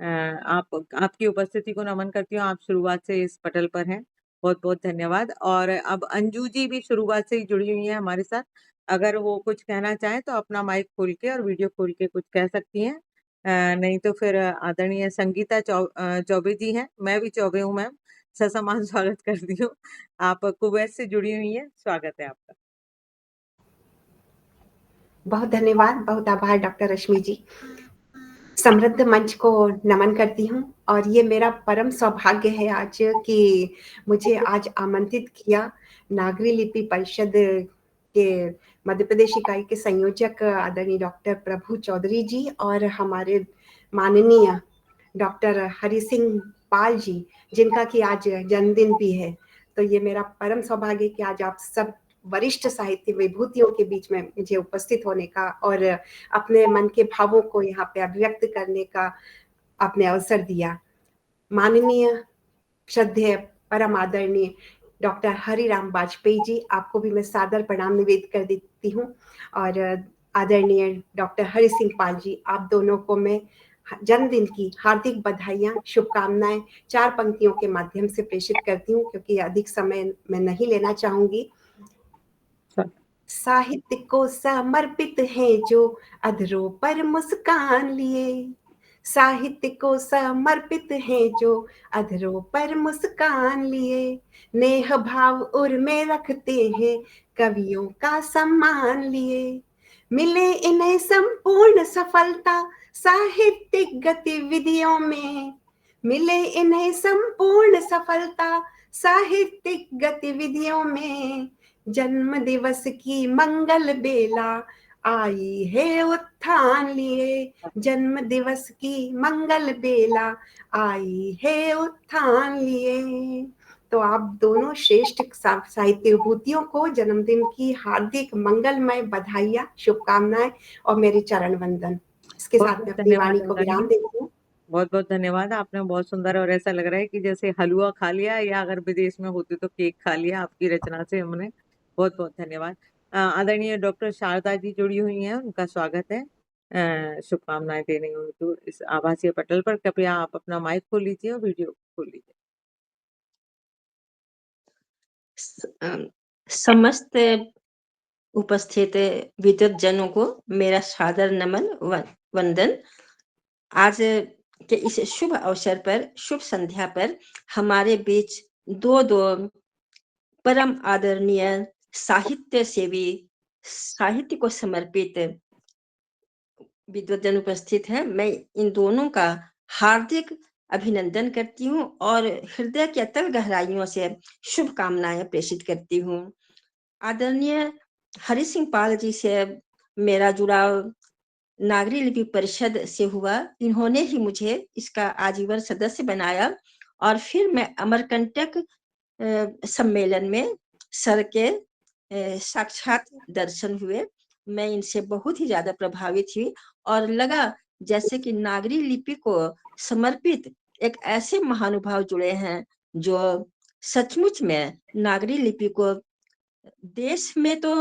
आपकी उपस्थिति को नमन करती हूँ। आप शुरुआत से इस पटल पर हैं, बहुत बहुत धन्यवाद। और अब अंजू जी भी शुरुआत से ही जुड़ी हुई हैं हमारे साथ। अगर वो कुछ कहना चाहें तो अपना माइक खोल के और वीडियो खोल के कुछ कह सकती हैं। नहीं तो फिर आदरणीय संगीता चौबे जी हैं। मैं भी चौबे हूँ मैम, ससम्मान स्वागत करती हूँ। आप कुवैत से जुड़ी हुई हैं, स्वागत है आपका। बहुत धन्यवाद, बहुत आभार डॉक्टर रश्मि जी। समृद्ध मंच को नमन करती हूँ और ये मेरा परम सौभाग्य है आज कि मुझे आज आमंत्रित किया नागरिक लिपि परिषद के मध्य प्रदेश इकाई के संयोजक आदरणीय डॉक्टर प्रभु चौधरी जी और हमारे माननीय डॉक्टर हरि सिंह पाल जी, जिनका कि आज जन्मदिन भी है। तो ये मेरा परम सौभाग्य कि आज आप सब वरिष्ठ साहित्य विभूतियों के बीच में मुझे उपस्थित होने का और अपने मन के भावों को यहाँ पे अभिव्यक्त करने का आपने अवसर दिया। माननीय श्रद्धेय परम आदरणीय डॉक्टर हरिराम वाजपेयी जी, आपको भी मैं सादर प्रणाम निवेदित कर देती हूँ। और आदरणीय डॉक्टर हरि सिंह पाल जी, आप दोनों को मैं जन्मदिन की हार्दिक बधाइयाँ, शुभकामनाएं 4 पंक्तियों के माध्यम से प्रेषित करती हूँ, क्योंकि अधिक समय मैं नहीं लेना चाहूंगी। साहित्य को समर्पित है जो अधरों पर मुस्कान लिए, साहित्य को समर्पित हैं जो अधरों पर मुस्कान लिए, नेह भाव उर में रखते हैं कवियों का सम्मान लिए। मिले इन्हें संपूर्ण सफलता साहित्यिक गतिविधियों में, मिले इन्हें संपूर्ण सफलता साहित्यिक गतिविधियों में। जन्म दिवस की मंगल बेला आई है उत्थान लिए, जन्म दिवस की मंगल बेला आई है उत्थान लिए। तो आप दोनों श्रेष्ठ साहित्य विभूतियों को जन्मदिन की हार्दिक मंगलमय बधाइयाँ, शुभकामनाएं और मेरे चरण वंदन। इसके बहुत साथ बहुत मैं अपनी धन्यवाद वाणी को आदरणीय, विराम देती हूँ। बहुत बहुत धन्यवाद। आपने बहुत सुंदर, और ऐसा लग रहा है कि जैसे हलवा खा लिया या अगर विदेश में होते तो केक खा लिया आपकी रचना से हमने। बहुत बहुत धन्यवाद। आदरणीय डॉक्टर शारदा जी जुड़ी हुई हैं, उनका स्वागत है शुभकामनाएं देने हुई तो इस आभासीय पटल पर। कृपया आप अपना माइक खोल लीजिए और वीडियो खोल लीजिए। समस्त उपस्थित विद्वत जनों को मेरा सादर नमन वंदन। आज के इस शुभ अवसर पर, शुभ संध्या पर हमारे बीच दो परम आदरणीय साहित्य सेवी, साहित्य को समर्पित विद्वजन उपस्थित है। मैं इन दोनों का हार्दिक अभिनंदन करती हूँ और हृदय की अतल गहराइयों से शुभकामनाएं प्रेषित करती हूँ। आदरणीय हरि सिंह पाल जी से मेरा जुड़ाव नागरी लिपि परिषद से हुआ। इन्होंने ही मुझे इसका आजीवन सदस्य बनाया और फिर मैं अमरकंटक सम्मेलन में सर के साक्षात दर्शन हुए। मैं इनसे बहुत ही ज्यादा प्रभावित हुई और लगा जैसे कि नागरी लिपि को समर्पित एक ऐसे महानुभाव जुड़े हैं जो सचमुच में नागरी लिपि को देश में तो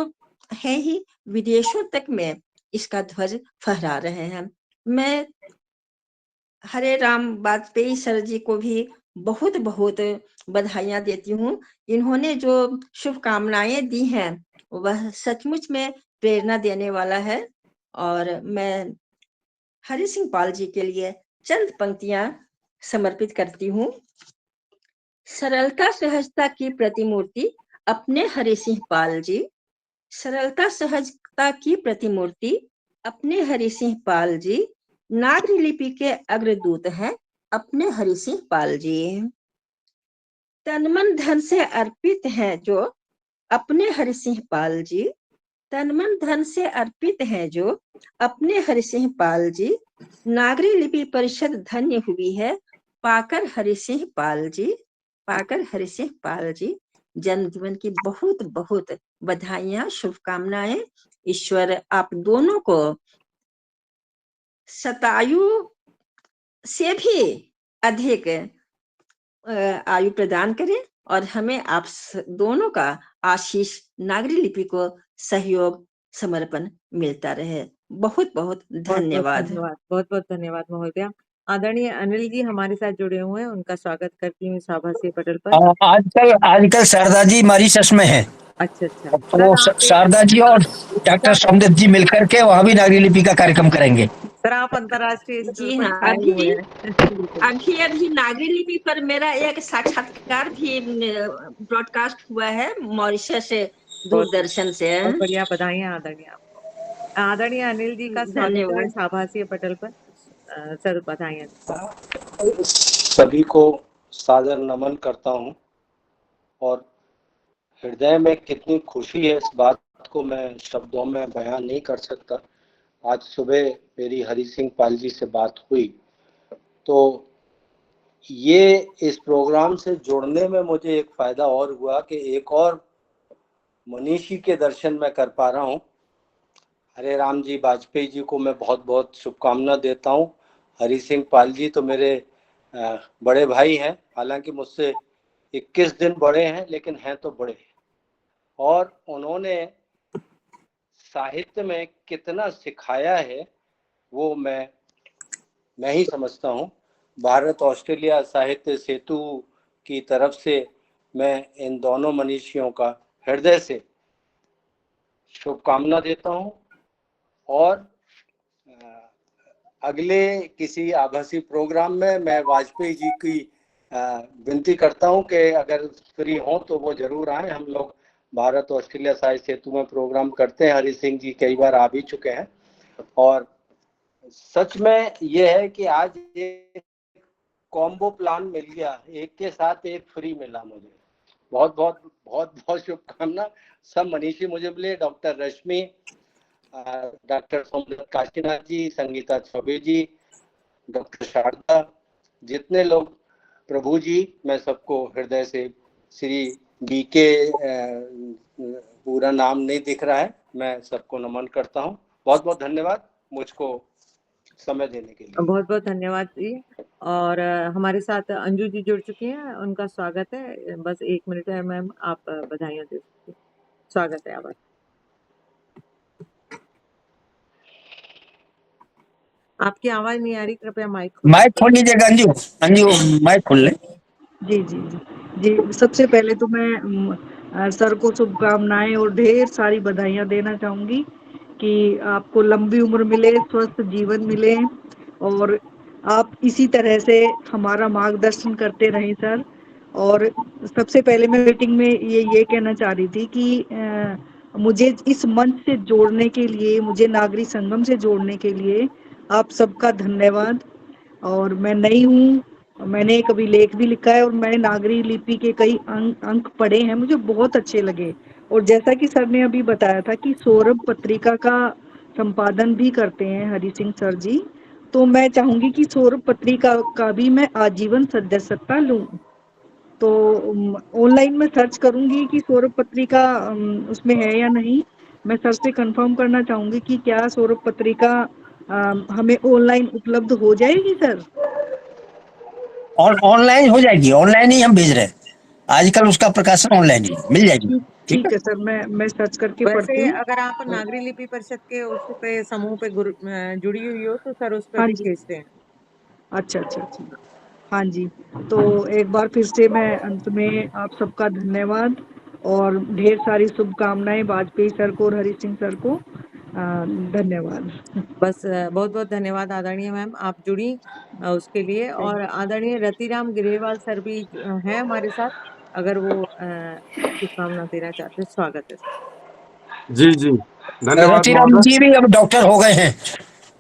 है ही, विदेशों तक में इसका ध्वज फहरा रहे हैं। मैं हरे राम वाजपेयी सर जी को भी बहुत बहुत बधाइयां देती हूँ। इन्होंने जो शुभकामनाएं दी हैं वह सचमुच में प्रेरणा देने वाला है और मैं हरि सिंह पाल जी के लिए चंद पंक्तियां समर्पित करती हूँ। सरलता सहजता की प्रतिमूर्ति अपने हरि सिंह पाल जी, सरलता सहजता की प्रतिमूर्ति अपने हरि सिंह पाल जी, नागरी लिपि के अग्रदूत हैं अपने हरि सिंह पाल जी। तन मन धन से अर्पित हैं जो अपने हरि सिंह पाल जी, तन मन धन से अर्पित हैं जो अपने हरि सिंह पाल जी। नागरी लिपि परिषद धन्य हुई है पाकर हरि सिंह पाल जी, पाकर हरि सिंह पाल जी। जन्मदिन की बहुत बहुत बधाइयां, शुभकामनाएं। ईश्वर आप दोनों को शतायु से भी अधिक आयु प्रदान करे और हमें आप दोनों का आशीष, नागरी लिपि को सहयोग, समर्पण मिलता रहे। बहुत बहुत धन्यवाद। बहुत बहुत धन्यवाद महोदया। आदरणीय अनिल जी हमारे साथ जुड़े हुए हैं, उनका स्वागत करती हूँ इस आभासीय पटल पर। आजकल शारदा जी मॉरिशस में है, अच्छा। तो शारदा जी और डॉक्टर सोमदेव जी मिलकर के वहाँ भी नागरी लिपि का कार्यक्रम करेंगे। सर आप अंतर्राष्ट्रीय स्तर जी पर हाँ, छाए हुए हैं। अभी नागरी लिपि पर मेरा एक साक्षात्कार भी ब्रॉडकास्ट हुआ है मॉरिशस से, दूरदर्शन से। बहुत बढ़िया, बधाइयाँ आदरणीय आपको। आदरणीय अनिल जी का स्वागत है इस आभासीय पटल पर। सर बधाइयाँ। सभी को सादर नमन करता हूँ और हृदय में कितनी खुशी है इस बात को मैं शब्दों में बयान नहीं कर सकता। आज सुबह मेरी हरि सिंह पाल जी से बात हुई तो ये इस प्रोग्राम से जुड़ने में मुझे एक फायदा और हुआ कि एक और मनीषी के दर्शन मैं कर पा रहा हूँ। हरे राम जी वाजपेयी जी को मैं बहुत बहुत शुभकामना देता हूँ। हरि सिंह पाल जी तो मेरे बड़े भाई हैं, हालांकि मुझसे 21 दिन बड़े हैं लेकिन हैं तो बड़े हैं, और उन्होंने साहित्य में कितना सिखाया है वो मैं ही समझता हूँ। भारत ऑस्ट्रेलिया साहित्य सेतु की तरफ से मैं इन दोनों मनीषियों का हृदय से शुभकामना देता हूँ और अगले किसी आभासी प्रोग्राम में मैं वाजपेयी जी की विनती करता हूं कि अगर फ्री हो तो वो जरूर आए। हम लोग भारत ऑस्ट्रेलिया साहित्य सेतु में प्रोग्राम करते हैं। हरि सिंह जी कई बार आ भी चुके हैं और सच में ये है कि आज एक कॉम्बो प्लान मिल गया, एक के साथ एक फ्री मिला। मुझे बहुत बहुत बहुत बहुत शुभकामना। सब मनीषी मुझे मिले, डॉक्टर रश्मि, डॉक्टर सोमदत्त काशीनाथ जी, संगीता चौबे जी, डॉक्टर शारदा, जितने लोग प्रभु जी, मैं सबको हृदय से, श्री बीके पूरा नाम नहीं दिख रहा है, मैं सबको नमन करता हूँ। बहुत बहुत धन्यवाद मुझको समय देने के लिए। बहुत बहुत धन्यवाद जी। और हमारे साथ अंजू जी जुड़ चुकी हैं, उनका स्वागत है। बस 1 मिनट है मैम, आप बधाइयाँ दे सकते हैं। स्वागत है आपका। आपकी आवाज नहीं आ रही, कृपया माइक खोल लीजिएगा अंजू। अंजू माइक खोल ले। जी जी जी जी। सबसे पहले तो मैं सर को शुभकामनाएं और ढेर सारी बधाइयां देना चाहूंगी कि आपको लंबी उम्र मिले, स्वस्थ जीवन मिले और आप इसी तरह से हमारा मार्गदर्शन करते रहें सर। और सबसे पहले मैं मीटिंग में ये कहना चाह रही थी कि मुझे इस मंच से जोड़ने के लिए, मुझे नागरिक संगम से जोड़ने के लिए आप सबका धन्यवाद। और मैं नई हूँ, मैंने एक अभिलेख भी लिखा है और मैंने नागरी लिपि के कई अंक पढ़े हैं, मुझे बहुत अच्छे लगे। और जैसा कि सर ने अभी बताया था कि सौरभ पत्रिका का संपादन भी करते हैं हरि सिंह सर जी, तो मैं चाहूंगी कि सौरभ पत्रिका का भी मैं आजीवन सदस्यता लूं। तो ऑनलाइन में सर्च करूंगी कि सौरभ पत्रिका उसमें है या नहीं। मैं सर से कंफर्म करना चाहूंगी कि क्या सौरभ पत्रिका हमें ऑनलाइन उपलब्ध हो जाएगी सर? और ऑनलाइन हो जाएगी, ऑनलाइन ही हम भेज रहे हैं। आजकल उसका प्रकाशन ऑनलाइन ही मिल जाएगी। ठीक है सर, मैं सर्च करके पढ़ती वैसे हूँ। अगर आप नागरी लिपि परिषद के उस पे समूह पे जुड़ी हुई हो तो सर उस पे हाँ भी जी। भेजते हैं। अच्छा अच्छा अच्छा। हाँ जी, तो एक बार फिर से मैं अंत में आप सबका धन्यवाद और ढेर सारी शुभकामनाएं वाजपेयी सर को और हरि सिंह सर को। धन्यवाद। बस बहुत बहुत धन्यवाद आदरणीय मैम, आप जुड़ी उसके लिए। और आदरणीय रतिराम गिरेवाल सर भी हैं हमारे साथ, अगर वो शुभकामना देना चाहते हैं, स्वागत है सर। जी जी, धन्यवाद रतिराम महोदय। जी भी अब डॉक्टर हो गए हैं,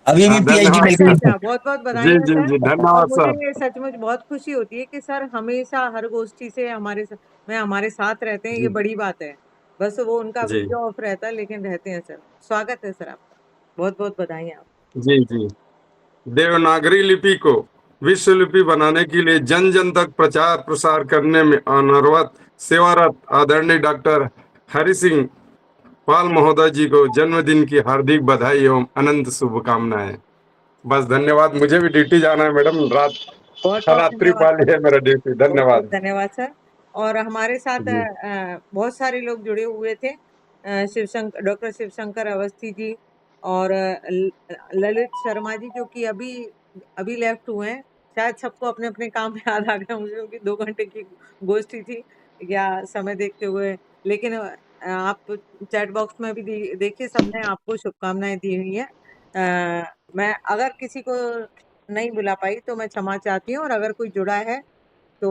अभी भी पीएचडी धन्यवाद मिल सर। गई अच्छा, है। बहुत बहुत जी बधाई है जी सर। जी, और धन्यवाद मुझे सर। ये सचमुच बहुत खुशी होती है कि सर हमेशा हर गोष्ठी से हमारे साथ रहते हैं, ये जी बड़ी बात है। बस वो उनका जी वीडियो ऑफ रहता है लेकिन रहते हैं सर। स्वागत है सर आपका, बहुत बहुत बधाई आप। जी जी। देवनागरी लिपि को विश्व लिपि बनाने के लिए जन जन तक प्रचार प्रसार करने में अनवरत सेवारत आदरणीय डॉक्टर हरि सिंह पाल महोदय जी को जन्मदिन की हार्दिक बधाई एवं अनंत शुभकामनाएं। बस धन्यवाद। मुझे भी ड्यूटी जाना है मैडम, बहुत बहुत रात्रि धन्यवाद पाली सर, है मेरा ड्यूटी। बहुत बहुत धन्यवाद। धन्यवाद सर। और हमारे साथ जी बहुत सारे लोग जुड़े हुए थे, शिवशंकर, डॉक्टर शिवशंकर अवस्थी जी और ललित शर्मा जी, जो कि अभी अभी लेफ्ट हुए हैं। शायद सबको अपने अपने काम याद आ गया मुझे, उनकी 2 घंटे की गोष्ठी थी या समय देखते हुए। लेकिन आप चैट बॉक्स में भी देखिए, सबने आपको शुभकामनाएं दी हुई है। मैं अगर किसी को नहीं बुला पाई तो मैं क्षमा चाहती हूँ, और अगर कोई जुड़ा है तो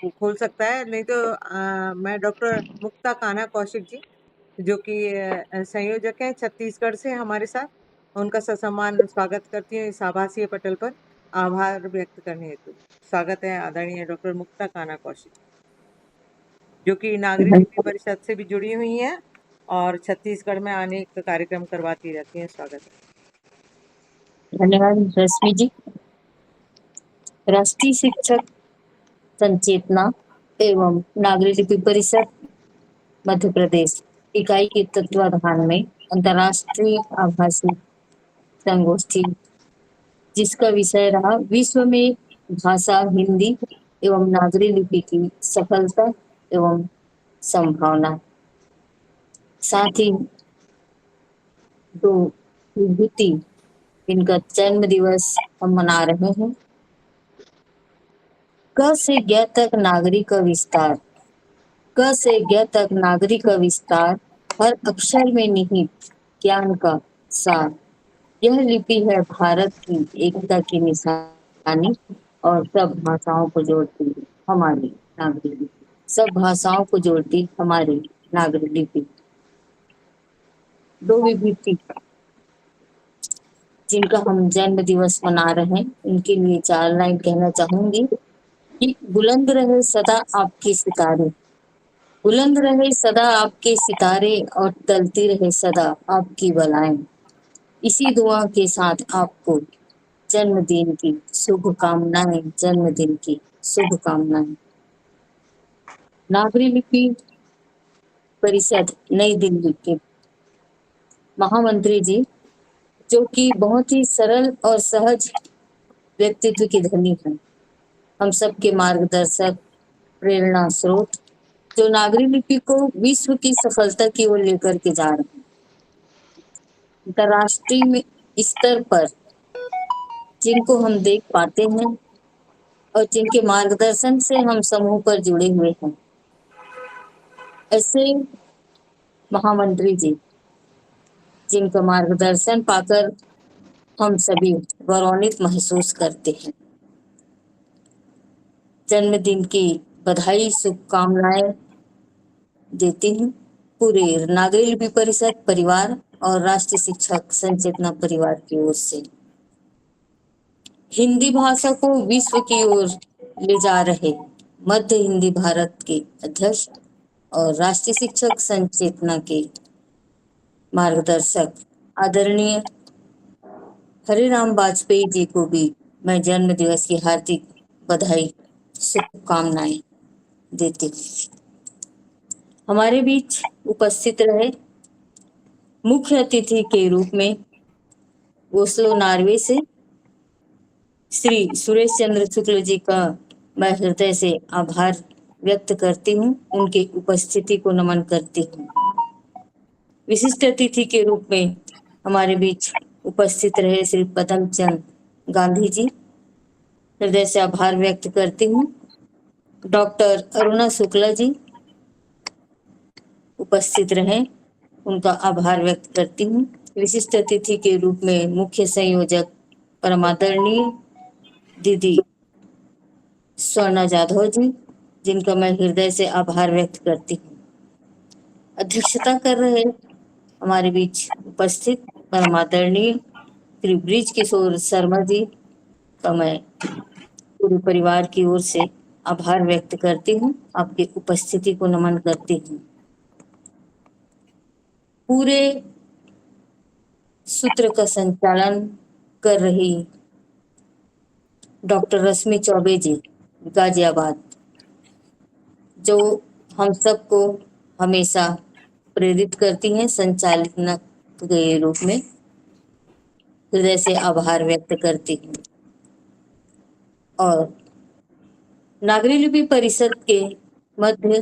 वो खोल सकता है, नहीं तो मैं डॉक्टर मुक्ता कान्हा कौशिक जी, जो कि संयोजक हैं छत्तीसगढ़ से हमारे साथ, उनका ससम्मान स्वागत करती हूँ इस आभासीय पटल पर आभार व्यक्त करने हेतु। स्वागत है आदरणीय डॉक्टर मुक्ता कान्हा कौशिक, जो कि नागरी लिपि परिषद से भी जुड़ी हुई हैं और छत्तीसगढ़ में अनेक कार्यक्रम करवाती रहती हैं। स्वागत है। धन्यवाद रश्मि जी। राष्ट्रीय शिक्षक संचेतना एवं नागरिक लिपि परिषद मध्य प्रदेश इकाई के तत्वाधान में अंतर्राष्ट्रीय आभासी संगोष्ठी, जिसका विषय रहा विश्व में भाषा हिंदी एवं नागरी लिपि की सफलता एवं संभावना, साथ ही 2 विभूति, इनका जन्म दिवस हम मना रहे हैं। क से ज्ञ तक नागरिक का विस्तार, क से ज्ञ तक नागरिक का विस्तार, हर अक्षर में निहित ज्ञान का सार, यह लिपि है भारत की एकता की निशानी और सब भाषाओं को जोड़ती है हमारी नागरी लिपि। सब भाषाओं को जोड़ती हमारी नागरी लिपि। दो विभूति जिनका हम जन्म दिवस मना रहे हैं, उनके लिए 4 लाइन कहना चाहूंगी कि बुलंद रहे सदा आपके सितारे, बुलंद रहे सदा आपके सितारे और टलती रहे सदा आपकी बलाएं। इसी दुआ के साथ आपको जन्मदिन की शुभकामनाएं, जन्मदिन की शुभकामनाएं। नागरी लिपि परिषद नई दिल्ली के महामंत्री जी, जो कि बहुत ही सरल और सहज व्यक्तित्व के धनी हैं, हम सबके मार्गदर्शक, प्रेरणा स्रोत, जो नागरी लिपि को विश्व की सफलता की ओर लेकर के जा रहे हैं। अंतर्राष्ट्रीय स्तर पर जिनको हम देख पाते हैं और जिनके मार्गदर्शन से हम समूह पर जुड़े हुए हैं, ऐसे महामंत्री जी जिनका मार्गदर्शन पाकर हम सभी गौरवान्वित महसूस करते हैं। जन्मदिन की बधाई, शुभकामनाएं देती हूँ पूरे नागरी लिपि परिषद परिवार और राष्ट्रीय शिक्षक संचेतना परिवार की ओर से। हिंदी भाषा को विश्व की ओर ले जा रहे मध्य हिंदी भारत के अध्यक्ष और राष्ट्रीय शिक्षक संचेतना के मार्गदर्शक आदरणीय हरिराम वाजपेयी जी को भी मैं जन्म दिवस की हार्दिक बधाई, शुभकामनाएं देती हूँ। हमारे बीच उपस्थित रहे मुख्य अतिथि के रूप में ओस्लो नॉर्वे से श्री सुरेश चंद्र शुक्ल जी का मैं हृदय से आभार व्यक्त करती हूँ, उनके उपस्थिति को नमन करती हूँ। विशिष्ट अतिथि के रूप में हमारे बीच उपस्थित रहे श्री पदम चंद गांधी जी, हृदय से आभार व्यक्त करती हूँ। डॉक्टर अरुणा शुक्ला जी उपस्थित रहे, उनका आभार व्यक्त करती हूँ। विशिष्ट अतिथि के रूप में मुख्य संयोजक परमादरणीय दीदी स्वर्णा जाधव जी, जिनका मैं हृदय से आभार व्यक्त करती हूँ। अध्यक्षता कर रहे हमारे बीच उपस्थित परमादरणीय श्री ब्रिज किशोर शर्मा जी का मैं पूरे परिवार की ओर से आभार व्यक्त करती हूँ, आपकी उपस्थिति को नमन करती हूँ। पूरे सूत्र का संचालन कर रही डॉक्टर रश्मि चौबे जी गाजियाबाद, जो हम सबको हमेशा प्रेरित करती हैं संचालक के रूप में, हृदय से आभार व्यक्त करती हूँ। और नागरी लिपि परिषद के मध्य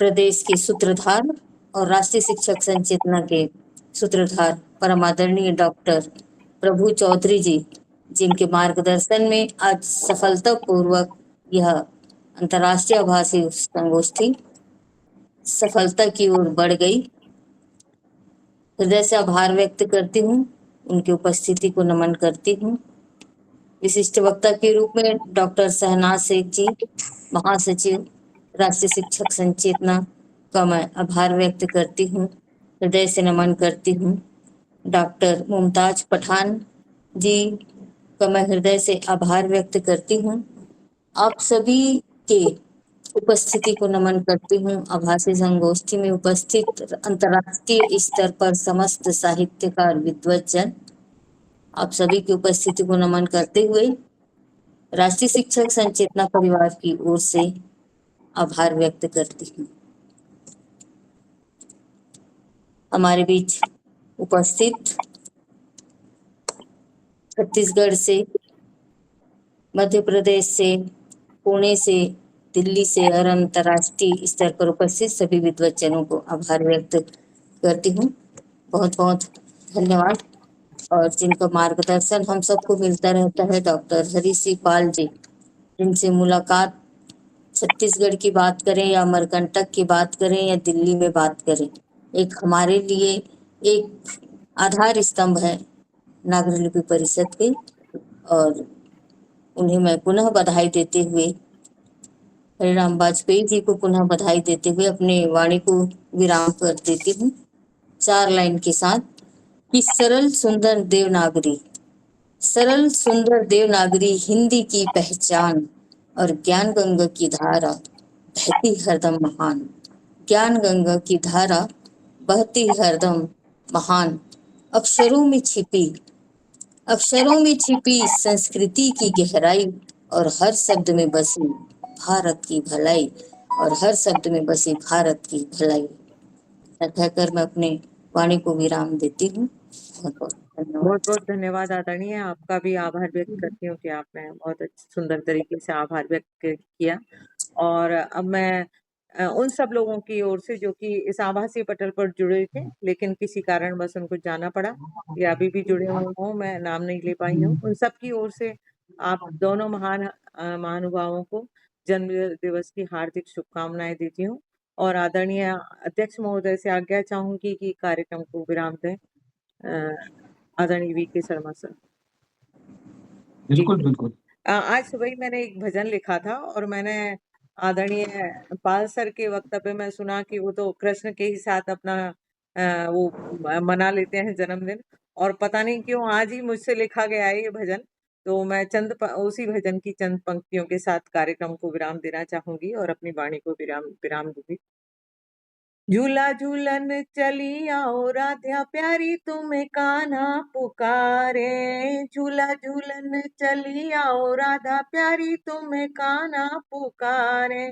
प्रदेश के सूत्रधार और राष्ट्रीय शिक्षक संचेतना के सूत्रधार परमादरणीय डॉक्टर प्रभु चौधरी जी, जिनके मार्गदर्शन में आज सफलतापूर्वक यह अंतर्राष्ट्रीय आभासी संगोष्ठी सफलता की ओर बढ़ गई, हृदय से आभार व्यक्त करती हूँ, उनकी उपस्थिति को नमन करती हूँ। विशिष्ट वक्ता के रूप में डॉक्टर शहनाज शेख जी, महासचिव राष्ट्रीय शिक्षक संचेतना का मैं आभार व्यक्त करती हूँ, हृदय से नमन करती हूँ। डॉक्टर मुमताज पठान जी का मैं हृदय से आभार व्यक्त करती हूँ। आप सभी के उपस्थिति को नमन करती हूँ। आभासी संगोष्ठी में उपस्थित अंतर्राष्ट्रीय स्तर पर समस्त साहित्यकार विद्वज्जन, आप सभी की उपस्थिति को नमन करते हुए राष्ट्रीय शिक्षक संचेतना परिवार की ओर से आभार व्यक्त करती हूँ। हमारे बीच उपस्थित छत्तीसगढ़ से, मध्य प्रदेश से, पुणे से, दिल्ली से और अंतर्राष्ट्रीय स्तर पर उपस्थित सभी विद्वज्जनों को आभार व्यक्त करती हूँ। बहुत बहुत धन्यवाद। और जिनका मार्गदर्शन हम सबको मिलता रहता है, डॉक्टर हरी सी पाल जी, जिनसे मुलाकात छत्तीसगढ़ की बात करें या अमरकंटक की बात करें या दिल्ली में बात करें, एक हमारे लिए एक आधार स्तंभ है नागरी लिपि परिषद के, और उन्हें मैं पुनः बधाई देते हुए, हरिराम वाजपेयी जी को पुनः बधाई देते हुए अपने वाणी को विराम कर देती हूँ 4 लाइन के साथ कि सरल सुंदर देवनागरी हिंदी की पहचान और ज्ञान गंगा की धारा बहती हरदम महान, ज्ञान गंगा की धारा बहती हरदम महान, अक्षरों में छिपी संस्कृति की गहराई और हर शब्द में बसी भारत की भलाई, कहकर मैं अपने वाणी को विराम देती हूँ। बहुत बहुत धन्यवाद आदरणीय, आपका भी आभार व्यक्त करती हूँ कि आपने बहुत सुंदर तरीके से आभार व्यक्त किया। और अब मैं उन सब लोगों की ओर से जो कि इस आभासी पटल पर जुड़े थे लेकिन किसी कारणवश उनको जाना पड़ा या अभी भी जुड़े हुए हों, मैं नाम नहीं ले पाई हूँ, उन सब की ओर से आप दोनों महान महानुभावों को जन्म दिवस की हार्दिक शुभकामनाएं देती हूँ। और आदरणीय अध्यक्ष महोदय से आज्ञा चाहूंगी कि कार्यक्रम को विराम दें। आदरणीय वीके शर्मा सर। बिल्कुल। आज सुबह ही मैंने एक भजन लिखा था और मैंने आदरणीय पाल सर के वक्तव्य में सुना कि वो तो कृष्ण के ही साथ अपना वो मना लेते हैं जन्मदिन, और पता नहीं क्यों आज ही मुझसे लिखा गया है ये भजन, तो मैं उसी भजन की चंद पंक्तियों के साथ कार्यक्रम को विराम देना चाहूंगी और अपनी वाणी को विराम दूंगी। झूला झूलन चली आओ राधा प्यारी तुम्हें कान्हा पुकारे, झूला झूलन चली आओ राधा प्यारी तुम्हें कान्हा पुकारे,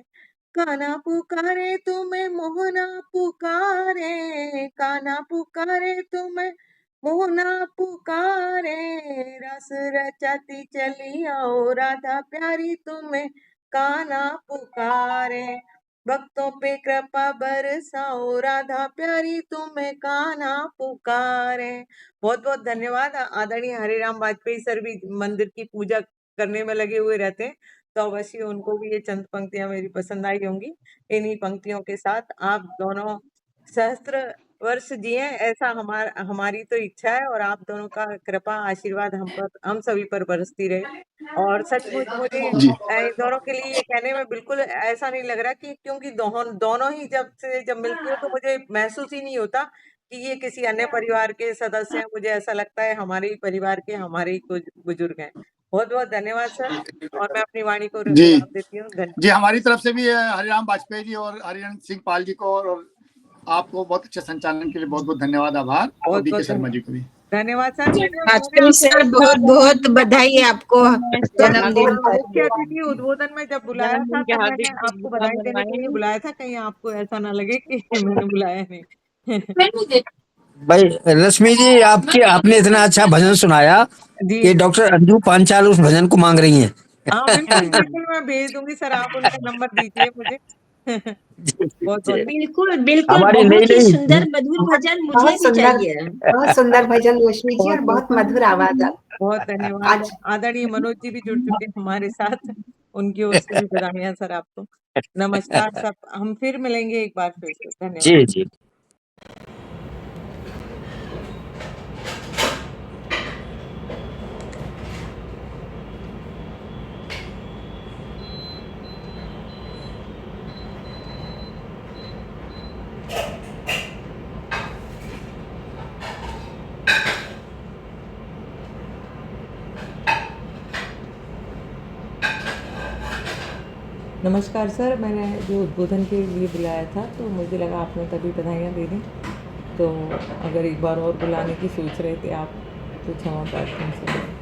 कान्हा पुकारे तुम्हें मोहना पुकारे, कान्हा पुकारे तुम्हें मोहना पुकारे, रस रचाती चली आओ राधा प्यारी तुम्हें कान्हा पुकारे, भक्तों पे कृपा बरसाओ राधा प्यारी तुम्हें कान्हा पुकारे। बहुत बहुत धन्यवाद। आदरणीय हरिराम वाजपेयी सर भी मंदिर की पूजा करने में लगे हुए रहते हैं, तो अवश्य उनको भी ये चंद पंक्तियां मेरी पसंद आई होंगी। इन्हीं पंक्तियों के साथ आप दोनों सहस्त्र वर्ष जिए, ऐसा हमारी तो इच्छा है, और आप दोनों का कृपा आशीर्वाद हम सभी पर बरसती रहे। और सचमुच मुझे इन दोनों के लिए ये कहने में बिल्कुल ऐसा नहीं लग रहा कि क्योंकि दोनों ही जब मिलती है तो मुझे महसूस ही नहीं होता कि ये किसी अन्य परिवार के सदस्य हैं। मुझे ऐसा लगता है हमारे ही परिवार के, हमारे ही कुछ बुजुर्ग हैं। बहुत बहुत धन्यवाद सर, और मैं अपनी वाणी को विराम देती हूँ। जी, हमारी तरफ से भी हरिराम वाजपेयी जी और हरिरंजन सिंह पाल जी को और आपको बहुत अच्छे संचालन के लिए बहुत बहुत धन्यवाद, आभार, और बीके शर्मा जी को भी धन्यवाद सर। वाजपेयी सर बहुत बहुत बधाई आपको जन्मदिन पर। मुख्य अतिथि उद्बोधन में जब बुलाया था तब मैंने आपको बधाई देने के लिए बुलाया था, कहीं आपको ऐसा ना लगे कि मैंने बुलाया नहीं। भाई रश्मि जी, आपने इतना अच्छा भजन सुनाया कि डॉक्टर अंजू पांचाल उस भजन को मांग रही हैं। हाँ बिल्कुल मैं भेज दूंगी सर, आप उनका नंबर दीजिए मुझे। बिल्कुल बहुत ही सुंदर मधुर भजन, मुझे भी चाहिए। बहुत सुंदर भजन रश्मि जी, और बहुत मधुर आवाज। बहुत धन्यवाद। आदरणीय मनोज जी भी जुड़ चुके हमारे साथ, उनकी ओर से भी बधाइयां सर आपको। नमस्कार सब, हम फिर मिलेंगे एक बार फिर से। धन्यवाद। जी। नमस्कार सर, मैंने जो उद्बोधन के लिए बुलाया था तो मुझे लगा आपने तभी बधाइयाँ दे दी, तो अगर एक बार और बुलाने की सोच रहे थे आप तो क्षमा प्रार्थना सर।